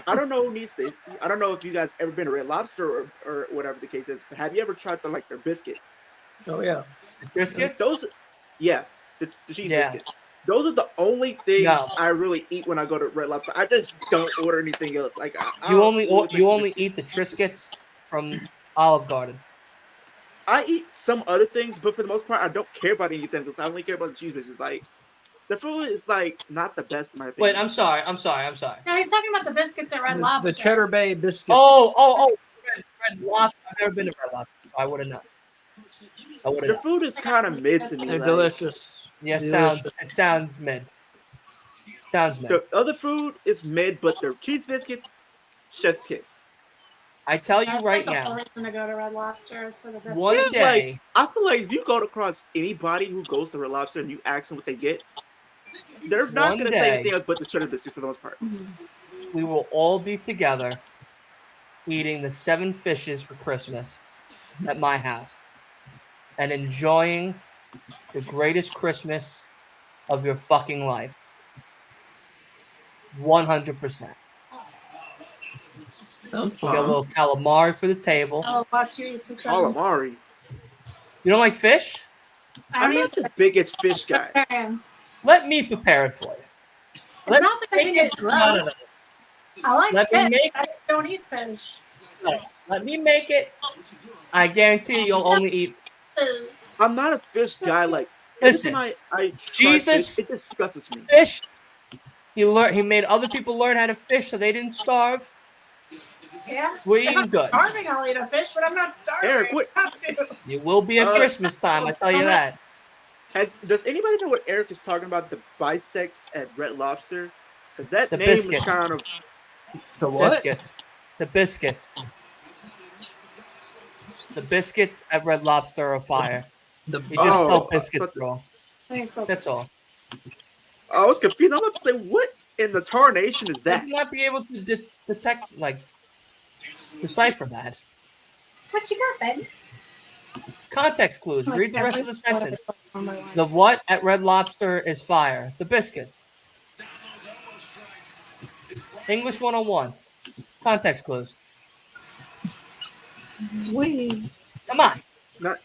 I don't know who needs to. I don't know if you guys ever been to Red Lobster or whatever the case is. But have you ever tried their biscuits? Oh yeah. Biscuits? The cheese Yeah. biscuits. Those are the only things No. I really eat when I go to Red Lobster. I just don't order anything else. Like You only eat the Triscuits from Olive Garden. I eat some other things, but for the most part, I don't care about anything because I only care about the cheese biscuits. Like the food is like not the best in my opinion. Wait, I'm sorry. No, he's talking about the biscuits at Red Lobster. The Cheddar Bay biscuits. Oh, Red Lobster. I've never been to Red Lobster, so I would have known. The food is kind of mid to me. They're like, delicious. Yeah, it Delicious. sounds mid. Sounds mid. The other food is mid, but their cheese biscuits, chef's kiss. I tell you That's right like the now, only reason to go to Red Lobster is for the biscuits. one Yeah, day, I feel like if you go across anybody who goes to Red Lobster and you ask them what they get, they're not One going to day- say anything else but the cheddar biscuit for the most part. we will all be together eating the 7 fishes for Christmas at my house and enjoying the greatest Christmas of your fucking life. 100%. Sounds We got a fun. little calamari for the table. I'll watch you eat the seven. Calamari. You don't like fish? I'm not the biggest fish guy. Let me prepare it for you. It's not that I think it's gross. No. I like Let me fish. make I just don't eat fish. No. Let me make it. I guarantee you'll only eat. I'm not a fish guy. Like, Listen, I try Jesus- fish, it disgusts me. Fish. He made other people learn how to fish so they didn't starve. Yeah. We're If eating I'm good. starving, I'll eat a fish, but I'm not starving. Eric, what? I have to. You will be at Christmas time, I tell you that. Does anybody know what Eric is talking about? The bisects at Red Lobster? Because that The name is biscuits. kind of The what? Biscuits. The biscuits. The biscuits at Red Lobster are fire. The You just Oh, spelled I biscuits thought wrong. I think it's called That's all. I was confused. I'm about to say, what in the tarnation is Would that? you not be able to detect, like, decipher that? What you got, baby? Context clues. Like Read the rest of the every sort sentence. one by one. The what at Red Lobster is fire. The biscuits. English 101. Context clues. Wee. Come on. Not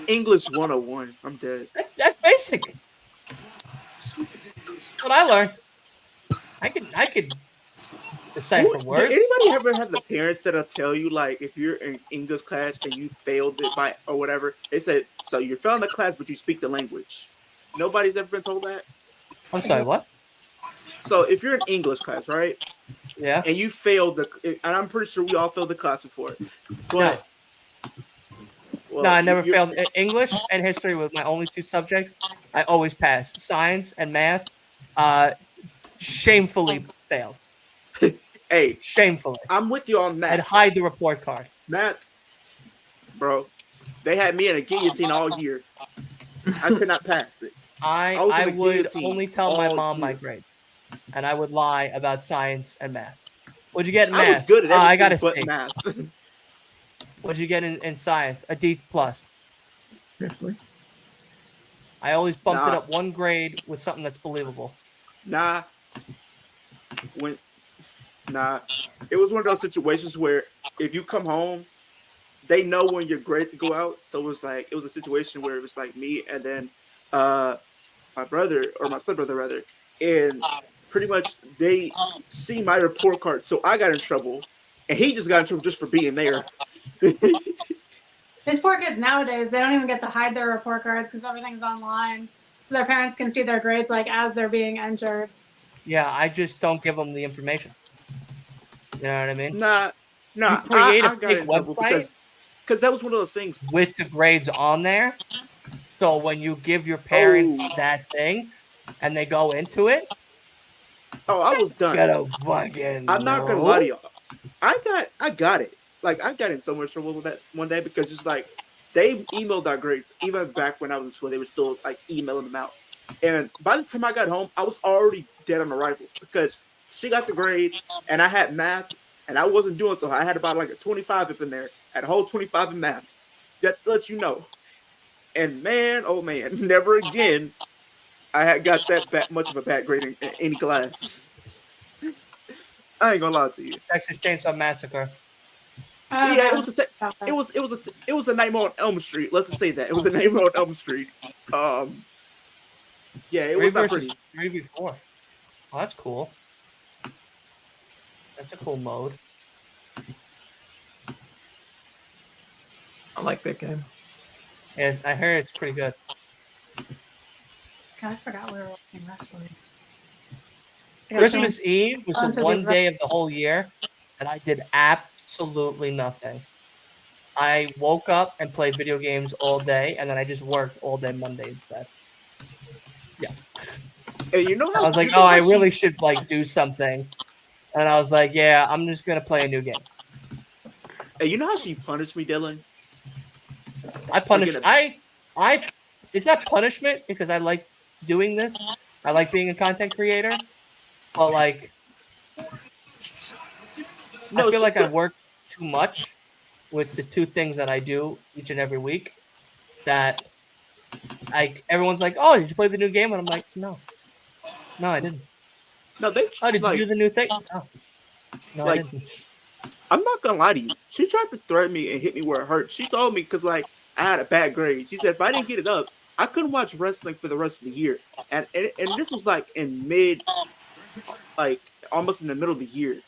English 101. I'm dead. That's basic. That's what I learned. I could decipher Did words. anybody ever have the parents that'll tell you, like, if you're in English class and you failed it by or whatever, they said, so you're failing the class, but you speak the language. Nobody's ever been told that. I'm sorry, what? So if you're in English class, right, Yeah. and you failed and I'm pretty sure we all failed the class before, but well, No, I never you're- failed. English and history were my only two subjects. I always passed. Science and math, shamefully failed. Hey, Shamefully. I'm with you on I'd that. hide the report card. Matt, bro, they had me in a guillotine all year. I could not pass it. I was in I a would guillotine only tell my all mom my year. grades, and I would lie about science and math. What'd you get in I math? was good at everything I got a but C. math. What'd you get in science? A D plus. Really? I always bumped it Nah. up one grade with something that's believable. Nah. It was one of those situations where if you come home, they know when you're great to go out. So it was a situation where it was like me and then my brother or my stepbrother rather, and pretty much they see my report card, so I got in trouble, and he just got in trouble just for being there. These poor kids nowadays, they don't even get to hide their report cards because everything's online. So their parents can see their grades like as they're being entered. Yeah, I just don't give them the information. You know what I mean? Nah, You create a I got fake in trouble website because that was one of those things. with the grades on there. So when you give your parents Oh. that thing and they go into it, Oh, I was done. gotta fucking I'm not gonna lie to y'all. I got it. Like I got in so much trouble with that one day because it's like they emailed our grades even back when I was in school. They were still like emailing them out, and by the time I got home, I was already dead on arrival because she got the grades and I had math and I wasn't doing so. I had about like a 25 up in there. I had a whole 25 in math. That lets you know. And man, oh man, never again. I had got that much of a bad grade in any class. I ain't gonna lie to you. Texas Chainsaw Massacre. Yeah, it was a Nightmare on Elm Street. Let's just say that it was a Nightmare on Elm Street. Yeah, it 3 was not versus pretty. 3v4. Oh, that's cool. That's a cool mode. I like that game. And I heard it's pretty good. God, I forgot we were watching wrestling. Christmas Eve was Onto the the one re- day of the whole year that I did absolutely nothing. I woke up and played video games all day, and then I just worked all day Monday instead. And you know how I was like, you know oh, how I she- really should like do something. And I was like, yeah, I'm just gonna play a new game. And you know how she punished me, Dylan? I punish. Forget I. Is that punishment because I like doing this? I like being a content creator, but like, I feel like I work too much with the two things that I do each and every week. That everyone's like, oh, did you play the new game? And I'm like, no, I didn't. No, they. Oh, did like, you do the new thing? No, I like- didn't. I'm not gonna lie to you. She tried to threaten me and hit me where it hurt. She told me because like I had a bad grade. She said if I didn't get it up, I couldn't watch wrestling for the rest of the year. And this was like in mid, like almost in the middle of the year.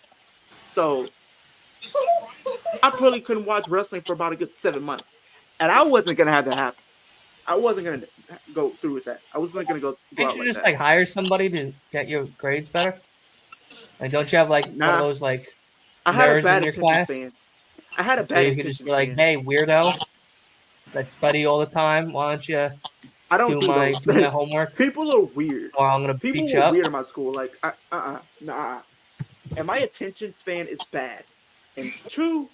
So I probably couldn't watch wrestling for about a good 7 months. And I wasn't gonna have that happen. I wasn't gonna go through with that. I wasn't gonna go Can't out you like just that. like hire somebody to get your grades better? Like, don't you have like one Nah. of those like I had nerds a bad in your attention class? span. I had a where bad you could just attention be like, span. hey, weirdo, that study all the time. Why don't you? I don't do my those. homework, People are weird. or I'm gonna People beat you were up. weird in my school. Like, nah. And my attention span is bad. And two,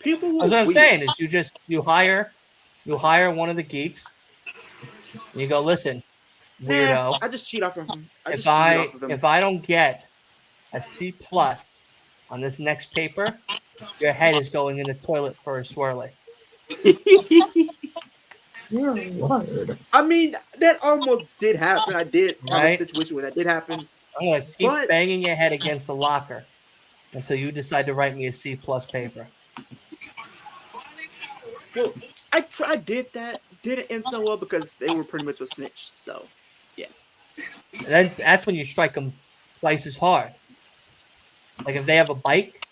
people were That's what I'm weird. saying. Is you hire one of the geeks, and you go, listen, weirdo. I just cheat off of them. I If just cheated off I of them. if I don't get a C plus on this next paper, your head is going in the toilet for a swirly. You're weird. I mean, that almost did happen. I did have a Right? situation where that did happen. I'm gonna keep But- banging your head against the locker until you decide to write me a C plus paper. Well, I did that. Didn't end so well because they were pretty much a snitch. So, yeah. And then that's when you strike them twice as hard. Like if they have a bike,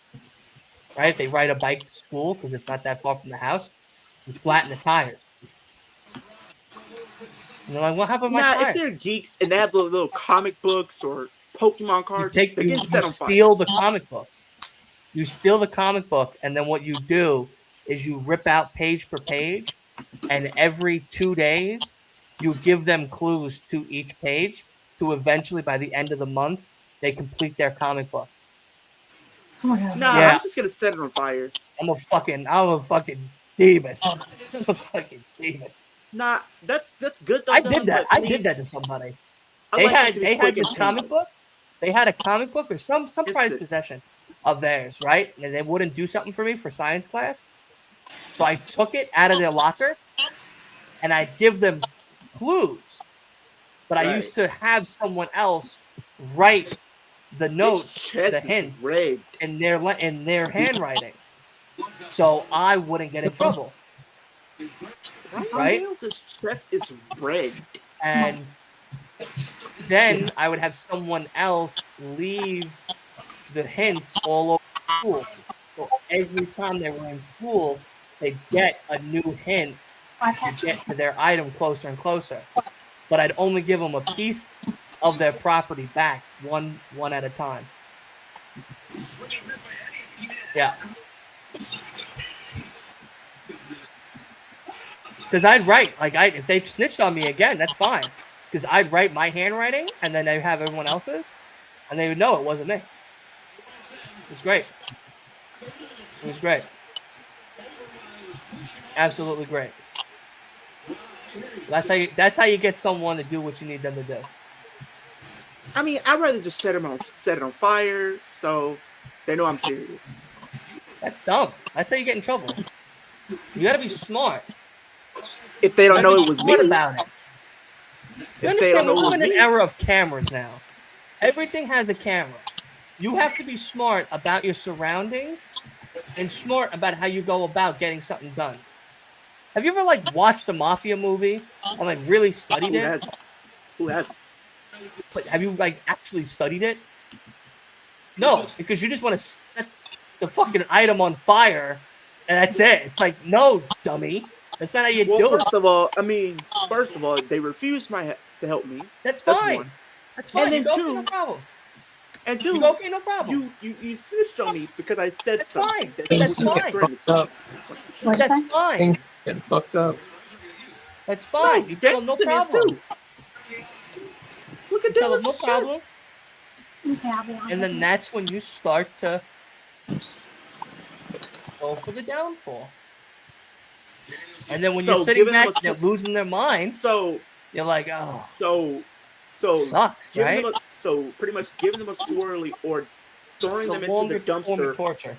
right? They ride a bike to school because it's not that far from the house. You flatten the tires. And they're like, what happened to my Nah, tires? if they're geeks and they have little comic books or Pokemon cards, You they're getting set on fire. steal the comic book. You steal the comic book, and then what you do is you rip out page per page, and every 2 days, you give them clues to each page to eventually, by the end of the month, they complete their comic book. Oh my god. Nah, Yeah. I'm just gonna set it on fire. I'm a fucking demon. I'm a fucking demon. Nah, that's good though. I did that. but I me, did that to somebody. I They like it had to be quick and this comic painless. book. They had a comic book or some prized Instant. possession of theirs, right? And they wouldn't do something for me for science class. So I took it out of their locker and I'd give them clues. But I Right. used to have someone else write the notes, This chest the is hints rigged. in their handwriting. So I wouldn't get in trouble. Right? This chest is rigged. And then I would have someone else leave the hints all over school. So every time they were in school, they'd get a new hint to get to their item closer and closer. But I'd only give them a piece of their property back, one at a time. Yeah. Because I'd write, if they snitched on me again, that's fine. Because I'd write my handwriting, and then they'd have everyone else's, and they would know it wasn't me. It was great. It was great. Absolutely great. That's how you get someone to do what you need them to do. I mean, I'd rather just set it on fire so they know I'm serious. That's dumb. That's how you get in trouble. You got to be smart. If they don't You know gotta it be was smart me, about it. You if they understand? don't know We it live was in an me, era of cameras now. Everything has a camera. You have to be smart about your surroundings and smart about how you go about getting something done. Have you ever watched a mafia movie and really studied it? Who hasn't? But have you actually studied it? No, because you just want to set the fucking item on fire and that's it. It's like, no, dummy. That's not how you do it. First of all, they refused to help me. That's That's fine. one. That's fine. And then You go, okay, two- no problem. And You two, go, okay, no problem. you snitched on me because I said That's something. fine. that That's you fine. threatened Fucked up. What'd you That's say? fine. Things getting fucked up. That's fine. No, You tell them no Jackson is problem. too. Look at Tell them Dylan's no chest. problem. Okay, I'll be honest. And then that's when you start to go for the downfall. And then when So, you're sitting giving them back, a they're losing their mind. So You're like, oh, giving sucks, right? them pretty much giving them a swirly or throwing The them into longer the form of dumpster. torture.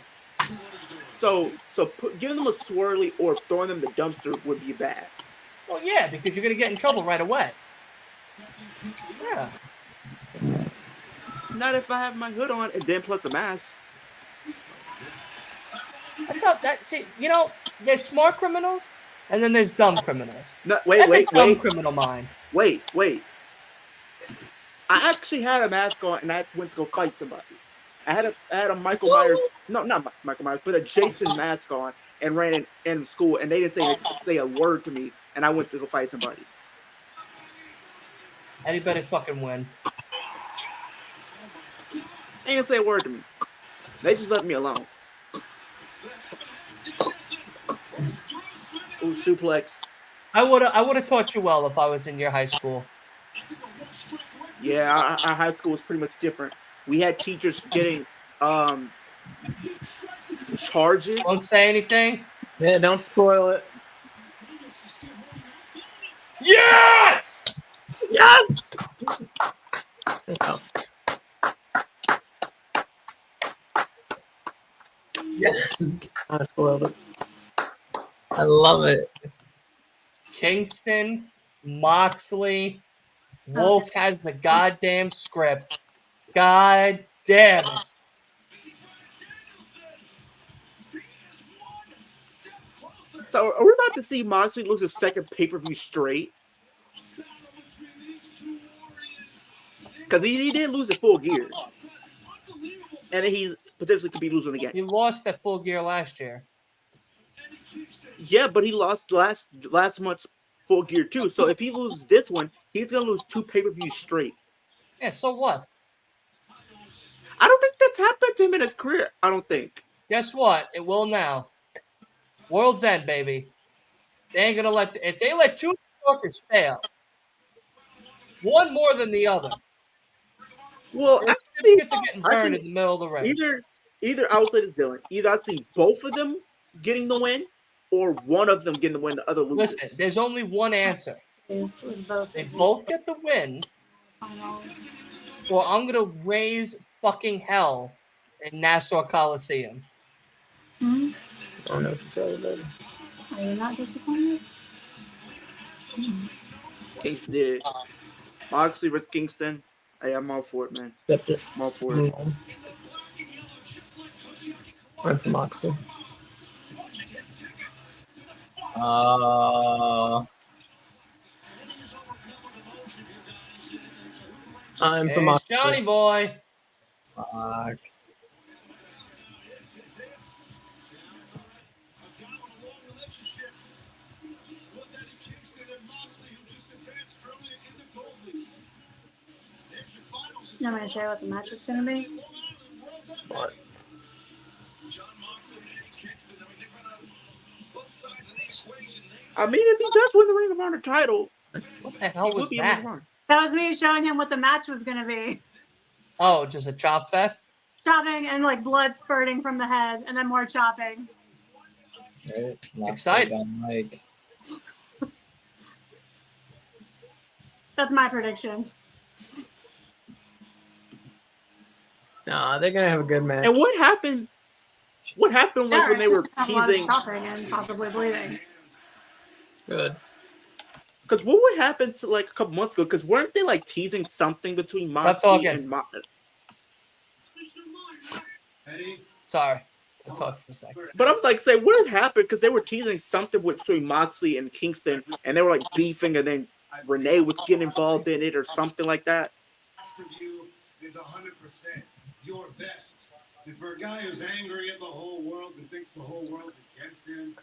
Giving them a swirly or throwing them in the dumpster would be bad. Well, yeah, because you're gonna get in trouble right away. Yeah. Not if I have my hood on and then plus a mask. That's how that. See, there's smart criminals, and then there's dumb criminals. No, That's a dumb criminal mind. Wait. I actually had a mask on and I went to go fight somebody. I had a Michael Myers, no, not Michael Myers, but a Jason mask on and ran in school and they didn't say a word to me and I went to go fight somebody. Anybody fucking win. They didn't say a word to me. They just left me alone. Ooh, suplex. I would have taught you well if I was in your high school. Yeah, our high school was pretty much different. We had teachers getting charges. Don't say anything. Yeah, don't spoil it. Yes! Yes! Oh. Yes! I spoiled it. I love it. Kingston, Moxley, Wolf has the goddamn script. God damn it. So are we about to see Moxley lose his second pay-per-view straight? Because he did lose at Full Gear. And then he potentially could be losing again. He lost at Full Gear last year. Yeah, but he lost last month's Full Gear too. So if he loses this one, he's gonna lose 2 pay-per-views straight. Yeah, so what? I don't think that's happened to him in his career. I don't think. Guess what? It will now. World's End, baby. They ain't gonna let if they let 2 workers fail, one more than the other. Well, their certificates are getting I burned think in the middle of the ring. Either I will say this, Dylan. Either I see both of them getting the win, or one of them getting the win, the other loses. Listen, there's only one answer. They both get the win, or I'm gonna raise fucking hell in Nassau Coliseum. Hmm? I don't know what to say, baby. Are you not disappointed? Kingston did. Moxley versus Kingston. Hey, I'm all for it, man. Accept it. I'm all for it. I'm for Moxley. I'm for There's Moxley. Johnny Boy. Fox. You want me to share what the match is going to be? What? I mean, if he does win the Ring of Honor title, What the hell he would was be in Ring of that? Honor. That was me showing him what the match was going to be. Oh, just a chop fest? Chopping and like blood spurting from the head, and then more chopping. Right? Excited. Like, That's my prediction. Nah, they're gonna have a good match. And what happened? What happened like when they were a lot of teasing? chopping and possibly bleeding. Good. Because what would happen to like a couple months ago? Because weren't they like teasing something between Moxley talking. and Sorry. I'll talk for a second. But I was like, say, what had happened? Because they were teasing something between Moxley and Kingston, and they were like beefing, and then Renee was getting involved in it or something like that. Best of you is 100% your best. And for a guy who's angry at the whole world and thinks the whole world's against him,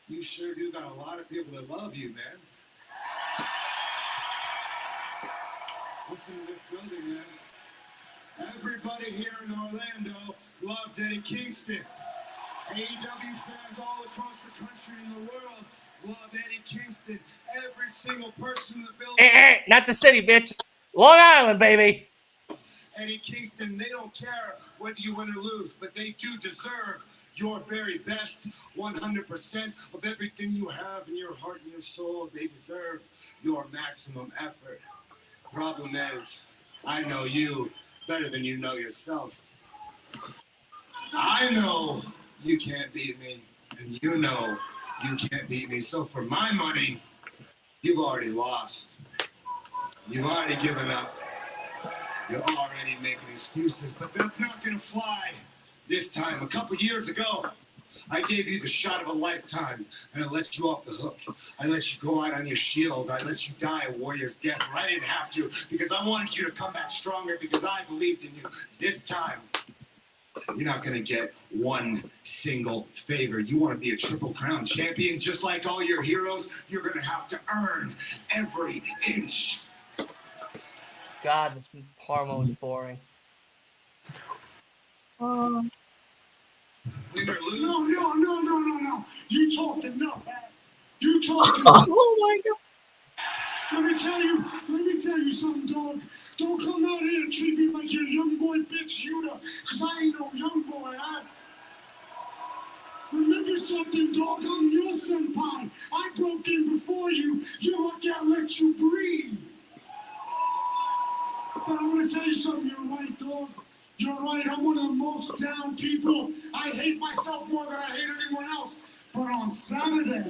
you sure do got a lot of people that love you, man. Listen to this building, man. Everybody here in Orlando loves Eddie Kingston. AEW fans all across the country and the world love Eddie Kingston. Every single person in the building. Hey, not the city, bitch. Long Island, baby. Eddie Kingston, they don't care whether you win or lose, but they do deserve your very best, 100% of everything you have in your heart and your soul. They deserve your maximum effort. Problem is, I know you better than you know yourself. I know you can't beat me, and you know you can't beat me. So for my money, you've already lost. You've already given up. You're already making excuses, but that's not gonna fly this time. A couple years ago, I gave you the shot of a lifetime, and I let you off the hook. I let you go out on your shield. I let you die a warrior's death, but I didn't have to because I wanted you to come back stronger because I believed in you. This time, you're not gonna get one single favor. You want to be a Triple Crown champion, just like all your heroes. You're gonna have to earn every inch. God, this promo is boring. Win or lose? No. You talked enough. You talking? Oh my god. Let me tell you something, dog. Don't come out here and treat me like you're a young boy bitch, Yuta, because I ain't no young boy. Remember something, dog. I'm your senpai. I broke in before you. You're lucky I let you breathe. But I'm gonna tell you something. You're right, dog. You're right. I'm one of the most down people. I hate myself more than I hate anyone else. But on Saturday,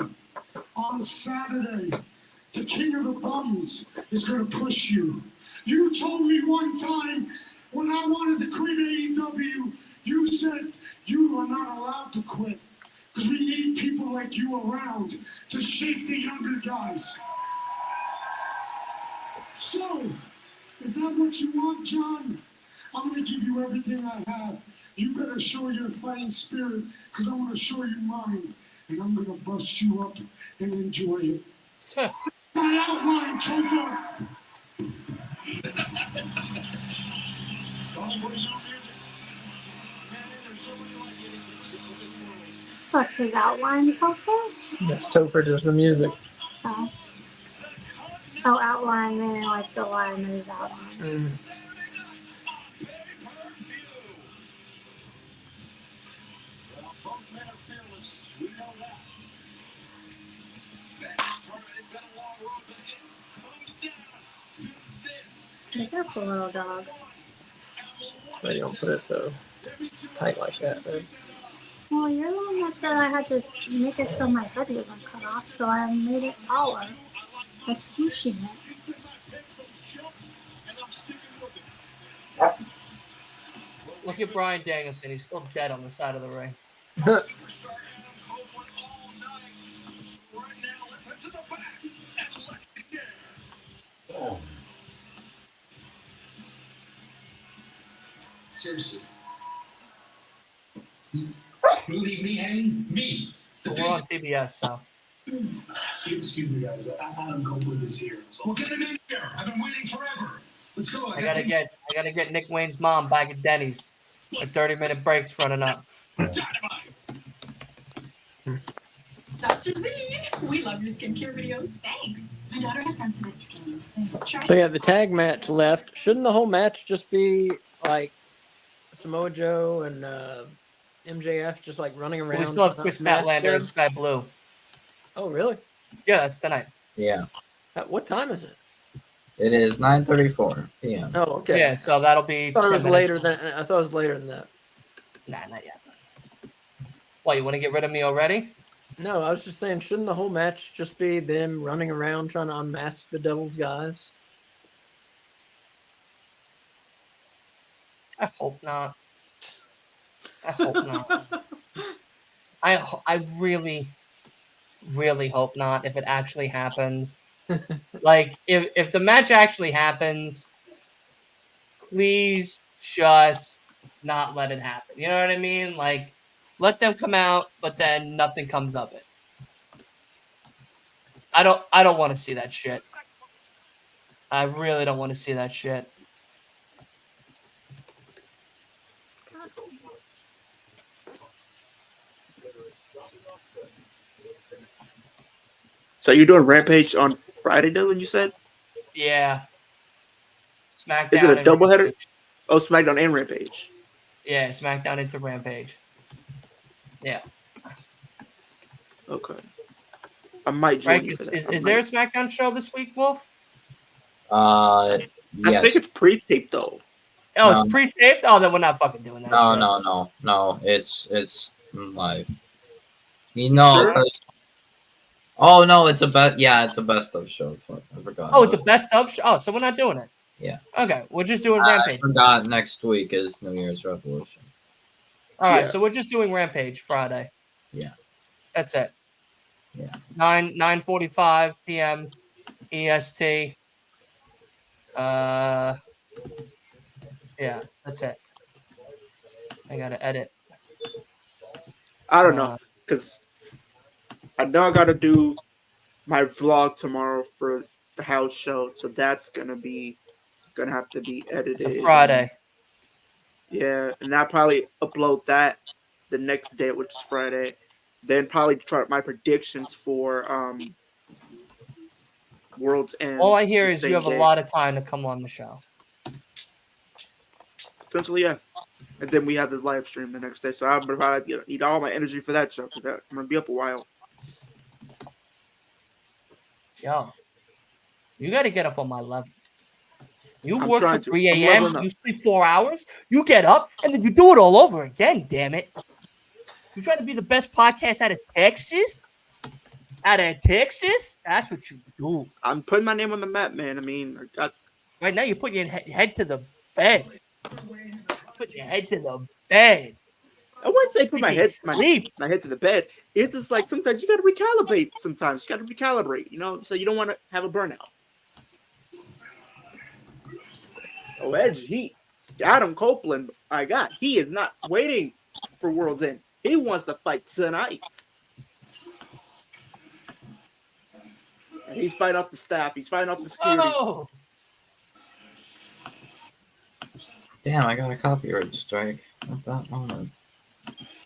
the king of the bums is gonna push you. You told me one time when I wanted to quit AEW, you said you are not allowed to quit because we need people like you around to shape the younger guys. So, is that what you want, John? I'm gonna give you everything I have. You better show your fighting spirit because I'm gonna show you mine. And I'm gonna bust you up and enjoy it. My outline, Topher. What's his outline, Topher? That's Topher does the music. Oh. Oh, outline, meaning like the line that is outlined. Mm. Be careful, little dog. But you don't put it so tight like that, right? Well, you're the one that said I had to make it so my head wasn't cut off, so I made it taller by squishing it. Look at Brian Danielson. He's still dead on the side of the ring. Seriously. Who leave me hanging? Me. But we're on TBS, so. Excuse me, guys. Adam Copeland is here. Well, get him in here. I've been waiting forever. Let's go. I gotta get Nick Wayne's mom back at Denny's. A 30-minute break's running up. Dynamite. Dr. Lee, we love your skincare videos. Thanks. My daughter has sensitive skin. So yeah, the tag match left. Shouldn't the whole match just be like Samoa Joe and MJF just like running around? We still have Chris Statlander and Sky Blue. Oh really? Yeah, that's tonight. Yeah. What time is it? It is 9:34 p.m. Oh okay. Yeah, so that'll be. I thought it was 10 later minutes. than I thought it was later than that. Nah, not yet. What, you want to get rid of me already? No, I was just saying, shouldn't the whole match just be them running around trying to unmask the Devil's guys? I hope not. I hope not. I really, really hope not. If it actually happens, like if the match actually happens, please just not let it happen. You know what I mean? Like, let them come out, but then nothing comes of it. I don't want to see that shit. I really don't want to see that shit. So you're doing Rampage on Friday, Dylan? You said? Yeah. SmackDown. Is it a and doubleheader? Rampage. Oh, SmackDown and Rampage. Yeah, SmackDown into Rampage. Yeah. Okay. I might join you for that. Is there a SmackDown show this week, Wolf? Yes. I think it's pre-taped though. Oh, No. it's pre-taped? Oh, then we're not fucking doing that. No. It's live. You know, Sure? 'cause- oh no, it's a it's a best of show. Fuck, I forgot. Oh, it's a best of show. Oh, so we're not doing it. Yeah. Okay, we're just doing I Rampage. forgot next week is New Year's Revolution. All right, Yeah. so we're just doing Rampage Friday. Yeah. That's it. Yeah. 9:45 p.m. EST. Yeah, that's it. I gotta edit. I don't know, because I know I gotta do my vlog tomorrow for the house show, so that's gonna have to be edited. It's a Friday. Yeah, and I'll probably upload that the next day, which is Friday. then probably try my predictions for World's End. All I hear the is you same have a day. lot of time to come on the show. Essentially, yeah. And then we have the live stream the next day, so I'm gonna need all my energy for that show. For that, I'm gonna be up a while. Yo, you got to get up on my level. You I'm work trying till to. 3 I'm a.m., leveling up. you sleep 4 hours, you get up, and then you do it all over again, damn it. You trying to be the best podcast out of Texas? Out of Texas? That's what you do. I'm putting my name on the map, man. I mean, I got. Right now, you're putting your head to the bed. Put your head to the bed. I wouldn't say put my head Sleep. my head to the bed. It's just like sometimes you got to recalibrate. Sometimes you got to recalibrate. You know, so you don't want to have a burnout. Oh, Edge, Adam Copeland. He is not waiting for World's End. He wants to fight tonight. And he's fighting off the staff. He's fighting off the security. Oh. Damn, I got a copyright strike at that moment.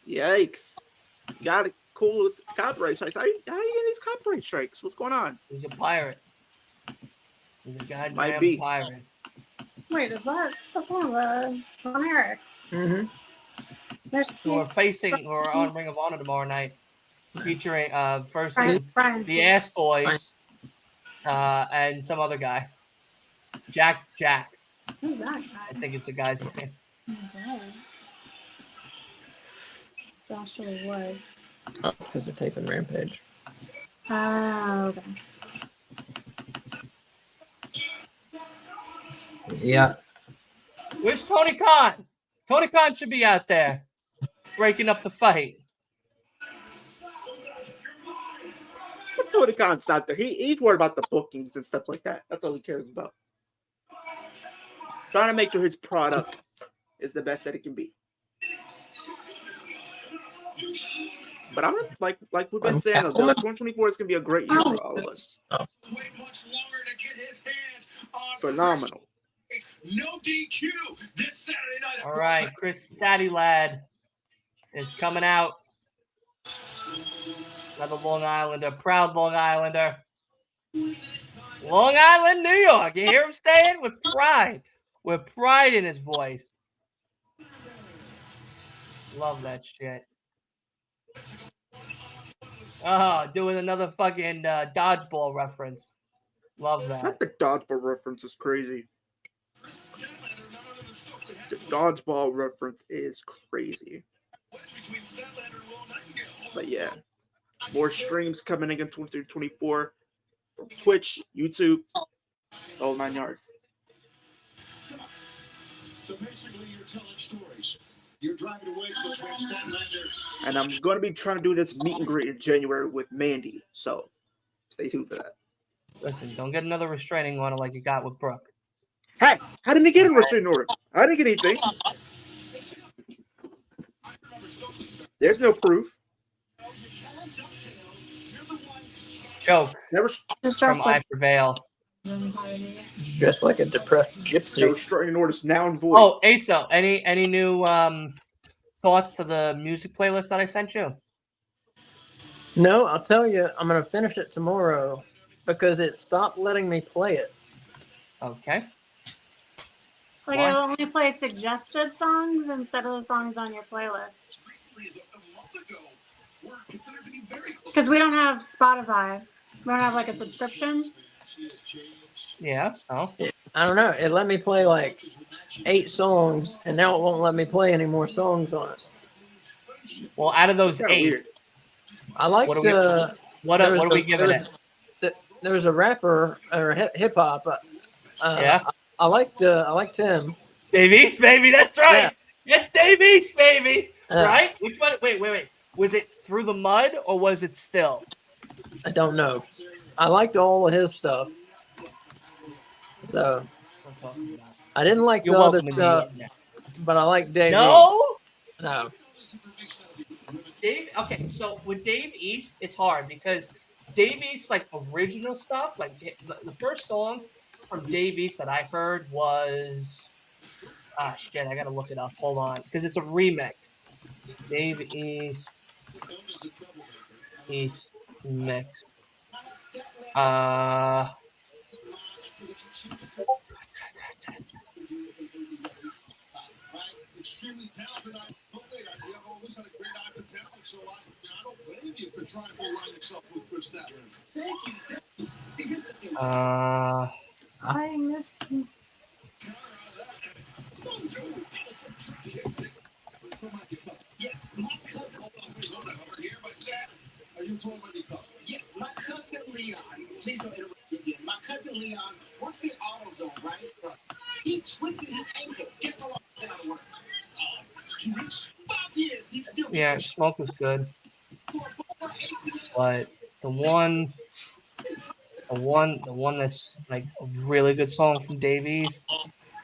Yikes. You got it cool with the copyright strikes. How are you getting these copyright strikes? What's going on? He's a pirate. He's a goddamn Might be. pirate. Wait, that's one of the Von Erichs. Mm-hmm. There's So we're on Ring of Honor tomorrow night, featuring first Brian. the Ass Boys and some other guy. Jack. Who's that I guy? think is the guy's name. Okay. Joshua Wood. Oh, it's because they're taping Rampage. Oh, okay. Yeah. Where's Tony Khan? Tony Khan should be out there breaking up the fight. But Tony Khan's not there. He's worried about the bookings and stuff like that. That's all he cares about. Trying to make sure his product is the best that it can be. But I'm like we've been saying, 2024 is gonna be a great year for all of us. Phenomenal. No DQ this Saturday night. All right, Chris Statty Lad is coming out. Another Long Islander, proud Long Islander. Long Island, New York. You hear him saying? With pride. With pride in his voice. Love that shit. Oh, doing another fucking dodgeball reference. Love that. Not the dodgeball reference is crazy. The dodgeball reference is crazy. But yeah, more streams coming in 2024 from Twitch, YouTube, all 9 yards. So basically, you're telling stories. You're driving away between Statlander. And I'm going to be trying to do this meet and greet in January with Mandy. So stay tuned for that. Listen, don't get another restraining order like you got with Brooke. Hey, how didn't he get a restraining order? I didn't get anything. There's no proof. Choke Never from I Prevail. Just like a depressed no gypsy. restraining orders now in void. Oh, Asa, any new thoughts to the music playlist that I sent you? No, I'll tell you, I'm going to finish it tomorrow because it stopped letting me play it. Okay. Like Why? it'll only play suggested songs instead of the songs on your playlist. Because we don't have Spotify. We don't have like a subscription. Yeah, so. I don't know. It let me play like 8 songs, and now it won't let me play any more songs on it. Well, out of those Kinda 8, weird. I liked What are what are we giving it? There was a rapper or hip hop. Yeah. I liked him. Dave East, baby, that's right. It's Dave East, baby. Uh, Right? Which one? Wait. Was it Through the Mud or was it Still? I don't know. I liked all of his stuff. So I'm talking about. I didn't like You're the other welcome in stuff, the but I like Dave. No? East. No. Dave, okay, so with Dave East, it's hard because Dave East, like original stuff, like the first song from Dave East that I heard was, shit, I gotta look it up. Hold on, because it's a remix. Dave East East mix. Extremely talented. You have always had a great eye for talent, so I don't blame you for trying to align yourself with Chris Statler. Thank you. See, here's the thing. I missed you. Yes, my cousin. Over here, my dad. Are you told about the cup? Yes, my cousin Leon. Please don't interrupt me again. My cousin Leon works at AutoZone, right? He twisted his ankle. Guess how long he's been out of work? 2 weeks? 5 years. He's still. Yeah, Smoke was good, but the one that's like a really good song from Davies.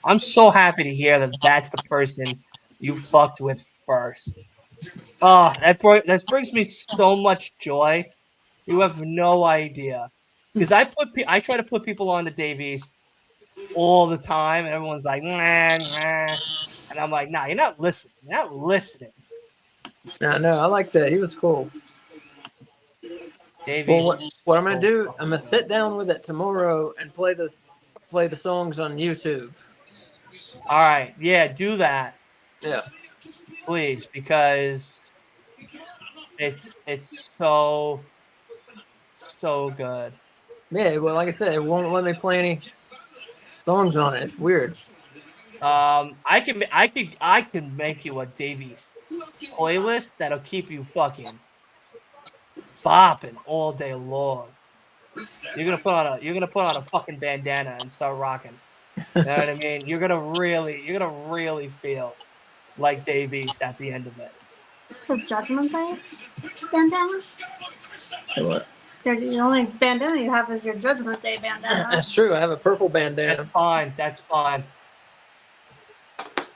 I'm so happy to hear that that's the person you fucked with first. Oh, that brings me so much joy. You have no idea, because I try to put people on to Davies all the time, and everyone's like, nah, nah. And I'm like, nah, you're not listening. You're not listening. No, I like that. He was cool. Davies. Well, what I'm gonna do? I'm gonna sit down with it tomorrow and play the songs on YouTube. All right, yeah, do that. Yeah, please, because it's so good. Yeah, well, like I said, it won't let me play any songs on it. It's weird. I can make you a Davies playlist that'll keep you fucking bopping all day long. You're gonna put on a fucking bandana and start rocking. You know what I mean? You're gonna really feel like Davies at the end of it. His Judgment Day bandana? So what? The only bandana you have is your Judgment Day bandana. That's true. I have a purple bandana. That's fine. That's fine.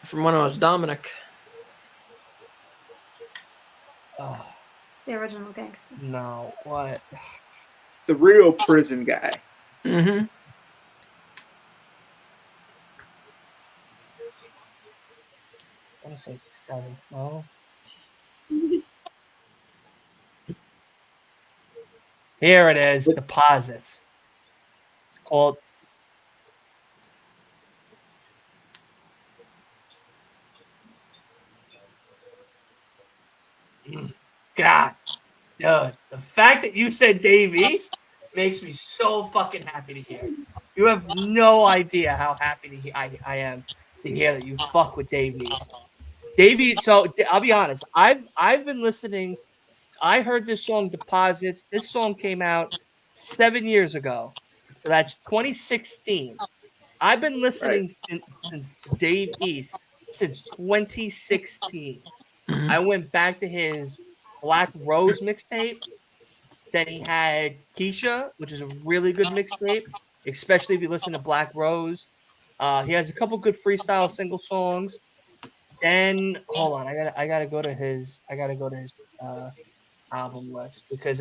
From when I was Dominic. Oh, The original gangster. no, what? The real prison guy. Mm-hmm. I want to say 2012. Here it is, Deposits. It's called God, dude, the fact that you said Davies makes me so fucking happy to hear. You have no idea how happy I am to hear that you fuck with Davies. Davies, so I'll be honest, I've been listening. I heard this song Deposits. This song came out 7 years ago. So that's 2016. I've been listening since Dave East since 2016. Mm-hmm. I went back to his Black Rose mixtape. Then he had Keisha, which is a really good mixtape, especially if you listen to Black Rose. He has a couple good freestyle single songs. Then hold on, I gotta go to his album list, because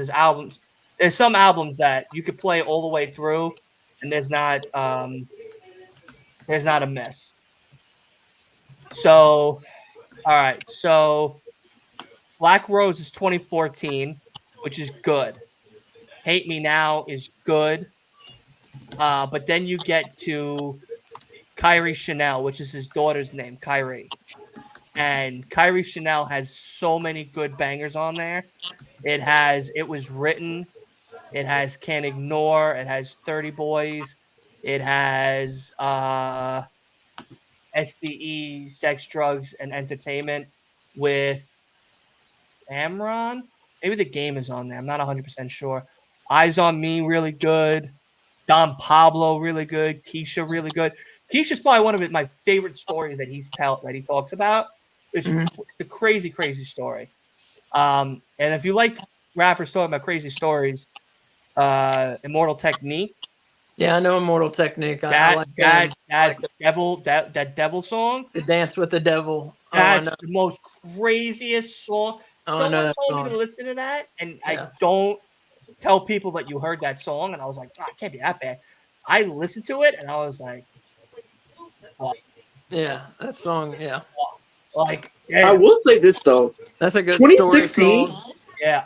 there's some albums that you could play all the way through, and there's not a miss. So, all right, so Black Rose is 2014, which is good. Hate Me Now is good. But then you get to Kyrie Chanel, which is his daughter's name, Kyrie. And Kyrie Chanel has so many good bangers on there. It Was Written. It has Can't Ignore. It has 30 Boys. It has SDE, Sex, Drugs, and Entertainment with Amron. Maybe The Game is on there. I'm not 100% sure. Eyes on Me, really good. Don Pablo, really good. Keisha, really good. Keisha's probably one of my favorite stories that he talks about. It's a crazy, crazy story. And if you like rappers talking about crazy stories, Immortal Technique. Yeah, I know Immortal Technique. That devil song. The Dance with the Devil. That's the most craziest song. Someone told me to listen to that, and I don't tell people that you heard that song, and I was like, oh, it can't be that bad. I listened to it, and I was like, what? Yeah, that song, yeah. Like, I will say this though. That's a good 2016. story. Yeah.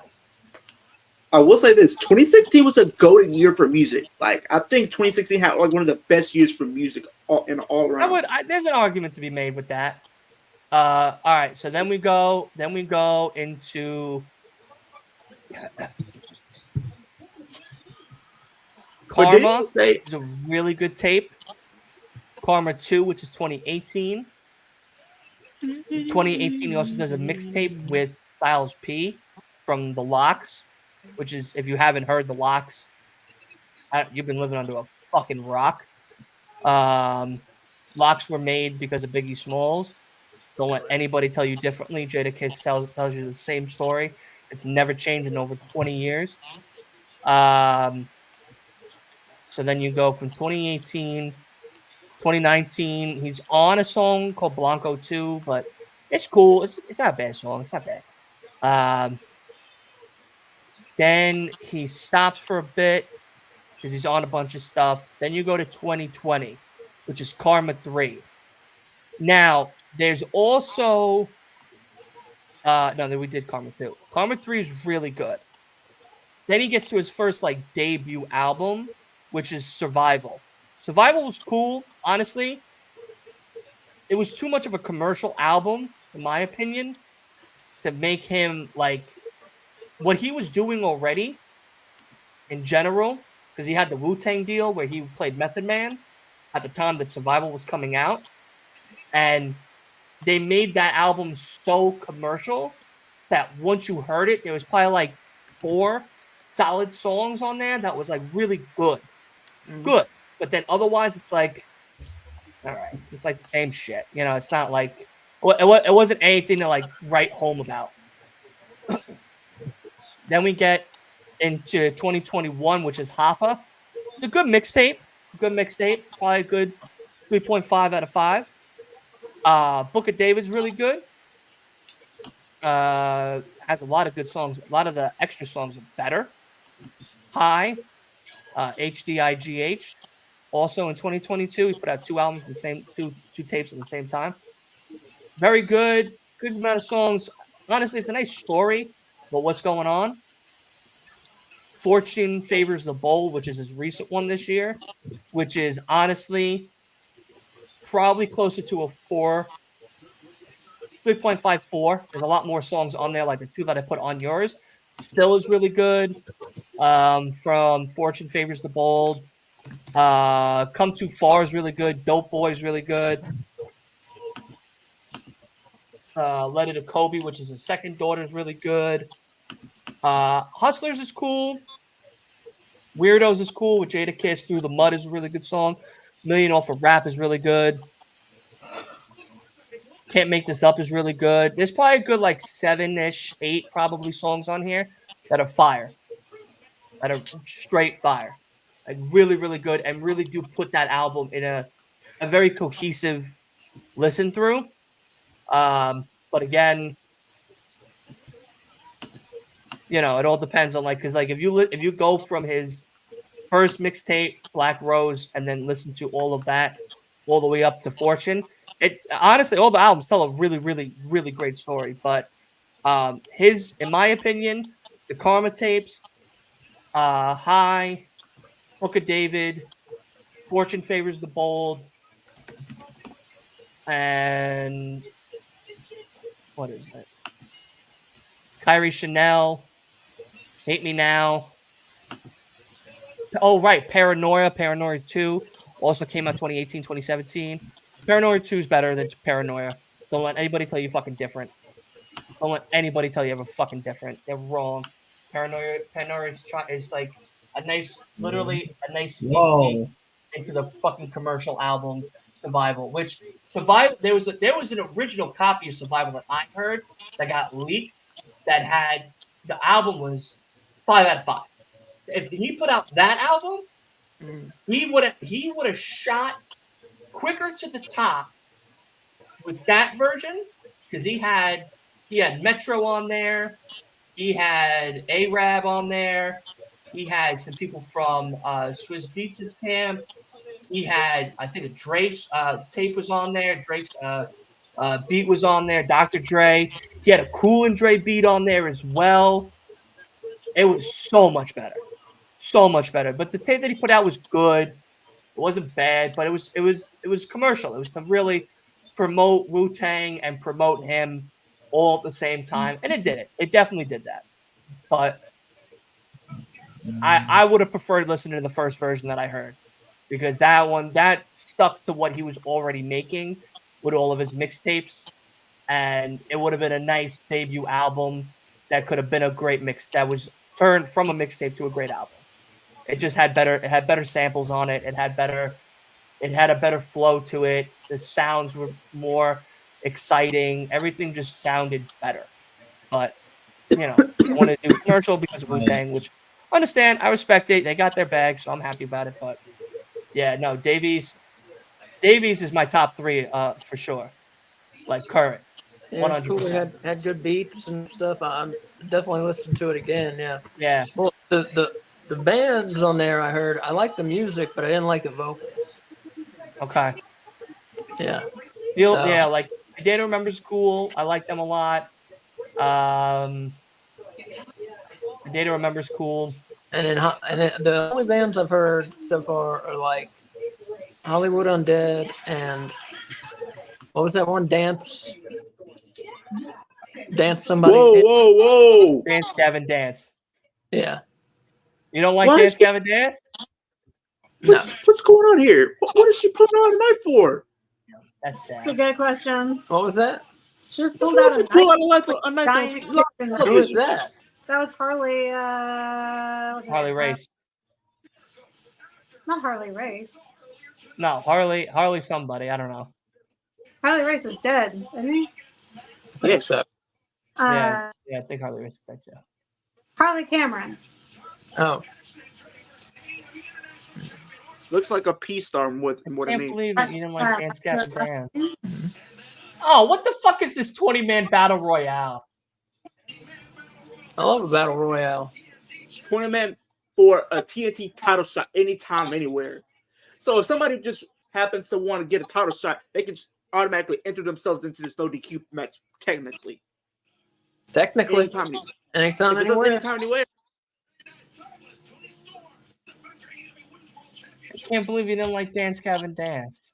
I will say this: 2016 was a golden year for music. Like I think 2016 had like one of the best years for music all around. There's an argument to be made with that. All right, so then we go into But didn't you Karma, say which is a really good tape. Karma 2, which is 2018. 2018, he also does a mixtape with Styles P from The Locks, which is, if you haven't heard The Locks, you've been living under a fucking rock. Locks were made because of Biggie Smalls. Don't let anybody tell you differently. Jadakiss tells you the same story. It's never changed in over 20 years. So then you go from 2018, 2019. He's on a song called Blanco 2, but it's cool. It's not a bad song. It's not bad. Then he stops for a bit because he's on a bunch of stuff. Then you go to 2020, which is Karma 3. Now, there's also no, we did Karma 2. Karma 3 is really good. Then he gets to his first like debut album, which is Survival. Survival was cool, honestly. It was too much of a commercial album, in my opinion, to make him like what he was doing already in general, because he had the Wu-Tang deal where he played Method Man at the time that Survival was coming out. And they made that album so commercial that once you heard it, there was probably like 4 solid songs on there that was like really good. Good. But then otherwise, it's like, all right, it's like the same shit. You know, it's not like, it wasn't anything to like write home about. Then we get into 2021, which is Hoffa. It's a good mixtape. Probably a good 3.5 out of 5. Book of David's really good. Has a lot of good songs. A lot of the extra songs are better. High, HDIGH. Also in 2022, he put out 2 albums in the same two tapes at the same time. Very good. Good amount of songs. Honestly, it's a nice story about what's going on. Fortune Favors the Bold, which is his recent one this year, which is honestly probably closer to a 3.54. There's a lot more songs on there, like the 2 that I put on yours. Still is really good. From Fortune Favors the Bold. Come Too Far is really good. Dope Boy is really good. Letter to Kobe, which is his second daughter, is really good. Hustlers is cool. Weirdos is cool with Jadakiss. Through the Mud is a really good song. Million Off of Rap is really good. Can't Make This Up is really good. There's probably a good like 7-ish, 8 probably songs on here that are fire. That are straight fire. Like really, really good, and really do put that album in a very cohesive listen through. But again, you know, it all depends on like, because like if you go from his first mixtape, Black Rose, and then listen to all of that all the way up to Fortune, it honestly, all the albums tell a really, really, really great story. But in my opinion, the Karma tapes, High, Book of David, Fortune Favors the Bold, and what is it? Kyrie Chanel, Hate Me Now. Oh, right. Paranoia 2 also came out 2018, 2017. Paranoia 2 is better than Paranoia. Don't let anybody tell you fucking different. Don't let anybody tell you ever fucking different. They're wrong. Paranoia is like a nice, literally a nice sneak peek into the fucking commercial album Survival. Which Survival, there was an original copy of Survival that I heard that got leaked. That had the album was 5 out of 5. If he put out that album, he would have shot quicker to the top with that version, because he had Metro on there, he had Arab on there, he had some people from Swizz Beatz' camp, he had, I think, a Drake's tape was on there, Drake's beat was on there, Dr. Dre, he had a Cool and Dre beat on there as well. it was so much better. So much better. But the tape that he put out was good. It wasn't bad, but it was commercial. It was to really promote Wu-Tang and promote him all at the same time. And it did it. It definitely did that. But I would have preferred listening to the first version that I heard, because that stuck to what he was already making with all of his mixtapes, and it would have been a nice debut album that could have been a great mix that was turned from a mixtape to a great album. It just had better samples on it. It had a better flow to it. The sounds were more exciting. Everything just sounded better. But I want to do commercial because of Wu-Tang, which I understand. I respect it. They got their bag, so I'm happy about it. But yeah, no, Davies is my top 3 for sure. Like current, Yeah, it's cool. 100%. It had good beats and stuff. I'm definitely listening to it again. Yeah. Yeah. Well, the bands on there, I heard. I liked the music, but I didn't like the vocals. Okay. Yeah. Yeah, like Data Remembers cool. I like them a lot. Data Remembers cool. And then the only bands I've heard so far are like Hollywood Undead and what was that one? Dance somebody. Whoa! Dance Gavin Dance. Yeah. You don't like Why Dance is Gavin Dance? No. What's going on here? What is she putting on tonight for? That's That's a sad. good question. What was that? She just What's pulled wrong out with a pull knife. out a knife Giant on kick live in the Who is television? that? That was Harley. What's her Harley name? Race. Not Harley Race. No, Harley somebody. I don't know. Harley Race is dead, isn't he? Think so. Yeah, I think Harley Race is dead too. Harley Cameron. Oh. Looks like a P star more than I can't me. believe that you didn't like Dance Gavin Dance. Oh, what the fuck is this 20-man battle royale? I love a battle royale. 20-man for a TNT title shot anytime, anywhere. So if somebody just happens to want to get a title shot, they can just automatically enter themselves into this no DQ match. Technically, anytime, anywhere. anytime, anywhere. I can't believe you didn't like Dance Gavin Dance.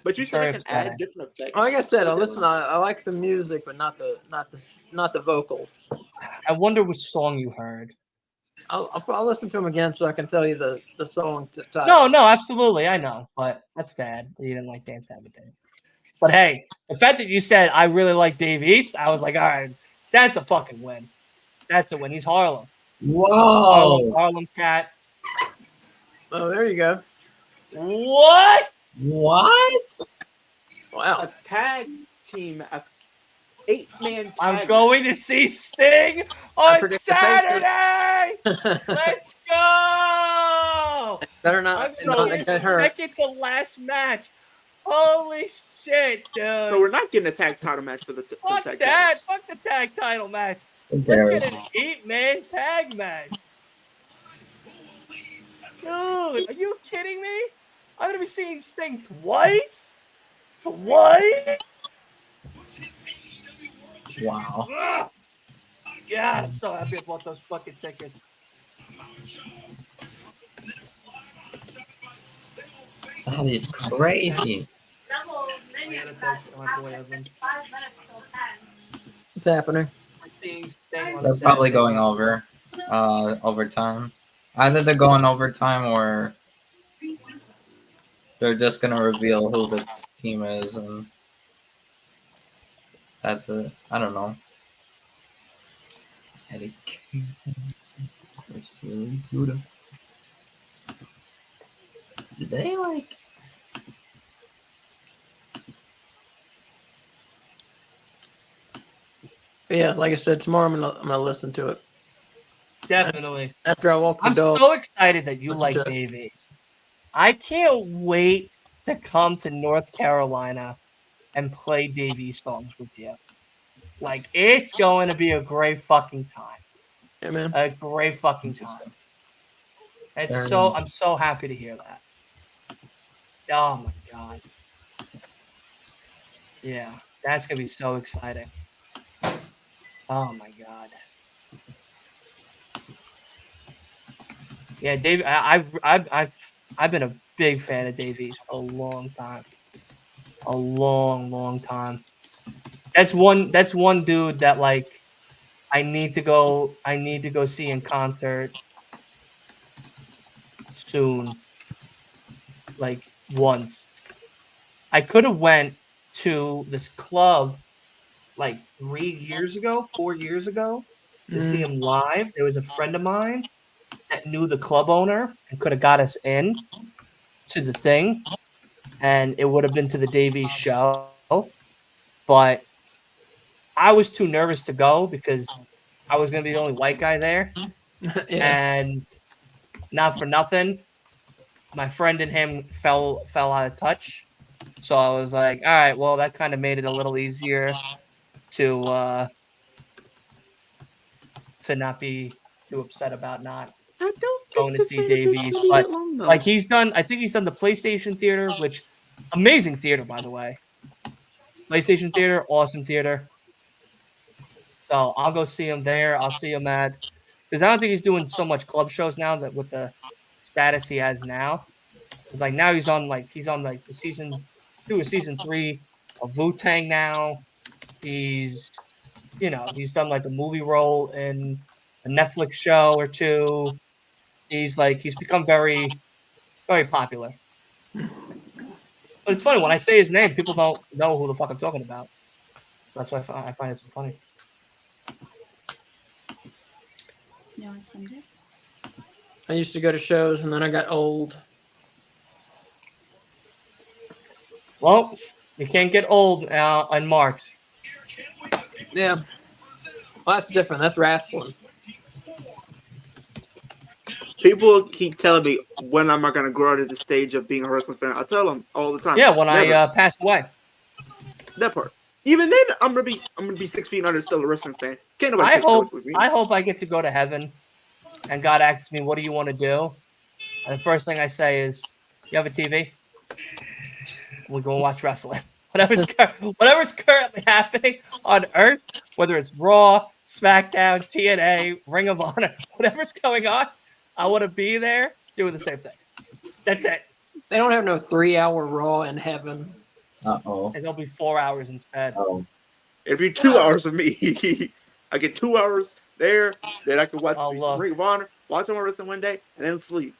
But you said I can add different effects. Like I said, I like the music, but not the vocals. I wonder which song you heard. I'll listen to them again so I can tell you the song title. No, absolutely, I know, but that's sad that you didn't like Dance Gavin Dance. But hey, the fact that you said I really like Dave East, I was like, all right, that's a fucking win. That's a win. He's Harlem. Whoa! Harlem cat. Oh, there you go. What? What? Wow. A tag team, a 8-man tag. I'm going to see Sting on Saturday. Let's go. Better not. I'm going to second to last match. Holy shit, dude. So we're not getting a tag title match for the Fuck tag that. Fuck the tag title match. Who Let's cares? get an 8-man tag match. Dude, are you kidding me? I'm going to be seeing Sting twice? Twice? Wow. Ugh. God, I'm so happy I bought those fucking tickets. That is crazy. What's happening? They're probably going over overtime. Either they're going overtime or they're just gonna reveal who the team is, and that's it. I don't know. Eddie Judah. Did they like? Yeah, like I said, tomorrow I'm gonna listen to it. Definitely. After I walk the dog. I'm so excited that you like Davey. I can't wait to come to North Carolina and play Davey's songs with you. Like, it's going to be a great fucking time. Yeah, man. A great fucking time. I'm so happy to hear that. Oh my god. Yeah, that's gonna be so exciting. Oh my god. Yeah, Dave. I've been a big fan of Davies for a long time. A long, long time. That's one. That's one dude that like I need to go. I need to go see in concert soon. Like once. I could have went to this club like 3 years ago, 4 years ago to see him live. There was a friend of mine that knew the club owner and could have got us in to the thing, and it would have been to the Davies show. But I was too nervous to go because I was gonna be the only white guy there, Yeah. and not for nothing, my friend and him fell out of touch. So I was like, all right, well, that kind of made it a little easier to not be too upset about not I don't going think to this see main event's Davies. gonna be that But long though. like he's done, I think he's done the PlayStation Theater, which amazing theater by the way. PlayStation Theater, awesome theater. So I'll go see him there. I'll see him at because I don't think he's doing so much club shows now that with the status he has now. Because like now he's on like the season through season 3 of Wu Tang now. He's he's done like the movie role in a Netflix show or two. He's become very very popular. But it's funny when I say his name, people don't know who the fuck I'm talking about. So that's why I find it so funny. You know what, Sunday? I used to go to shows and then I got old. Well, you can't get old in March. Yeah. Well, that's different. That's wrestling. People keep telling me when am I gonna grow out of the stage of being a wrestling fan. I tell them all the time. Yeah, when Never. I pass away. That part. Even then, I'm gonna be 6 feet under, still a wrestling fan. Can't nobody I take that away hope from me. I hope I get to go to heaven and God asks me, what do you want to do? And the first thing I say is, you have a TV? We go and watch wrestling. Whatever's currently happening on Earth, whether it's Raw, SmackDown, TNA, Ring of Honor, whatever's going on, I want to be there doing the same thing. That's it. They don't have no 3-hour Raw in heaven. Uh-oh. And it'll be 4 hours instead. Oh. It'd be 2 hours of me. I get 2 hours there, then I can watch Oh, look. Ring of Honor, watch my wrestling one day, and then sleep.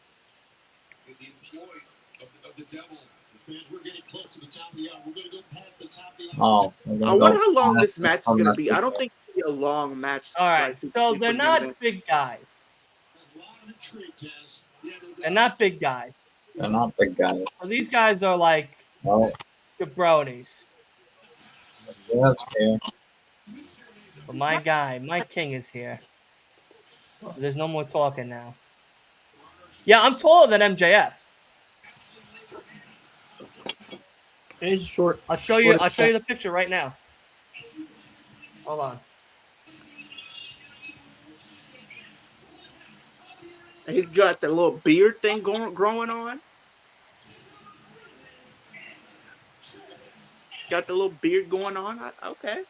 With the employ of the devil, the fans, we're getting close to the top of the hour. We're going to go past the top of the hour. Oh. I wonder how long this match is gonna be. I don't think it'll be a long match. All right, like, so for they're the not event. big guys. There's a lot of intrigue, Taz. Yeah, no doubt. They're not big guys. They're not big guys. So these guys are like Oh, jabronis. yes, here. But my guy, my king is here. There's no more talking now. Yeah, I'm taller than MJF. He's short. I'll show you the picture right now. Hold on. And he's got that little beard thing growing on. Got the little beard going on. Okay.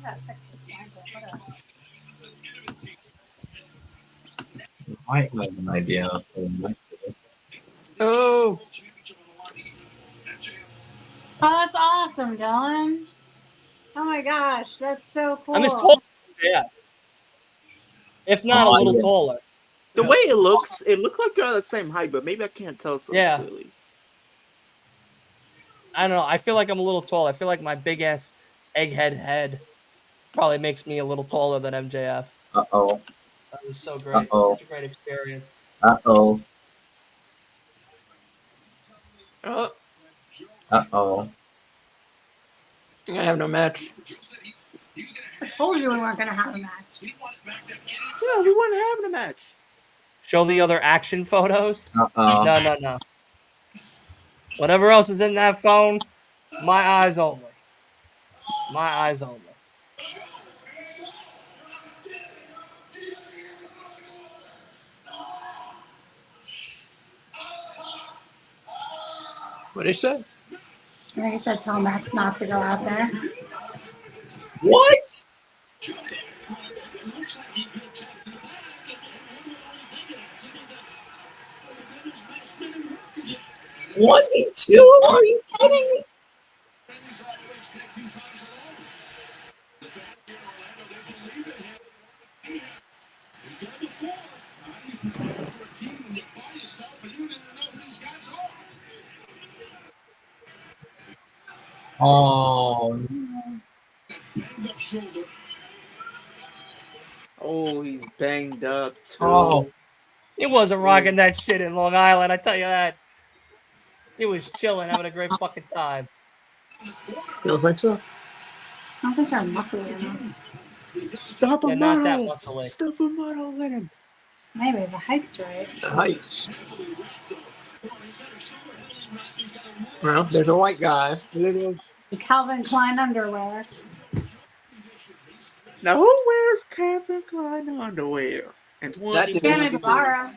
Yeah, fix this blanket. What else? I have an idea of what it might be. Oh, Oh, that's awesome, Dylan. Oh my gosh, that's so cool. I'm as tall as MJF. If not a Oh, little yeah. taller. The way it looks like you're the same height, but maybe I can't tell so Yeah. clearly. I don't know. I feel like I'm a little tall. I feel like my big ass egghead head probably makes me a little taller than MJF. Uh-oh. That was so great. Uh-oh. Such a great experience. Uh-oh. oh, Uh-oh. I have no match. I told you we weren't gonna have a match. Yeah, we weren't having a match. Show the other action photos. Uh-oh. No. Whatever else is in that phone, my eyes only. My eyes only. What did he say? And he said, tell Max not to go out there. What? One and two? Are you kidding me? Oh, Oh, he's banged up too. Oh. He wasn't rocking that shit in Long Island, I tell you that. He was chilling, having a great fucking time. You don't think so? I don't think they're muscly enough. Stop a Yeah, not that model. muscly. Stop a model. Let him. Maybe the height's right. The heights. Well, there's a white guy. Calvin Klein underwear. Now, who wears Calvin Klein underwear? And That dude. Sammy Guevara.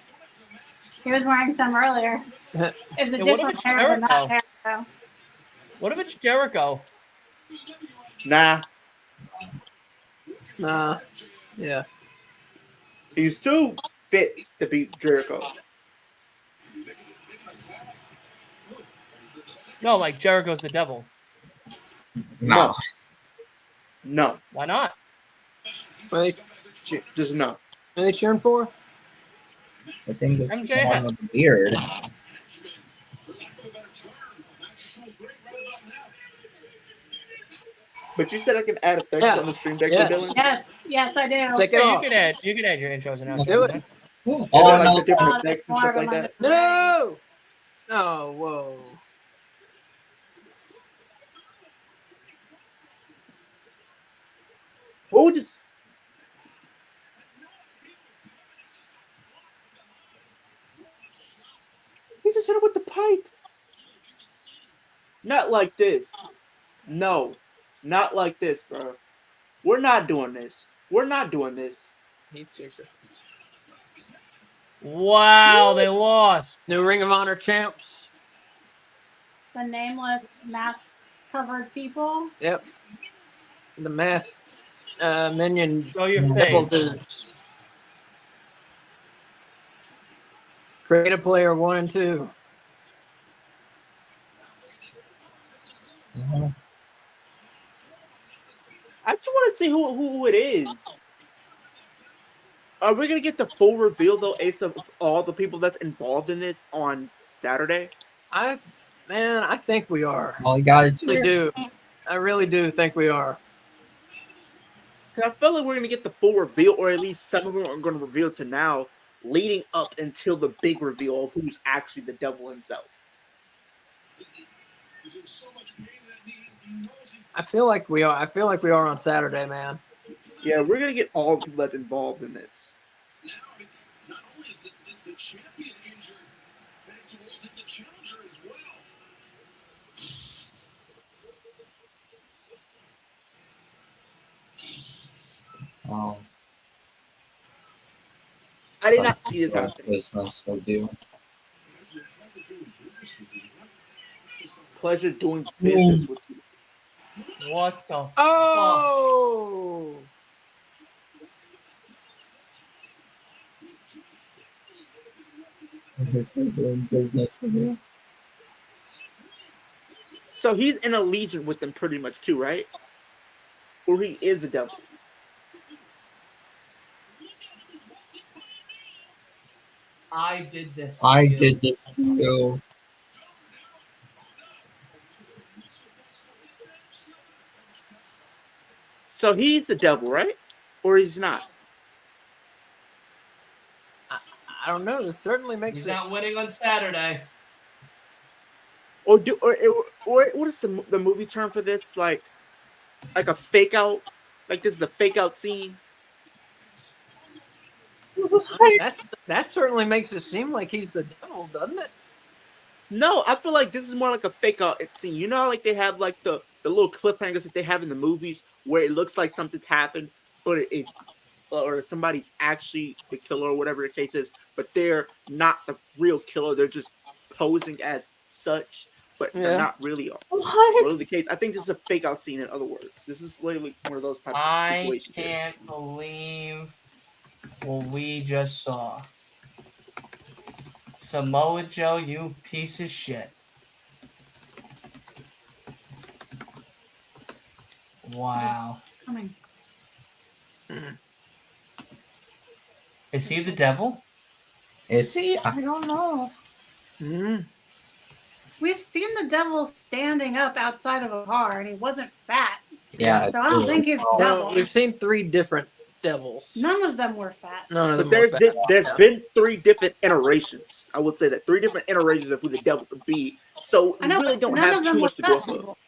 He was wearing some earlier. It's a Hey, what if different it's pair than that Jericho? pair, though. What if it's Jericho? Nah, Nah. Yeah. he's too fit to beat Jericho. No, like Jericho's the devil. No. No. Why not? What Just no. are they cheering for? I think it's MJF. the one with the beard. But you said I can add effects Yeah. on the stream deck, Yes. Dylan? Yes, I do. Take it Yeah, you off. can add your intros and outros. Do in it. there. And Oh, then, like no. the different effects and More stuff of like them that. No! Oh, whoa. What would just? He just hit it with the pipe. Not like this. No, not like this, bro. We're not doing this. We're not doing this. Heat seeker. Wow, they lost. New Ring of Honor champs. The nameless mask-covered people. Yep. The masked minion Show your devil face. dudes. Creative player 1 and 2. I just want to see who it is. Are we gonna get the full reveal though, Ace, of all the people that's involved in this on Saturday? I think we are. All you gotta I really do. I really do think we are. Because I feel like we're gonna get the full reveal, or at least some of them are gonna reveal to now, leading up until the big reveal of who's actually the devil himself. I feel like we are. I feel like we are on Saturday, man. Yeah, we're gonna get all the people that's involved in this. Not only is the champion injured, heading towards the challenger as well. Oh, I did not see this that's happen. business with you. Pleasure doing business with you. What the? Oh. Doing business with you. So he's in a legion with them pretty much too, right? Or he is the devil. I did this. I did this too. So he's the devil, right? Or he's not? I don't know. This certainly makes He's it. not winning on Saturday. Or what is the movie term for this? Like a fake out? Like this is a fake out scene? That certainly makes it seem like he's the devil, doesn't it? No, I feel like this is more like a fake out scene. You know how like they have like the little cliffhangers that they have in the movies where it looks like something's happened, but it or somebody's actually the killer or whatever the case is, but they're not the real killer. They're just posing as such. but Yeah. they're not really What? the case. I think this is a fake out scene. In other words, this is literally one of those types of I situations. Here. can't believe what we just saw. Samoa Joe, you piece of shit. Wow. Coming. Is he the devil? Is he? I don't know. Mhm. We've seen the devil standing up outside of a bar, and he wasn't fat. Yeah. So I don't think he's Oh, devil. Well, we've seen 3 different devils. None of them were fat. None of But them were fat. there's been 3 different iterations. I would say that 3 different iterations of who the devil could be. So I know, we really but don't none have of too them were much to go fat off of. people.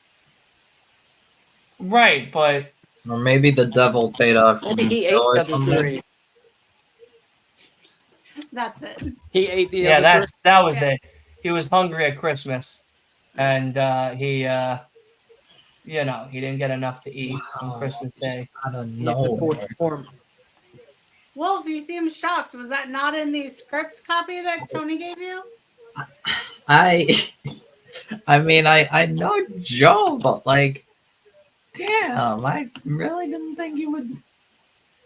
Right, but Or maybe the devil paid off. Maybe he ate or the other something. 3. That's it. He ate the yeah, other 3. that was Yeah. it. He was hungry at Christmas, and he didn't get enough to eat on Wow, Christmas Day. I don't He's the know. 4th form. Wolf, you seem shocked. Was that not in the script copy that Tony gave you? I mean, I know Joe, but like, damn, I really didn't think he would.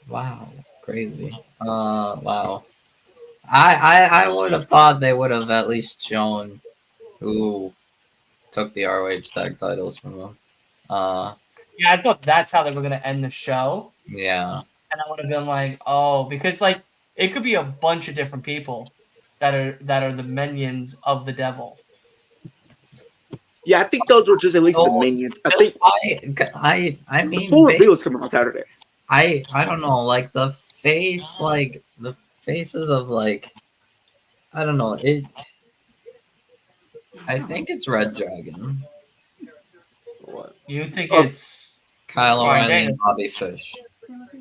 Wow, crazy. Wow. I would have thought they would have at least shown who took the ROH tag titles from him. Yeah, I thought that's how they were gonna end the show, Yeah. and I would have been like, oh, because like it could be a bunch of different people that are the minions of the devil. Yeah, I think those were just at least the So, minions. I just think I the mean, full reveal is coming on Saturday. I don't know, like the face, like the faces of like, I don't know it. I think it's Red Dragon, What? You think Oh. it's Kyle Brian O'Reilly, and Daniels. Bobby Fish.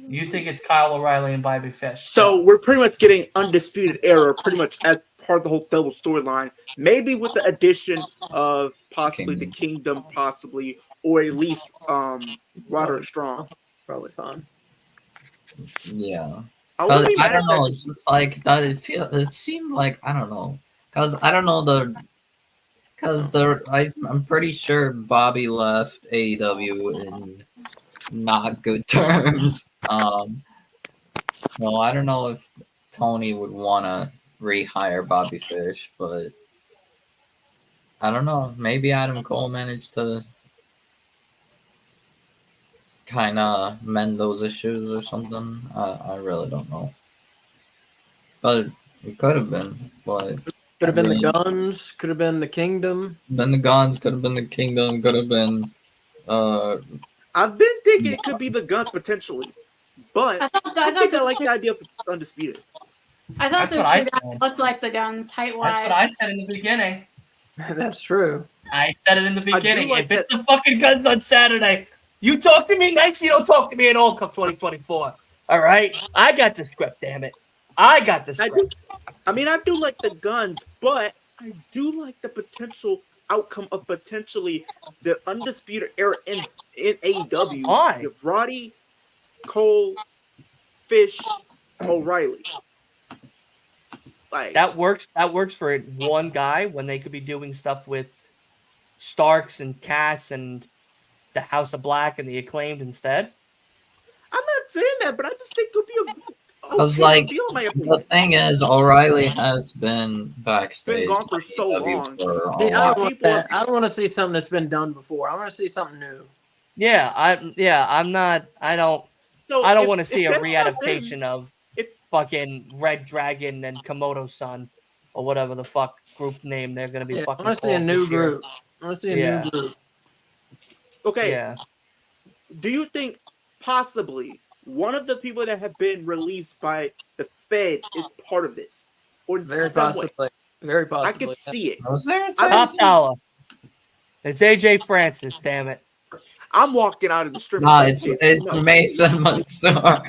You think it's Kyle O'Reilly and Bobby Fish? So we're pretty much getting Undisputed Era pretty much as part of the whole devil storyline. Maybe with the addition of possibly the Kingdom, possibly, or at least Roderick Strong. Probably fine. Yeah. I wouldn't be I mad don't at know. that. It's just like that. It seemed like I don't know. Cause I don't know I'm pretty sure Bobby left AEW in not good terms. So I don't know if Tony would want to rehire Bobby Fish, but I don't know. Maybe Adam Cole managed to kind of mend those issues or something. I really don't know. But it could have been. But Could have been I mean, the Guns. Could have been the Kingdom. been the Guns, could have been the Kingdom, could have been. I've been thinking it could be the Guns potentially, but I think I like the idea of Undisputed. I thought That's what I this said. looked like the Guns height wise. That's what I said in the beginning. That's true. I said it in the beginning. like If it's the fucking Guns on Saturday, you talk to me nice, you don't talk to me at all come 2024. All right? I got the script, damn it. I got the script. I mean, I do like the Guns, but I do like the potential outcome of potentially the Undisputed Era in AEW. Why? If Roddy, Cole, Fish, O'Reilly. Like That works for one guy when they could be doing stuff with Starks and Cass and the House of Black and the Acclaimed instead. I'm not saying that, but I just think it could be a Because, okay like, reveal, in my the opinion. thing is, O'Reilly has been backstage. Been gone for so AEW long. For a See, I while. don't want that. I don't want to see something that's been done before. I want to see something new. Yeah, I don't So want to see if a that's not them, readaptation of fucking Red Dragon and Komodo-san or whatever the fuck group name they're gonna be Yeah, I fucking want to see a called new this year. group. I want to see a new group. okay. Yeah. Do you think possibly one of the people that have been released by the Fed is part of this, or in Very some possibly. way? Very I possibly. could see it. Was there a Top dollar. It's AJ Francis, damn it. I'm walking out of the strip. No, it's Mason Mansoor.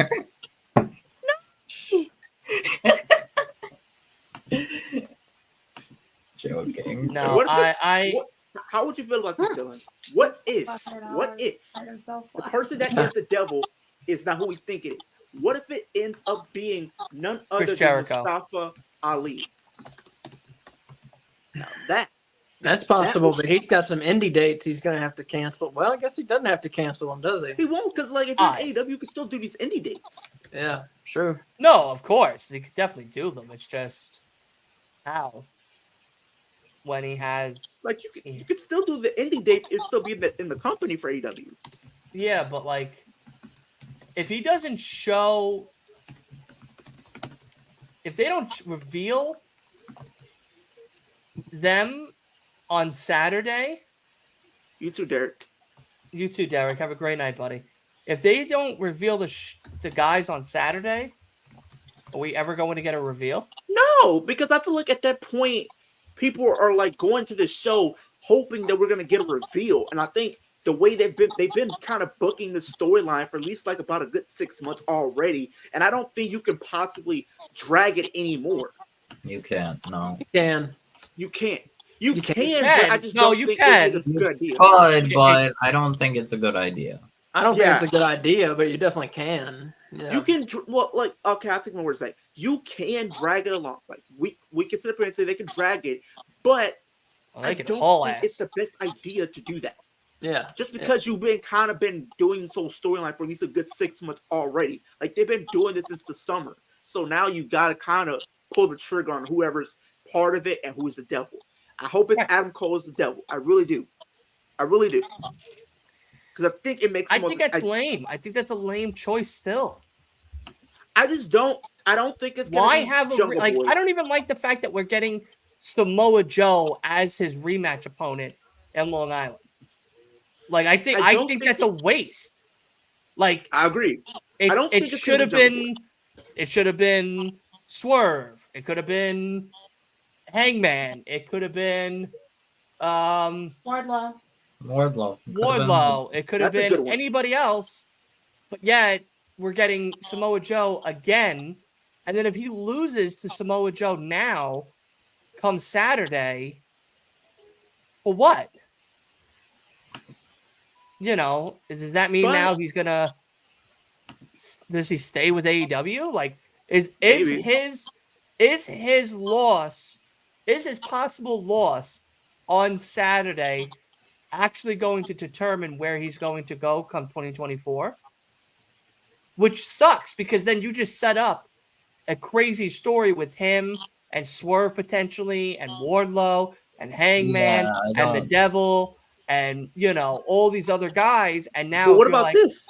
Joking. No, What if how would you feel about this, Dylan? What if the person that is the devil is not who we think it is? What if it ends up being none other Chris than Jericho. Mustafa Ali? Now that That's possible, but he's got some indie dates he's going to have to cancel. Well, I guess he doesn't have to cancel them, does he? He won't, because like if you're Alright. AEW, you can still do these indie dates. Yeah, true. No, of course. He could definitely do them. It's just how. When he has Like you could still do the indie dates and still be in the company for AEW. Yeah, but like if he doesn't show if they don't reveal them on Saturday. You too, Derek. You too, Derek. Have a great night, buddy. If they don't reveal the guys on Saturday, are we ever going to get a reveal? No, because I feel like at that point, people are like going to the show hoping that we're gonna get a reveal, and I think the way they've been kind of booking the storyline for at least like about a good 6 months already, and I don't think you can possibly drag it anymore. You can't. No. You can. You can't. You can, can. but I just don't think it's a good idea. But I don't think it's a good idea. I don't think it's a good idea, but you definitely can. Yeah. You can, well, like, okay, I'll take my words back. You can drag it along. Like, we can sit up here and say they can drag it, but I don't think it's the best idea to do that. Yeah. Just because you've been doing this whole storyline for at least a good 6 months already. Like, they've been doing this since the summer. So now you got to kind of pull the trigger on whoever's part of it and who's the devil. I hope it's Adam Cole as the devil. I really do. I really do. Because I think it makes. I think that's lame. I think that's a lame choice still. I just don't. I don't think it's. Why have a like? I don't even like the fact that we're getting Samoa Joe as his rematch opponent in Long Island. Like I think that's a waste. Like I agree. I don't think it should have been. It should have been Swerve. It could have been Hangman. It could have been Wardlow. Wardlow. It could have been anybody else. But yet we're getting Samoa Joe again. And then if he loses to Samoa Joe now, come Saturday, for what? You know, does that mean now he's gonna? Does he stay with AEW? Like, is his loss? Is his possible loss on Saturday actually going to determine where he's going to go come 2024? Which sucks because then you just set up a crazy story with him and Swerve potentially and Wardlow and Hangman and the Devil and, you know, all these other guys. And now what about this?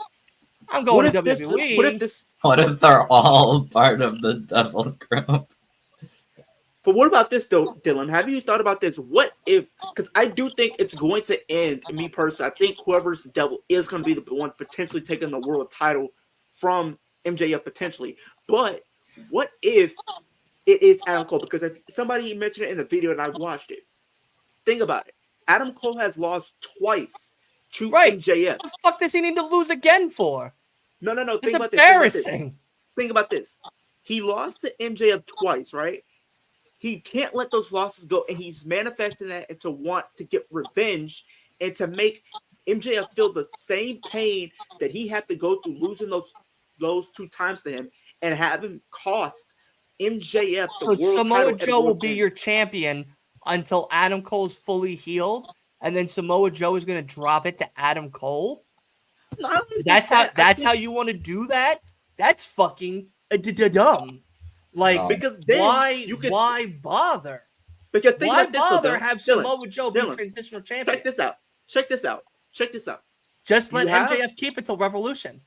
I'm going to WWE. What if they're all part of the Devil group? But what about this, though, Dylan? Have you thought about this? What if, because I do think it's going to end, me personally, I think whoever's the devil is going to be the one potentially taking the world title from MJF potentially. But what if it is Adam Cole? Because if somebody mentioned it in the video and I watched it, think about it. Adam Cole has lost twice to MJF. What the fuck does he need to lose again for? No. It's embarrassing. Think about this. He lost to MJF twice, right? He can't let those losses go, and he's manifesting that and to want to get revenge and to make MJF feel the same pain that he had to go through losing those 2 times to him and having cost MJF the world title. Samoa Joe will be your champion until Adam Cole's fully healed, and then Samoa Joe is going to drop it to Adam Cole. No, that's how you want to do that. That's fucking dumb. Like, because then why bother? Because think why about this, bother though, have Samoa Joe be transitional champion? Check this out. Just let MJF keep it till Revolution.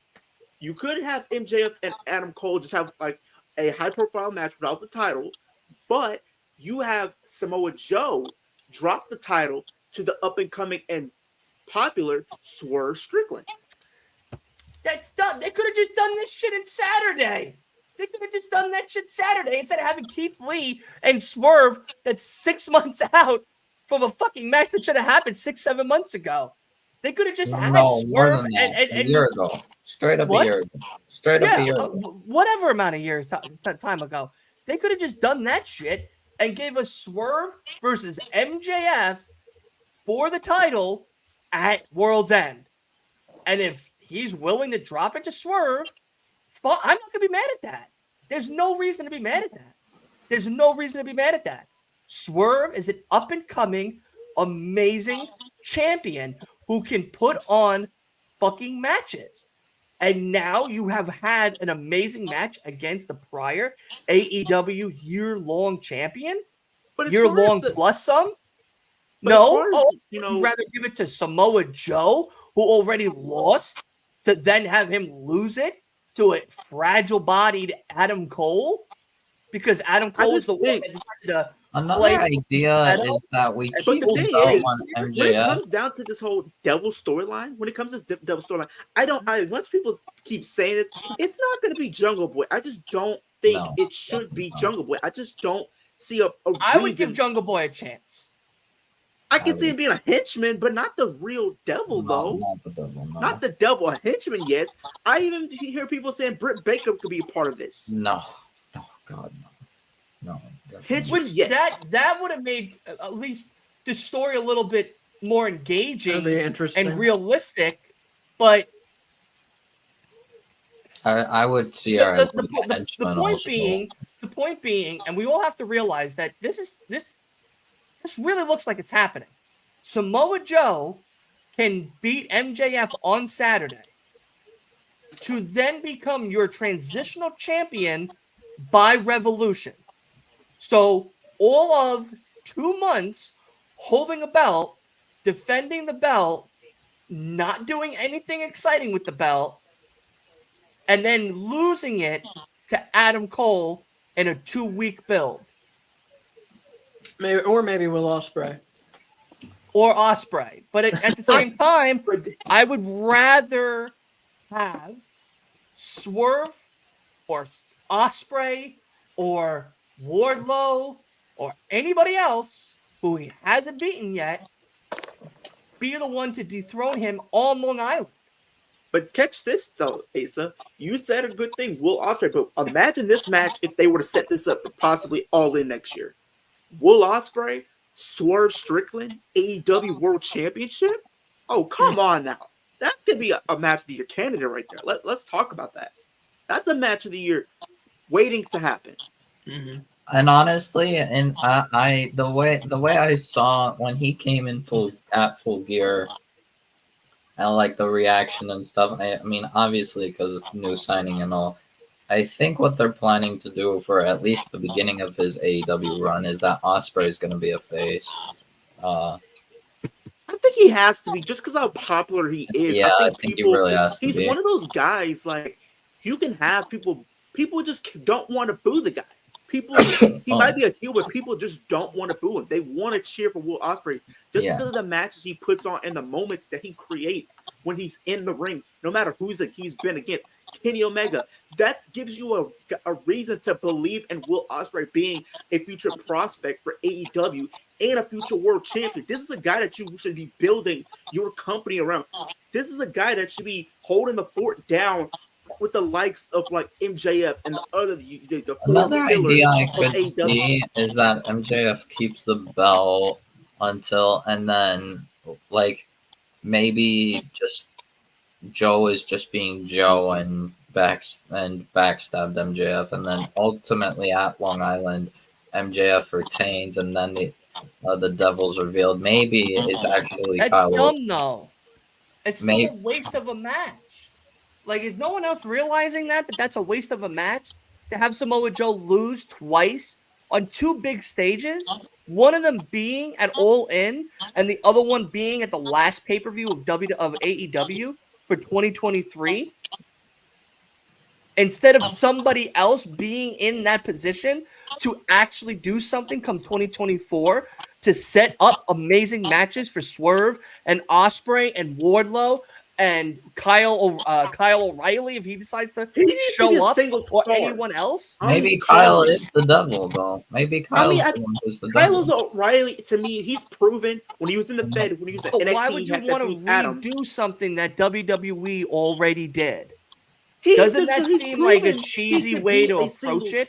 You could have MJF and Adam Cole just have like a high-profile match without the title, but you have Samoa Joe drop the title to the up-and-coming and popular Swerve Strickland. That's done. They could have just done this shit on Saturday. They could have just done that shit Saturday instead of having Keith Lee and Swerve that's 6 months out from a fucking match that should have happened 6-7 months ago. They could have just had Swerve and a year ago. Straight up a year ago. A year ago. Whatever amount of years time ago. They could have just done that shit and gave us Swerve versus MJF for the title at World's End. And if he's willing to drop it to Swerve, I'm not going to be mad at that. There's no reason to be mad at that. Swerve is an up-and-coming amazing champion who can put on fucking matches. And now you have had an amazing match against the prior AEW year-long champion, But as far as year-long the plus some. but as No, far as you you'd know, rather give it to Samoa Joe, who already lost, to then have him lose it to a fragile-bodied Adam Cole, because Adam I Cole is just the one think that decided to Another play idea metal. is that we But keep the thing Joe is, on when it MJF. comes down to this whole devil storyline, when it comes to this devil storyline, as much people keep saying this, it's not going to be Jungle Boy. I just don't think No, it should be definitely not. Jungle Boy. I just don't see a I would give reason. Jungle Boy a chance. I can see him being a henchman, but not the real devil, though. Not the devil, no. Not the devil, a henchman, yes. I even hear people saying Britt Baker could be a part of this. No. Oh, God, no. No. definitely Henchman, Which yes. that would have made at least the story a little bit more engaging That'd be interesting. and realistic. But I would see our henchman also. the point being, and we all have to realize that this really looks like it's happening. Samoa Joe can beat MJF on Saturday to then become your transitional champion by Revolution. So all of 2 months holding a belt, defending the belt, not doing anything exciting with the belt, and then losing it to Adam Cole in a 2-week build. Maybe Will Ospreay. Or Ospreay. But at the same time, I would rather have Swerve or Ospreay or Wardlow or anybody else who he hasn't beaten yet be the one to dethrone him on Long Island. But catch this, though, Asa. You said a good thing, Will Ospreay, but imagine this match if they were to set this up for possibly All In next year. Will Ospreay, Swerve Strickland, AEW World Championship? Oh, come on now. That could be a match of the year candidate right there. Let's talk about that. That's a match of the year waiting to happen. Mm-hmm. And honestly, and I the way I saw when he came in full gear, I like the reaction and stuff. I mean, obviously, because new signing and all. I think what they're planning to do for at least the beginning of his AEW run is that Ospreay is going to be a face. I think he has to be just because how popular he is. Yeah, I think he really has to he's be. one of those guys like you can have people just don't want to boo the guy. People, he might be a heel, but people just don't want to boo him. They want to cheer for Will Ospreay just because of the matches he puts on and the moments that he creates when he's in the ring. No matter he's been against, Kenny Omega, that gives you a reason to believe in Will Ospreay being a future prospect for AEW and a future world champion. This is a guy that you should be building your company around. This is a guy that should be holding the fort down with the likes of like MJF and the other the Another idea I could AEW. see is that MJF keeps the belt and then like maybe just Joe is just being Joe and backstabbed MJF, and then ultimately at Long Island, MJF retains, and then the Devil's revealed. Maybe it's actually That's Kyle. dumb, though. It's still a waste of a match. Like, is no one else realizing that that's a waste of a match to have Samoa Joe lose twice on 2 big stages? One of them being at All In, and the other one being at the last pay-per-view of AEW for 2023. Instead of somebody else being in that position to actually do something come 2024 to set up amazing matches for Swerve and Ospreay and Wardlow and Kyle O'Reilly if he decides to show up, or anyone else. Maybe Kyle is the devil, though. Maybe Kyle's the one who's the devil. Kyle O'Reilly, to me, he's proven when he was in the Fed, when he was at NXT. Why would you want to redo something that WWE already did? Doesn't that seem like a cheesy way to approach it?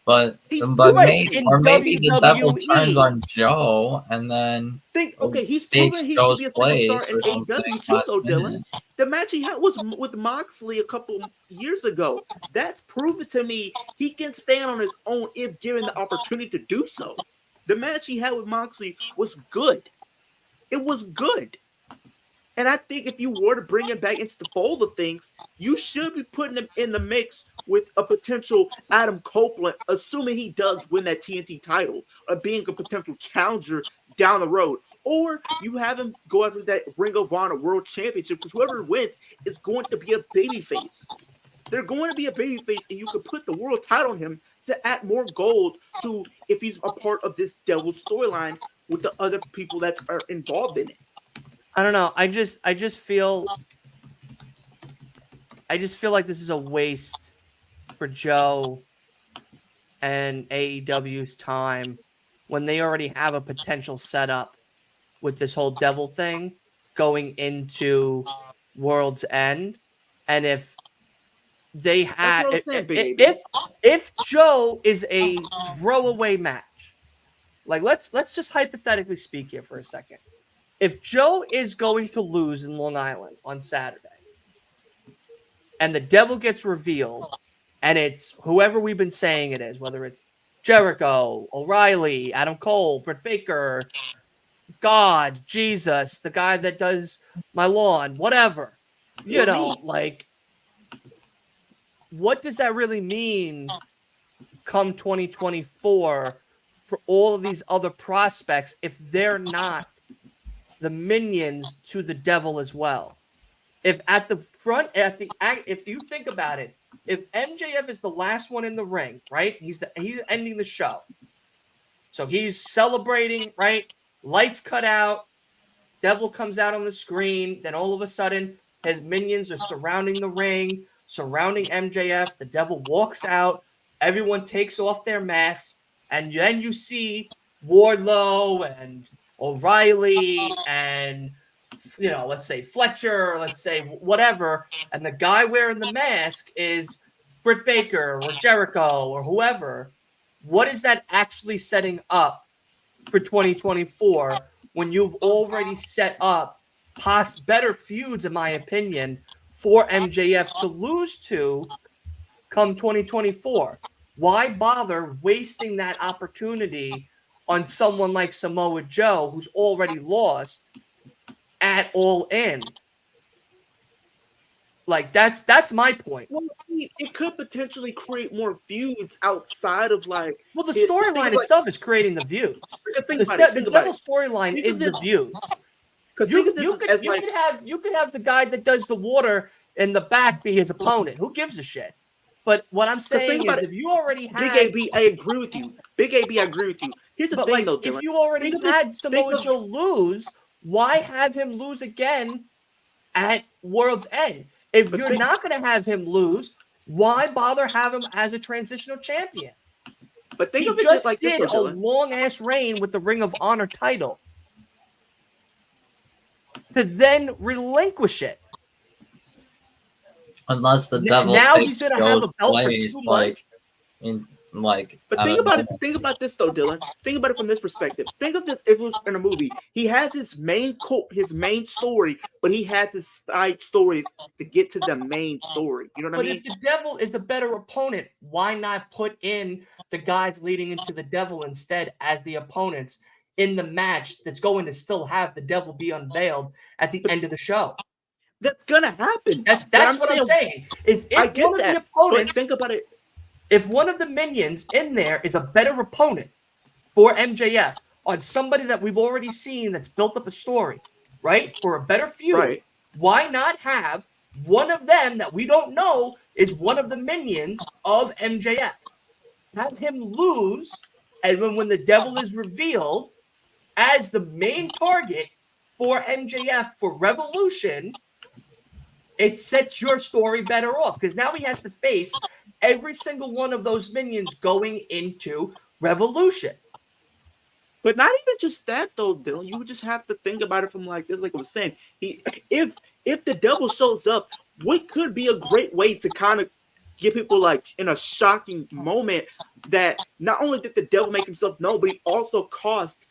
But maybe the devil turns on Joe and then he's proven he should be a single star in AEW too, though, Dylan. The match he had was with Moxley a couple years ago. That's proven to me he can stand on his own if given the opportunity to do so. The match he had with Moxley was good. it was good. And I think if you were to bring him back into the fold of things, you should be putting him in the mix with a potential Adam Copeland, assuming he does win that TNT title, or being a potential challenger down the road. Or you have him go after that Ring of Honor World Championship, because whoever wins is going to be a babyface. They're going to be a babyface, and you could put the world title on him to add more gold to if he's a part of this devil storyline with the other people that are involved in it. I don't know. I just feel like this is a waste for Joe and AEW's time when they already have a potential setup with this whole devil thing going into World's End. And if they had if Joe is a throwaway match, like let's just hypothetically speak here for a second. If Joe is going to lose in Long Island on Saturday and the devil gets revealed and it's whoever we've been saying it is, whether it's Jericho, O'Reilly, Adam Cole, Britt Baker, God, Jesus, the guy that does my lawn, whatever, you know, like, what does that really mean come 2024 for all of these other prospects if they're not the minions to the devil as well? If at the front, if you think about it, if MJF is the last one in the ring, right? He's ending the show. So he's celebrating, right? Lights cut out. Devil comes out on the screen. Then all of a sudden, his minions are surrounding the ring, surrounding MJF. The devil walks out. Everyone takes off their masks. And then you see Wardlow and O'Reilly and, you know, let's say Fletcher, let's say whatever. And the guy wearing the mask is Britt Baker or Jericho or whoever. What is that actually setting up for 2024 when you've already set up better feuds, in my opinion, for MJF to lose to come 2024? Why bother wasting that opportunity on someone like Samoa Joe, who's already lost at All In? Like, that's my point. Well, I mean, it could potentially create more feuds outside of like. Well, the storyline itself is creating the views. The devil storyline is the views. Because you could have the guy that does the water in the back be his opponent. Who gives a shit? But what I'm saying is, if you already had Big AB, I agree with you. Big AB, I agree with you. Here's the thing, though, Dylan. If you already had Samoa Joe lose, why have him lose again at World's End? If you're not going to have him lose, why bother have him as a transitional champion? But think of it just like did a long ass reign with the Ring of Honor title to then relinquish it. Unless the devil now takes he's going to have a belt for 2 months. But think about it. Think about this though, Dylan. Think about it from this perspective. Think of this if it was in a movie. He has his main story, but he has his side stories to get to the main story. You know what I mean? But if the devil is the better opponent, why not put in the guys leading into the devil instead as the opponents in the match that's going to still have the devil be unveiled at the end of the show? That's gonna happen. That's what I'm saying. It's if I get one that. of the opponents, but think about it. If one of the minions in there is a better opponent for MJF on somebody that we've already seen that's built up a story, right? For a better feud, right. Why not have one of them that we don't know is one of the minions of MJF? Have him lose, and when the devil is revealed as the main target for MJF for Revolution, it sets your story better off because now he has to face every single one of those minions going into Revolution. But not even just that though, Dylan. You would just have to think about it from like this, like I was saying. If the devil shows up, what could be a great way to kind of get people like in a shocking moment that not only did the devil make himself known, but he also cost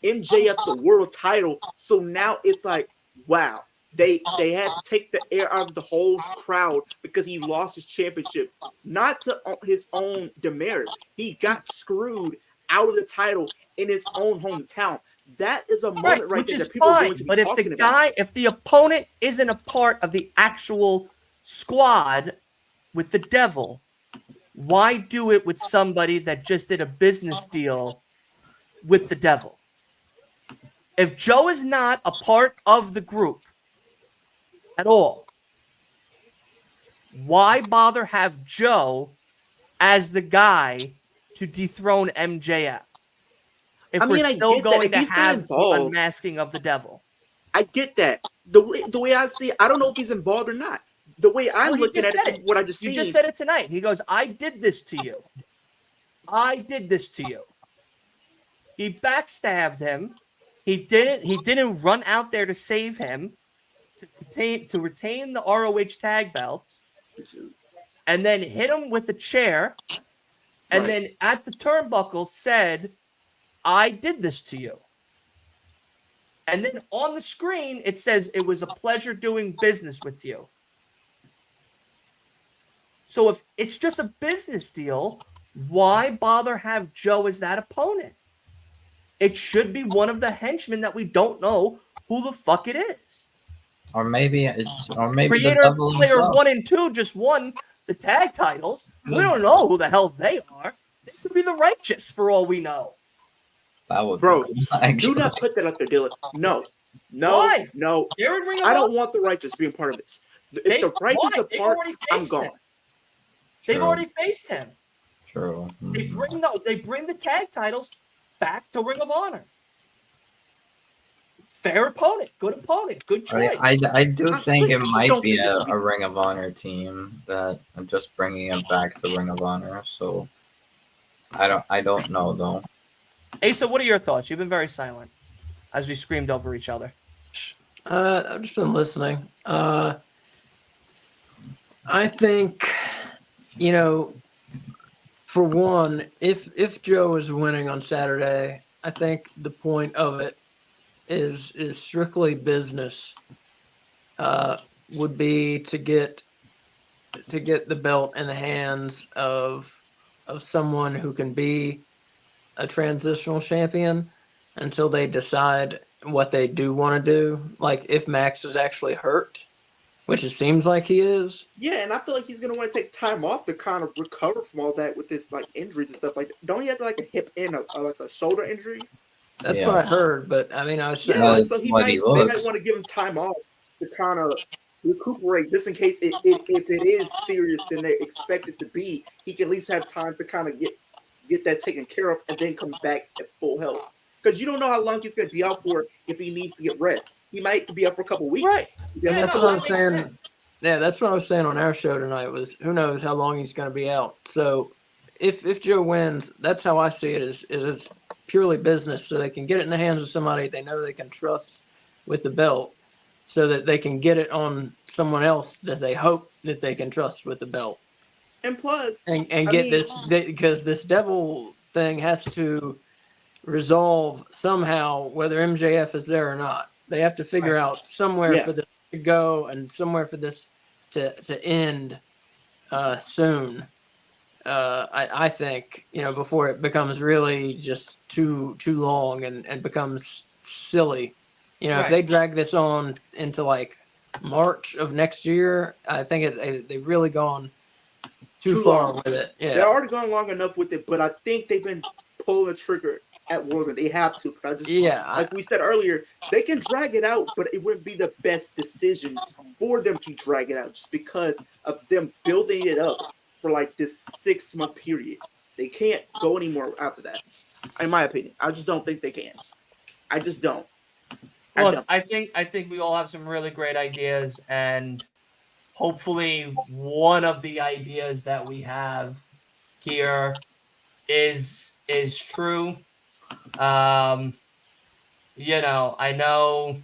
MJF the world title. So now it's like, wow. They had to take the air out of the whole crowd because he lost his championship, not to his own demerit. He got screwed out of the title in his own hometown. that is a Right, moment right which there is that people are fine. going to be But if the talking about. guy, if the opponent isn't a part of the actual squad with the devil, why do it with somebody that just did a business deal with the devil? If Joe is not a part of the group at all, why bother have Joe as the guy to dethrone MJF if I we're mean, I still get that. going If to he's not have the involved, unmasking of the devil? I get that. The way I see it, I don't know if he's involved or not. The way I'm Well, you looking just at it said from it. what I just You just seen, said it tonight. He goes, I did this to you. I did this to you. He backstabbed him. He didn't run out there to save him, to retain the ROH tag belts, and then hit him with a chair, and right? then at the turnbuckle said, I did this to you. And then on the screen, it says, it was a pleasure doing business with you. So if it's just a business deal, why bother have Joe as that opponent? It should be one of the henchmen that we don't know who the fuck it is. Or maybe the Creator devil Player himself. 1 and 2 just won the tag titles. We don't know who the hell they are. They could be the Righteous for all we know. That would Bro, be cool, actually. do not put that up there, Dylan. No. Why? No. They're in Ring of I don't Honor. want the Righteous being part of this. If the Righteous Why? are They've part, already I'm faced gone. him. They've already faced him. True. They bring the tag titles back to Ring of Honor. Fair opponent, good choice. I do think it might don't be think it should be. a Ring of Honor team that I'm just bringing it back to Ring of Honor. So I don't know though. Asa, what are your thoughts? You've been very silent as we screamed over each other. I've just been listening. I think, for one, if Joe is winning on Saturday, I think the point of it is strictly business. Would be to get the belt in the hands of someone who can be a transitional champion until they decide what they do want to do. Like if Max is actually hurt, which it seems like he is. Yeah, and I feel like he's gonna want to take time off to kind of recover from all that with his like injuries and stuff like that. Don't he have like a hip and a shoulder injury? That's what I heard, but I mean, I was Yeah, That's so what they might want to give him time off to kind of recuperate, just in case if it is serious than they expect it to be. He can at least have time to kind of get that taken care of and then come back at full health. Because you don't know how long he's going to be out for if he needs to get rest. He might be out for a couple weeks. Right. And that's what I was saying. Yeah, that's what I was saying on our show tonight. Was who knows how long he's going to be out. So if Joe wins, that's how I see it. Is purely business, so they can get it in the hands of somebody they know they can trust with the belt, so that they can get it on someone else that they hope that they can trust with the belt. And plus, and get this, because this devil thing has to resolve somehow, whether MJF is there or not. They have to figure out somewhere for this to go and somewhere for this to end soon. I think, before it becomes really just too long and becomes silly. If they drag this on into like March of next year, I think they've really gone too far with it. Yeah, they're already gone long enough with it, but I think they've been pulling the trigger at World. They have to, because like we said earlier, they can drag it out, but it wouldn't be the best decision for them to drag it out, just because of them building it up for like this 6-month period. They can't go anymore after that, in my opinion. I just don't think they can. I just don't. Look, I think we all have some really great ideas, and hopefully one of the ideas that we have here is true. I know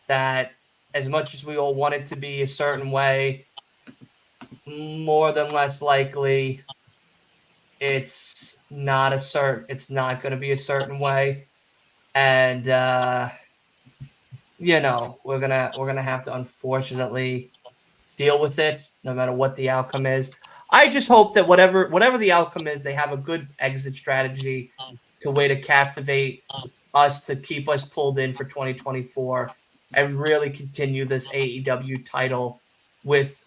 that as much as we all want it to be a certain way, more than less likely it's not going to be a certain way. And we're gonna have to unfortunately deal with it, no matter what the outcome is. I just hope that whatever the outcome is, they have a good exit strategy to way to captivate us to keep us pulled in for 2024 and really continue this AEW title with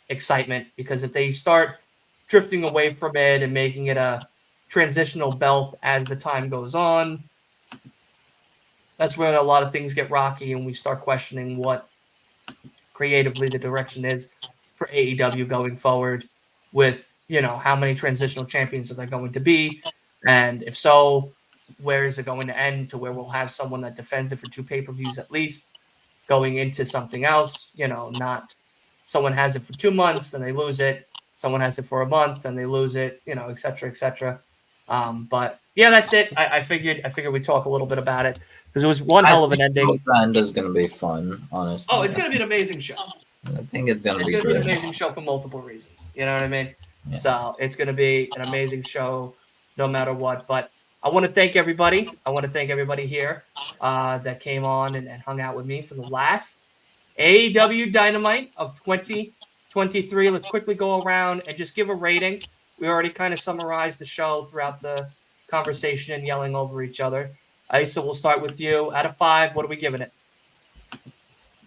excitement. Because if they start drifting away from it and making it a transitional belt as the time goes on, that's when a lot of things get rocky and we start questioning what creatively the direction is for AEW going forward with, how many transitional champions are there going to be? And if so, where is it going to end to where we'll have someone that defends it for 2 pay-per-views at least going into something else, not someone has it for 2 months and they lose it. Someone has it for a month and they lose it, et cetera, et cetera. But yeah, that's it. I figured we'd talk a little bit about it because it was one hell of an ending. The end is going to be fun, honestly. Oh, it's going to be an amazing show. I think it's going to be It's going to be great. an amazing show for multiple reasons. You know what I mean? Yeah. So it's going to be an amazing show no matter what. But I want to thank everybody. I want to thank everybody here that came on and hung out with me for the last AEW Dynamite of 2023. Let's quickly go around and just give a rating. We already kind of summarized the show throughout the conversation and yelling over each other. Isa, we'll start with you. Out of 5, what are we giving it?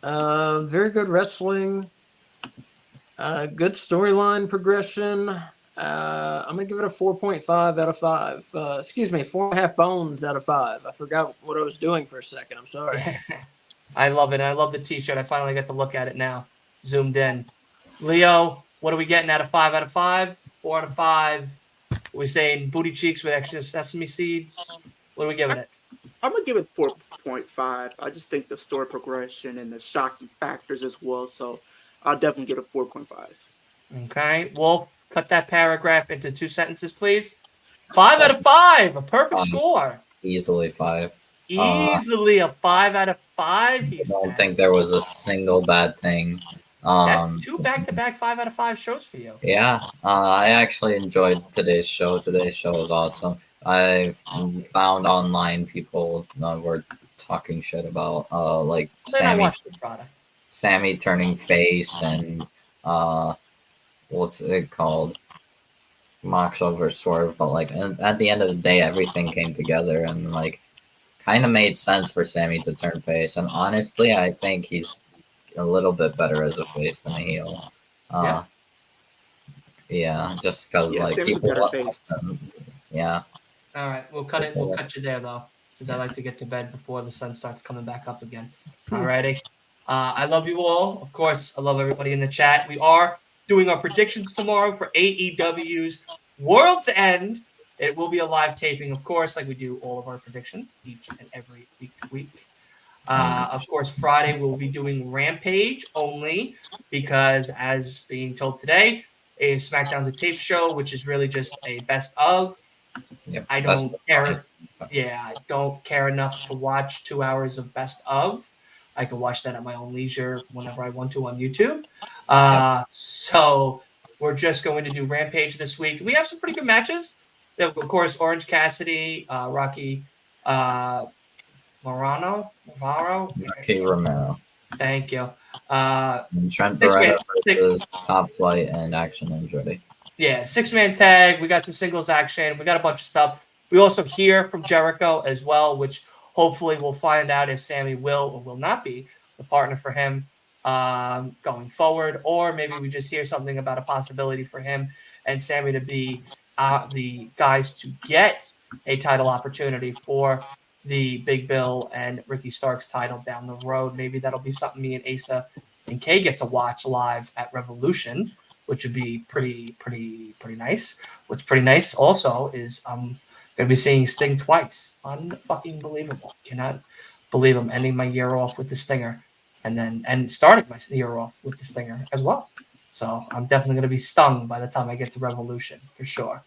Very good wrestling. Good storyline progression. I'm gonna give it a 4.5 out of 5. 4.5 bones out of 5. I forgot what I was doing for a second. I'm sorry. I love it. I love the T-shirt. I finally get to look at it now, zoomed in. Leo, what are we getting out of 5 out of 5? 4 out of 5. Are we saying booty cheeks with extra sesame seeds? What are we giving it? I'm gonna give it 4.5. I just think the story progression and the shocking factors as well. So I'll definitely get a 4.5. Okay, Wolf, cut that paragraph into 2 sentences, please. 5 out of 5, a perfect score. Easily 5. Easily a 5 out of 5. I don't think there was a single bad thing. That's 2 back-to-back 5 out of 5 shows for you. Yeah, I actually enjoyed today's show. Today's show was awesome. I found online people were talking shit about like Sammy turning face and what's it called? Moxley versus Swerve, but like at the end of the day, everything came together and like kind of made sense for Sammy to turn face. And honestly, I think he's a little bit better as a face than a heel. Yeah, just because like people love him. Yeah. All right, we'll cut it. We'll cut you there though, because I like to get to bed before the sun starts coming back up again. All righty. I love you all. Of course, I love everybody in the chat. We are doing our predictions tomorrow for AEW's World's End. It will be a live taping, of course, like we do all of our predictions each and every week. Of course, Friday we'll be doing Rampage only because, as being told today, is SmackDown's a tape show, which is really just a best of. Yep, I don't care. Yeah, I don't care enough to watch 2 hours of best of. I can watch that at my own leisure whenever I want to on YouTube. So we're just going to do Rampage this week. We have some pretty good matches. Of course, Orange Cassidy, Rocky Romero. Thank you. And Trent Beretta versus Top Flight and Action Andretti. Yeah, 6-man tag. We got some singles action. We got a bunch of stuff. We also hear from Jericho as well, which hopefully we'll find out if Sammy will or will not be the partner for him going forward. Or maybe we just hear something about a possibility for him and Sammy to be the guys to get a title opportunity for the Big Bill and Ricky Starks title down the road. Maybe that'll be something me and Asa and Kay get to watch live at Revolution, which would be pretty nice. What's pretty nice also is I'm going to be seeing Sting twice. Unfucking believable. Cannot believe I'm ending my year off with the Stinger and starting my year off with the Stinger as well. So I'm definitely going to be stung by the time I get to Revolution for sure.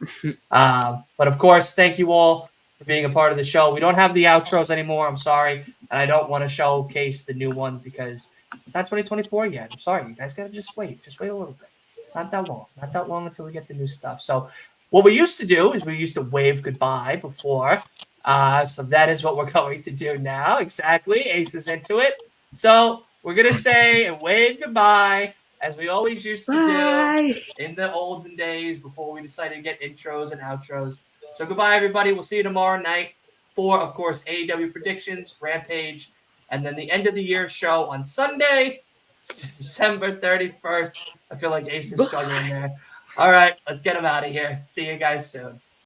But of course, thank you all for being a part of the show. We don't have the outros anymore. I'm sorry. And I don't want to showcase the new one because it's not 2024 yet. I'm sorry. You guys got to just wait. Just wait a little bit. It's not that long. Not that long until we get the new stuff. So what we used to do is we used to wave goodbye before. So that is what we're going to do now. Exactly. Ace is into it. So we're going to say and wave goodbye as we always used to do in the olden days before we decided to get intros and outros. So goodbye, everybody. We'll see you tomorrow night for, of course, AEW predictions, Rampage, and then the end of the year show on Sunday, December 31st. I feel like Ace is struggling there. All right, let's get him out of here. See you guys soon.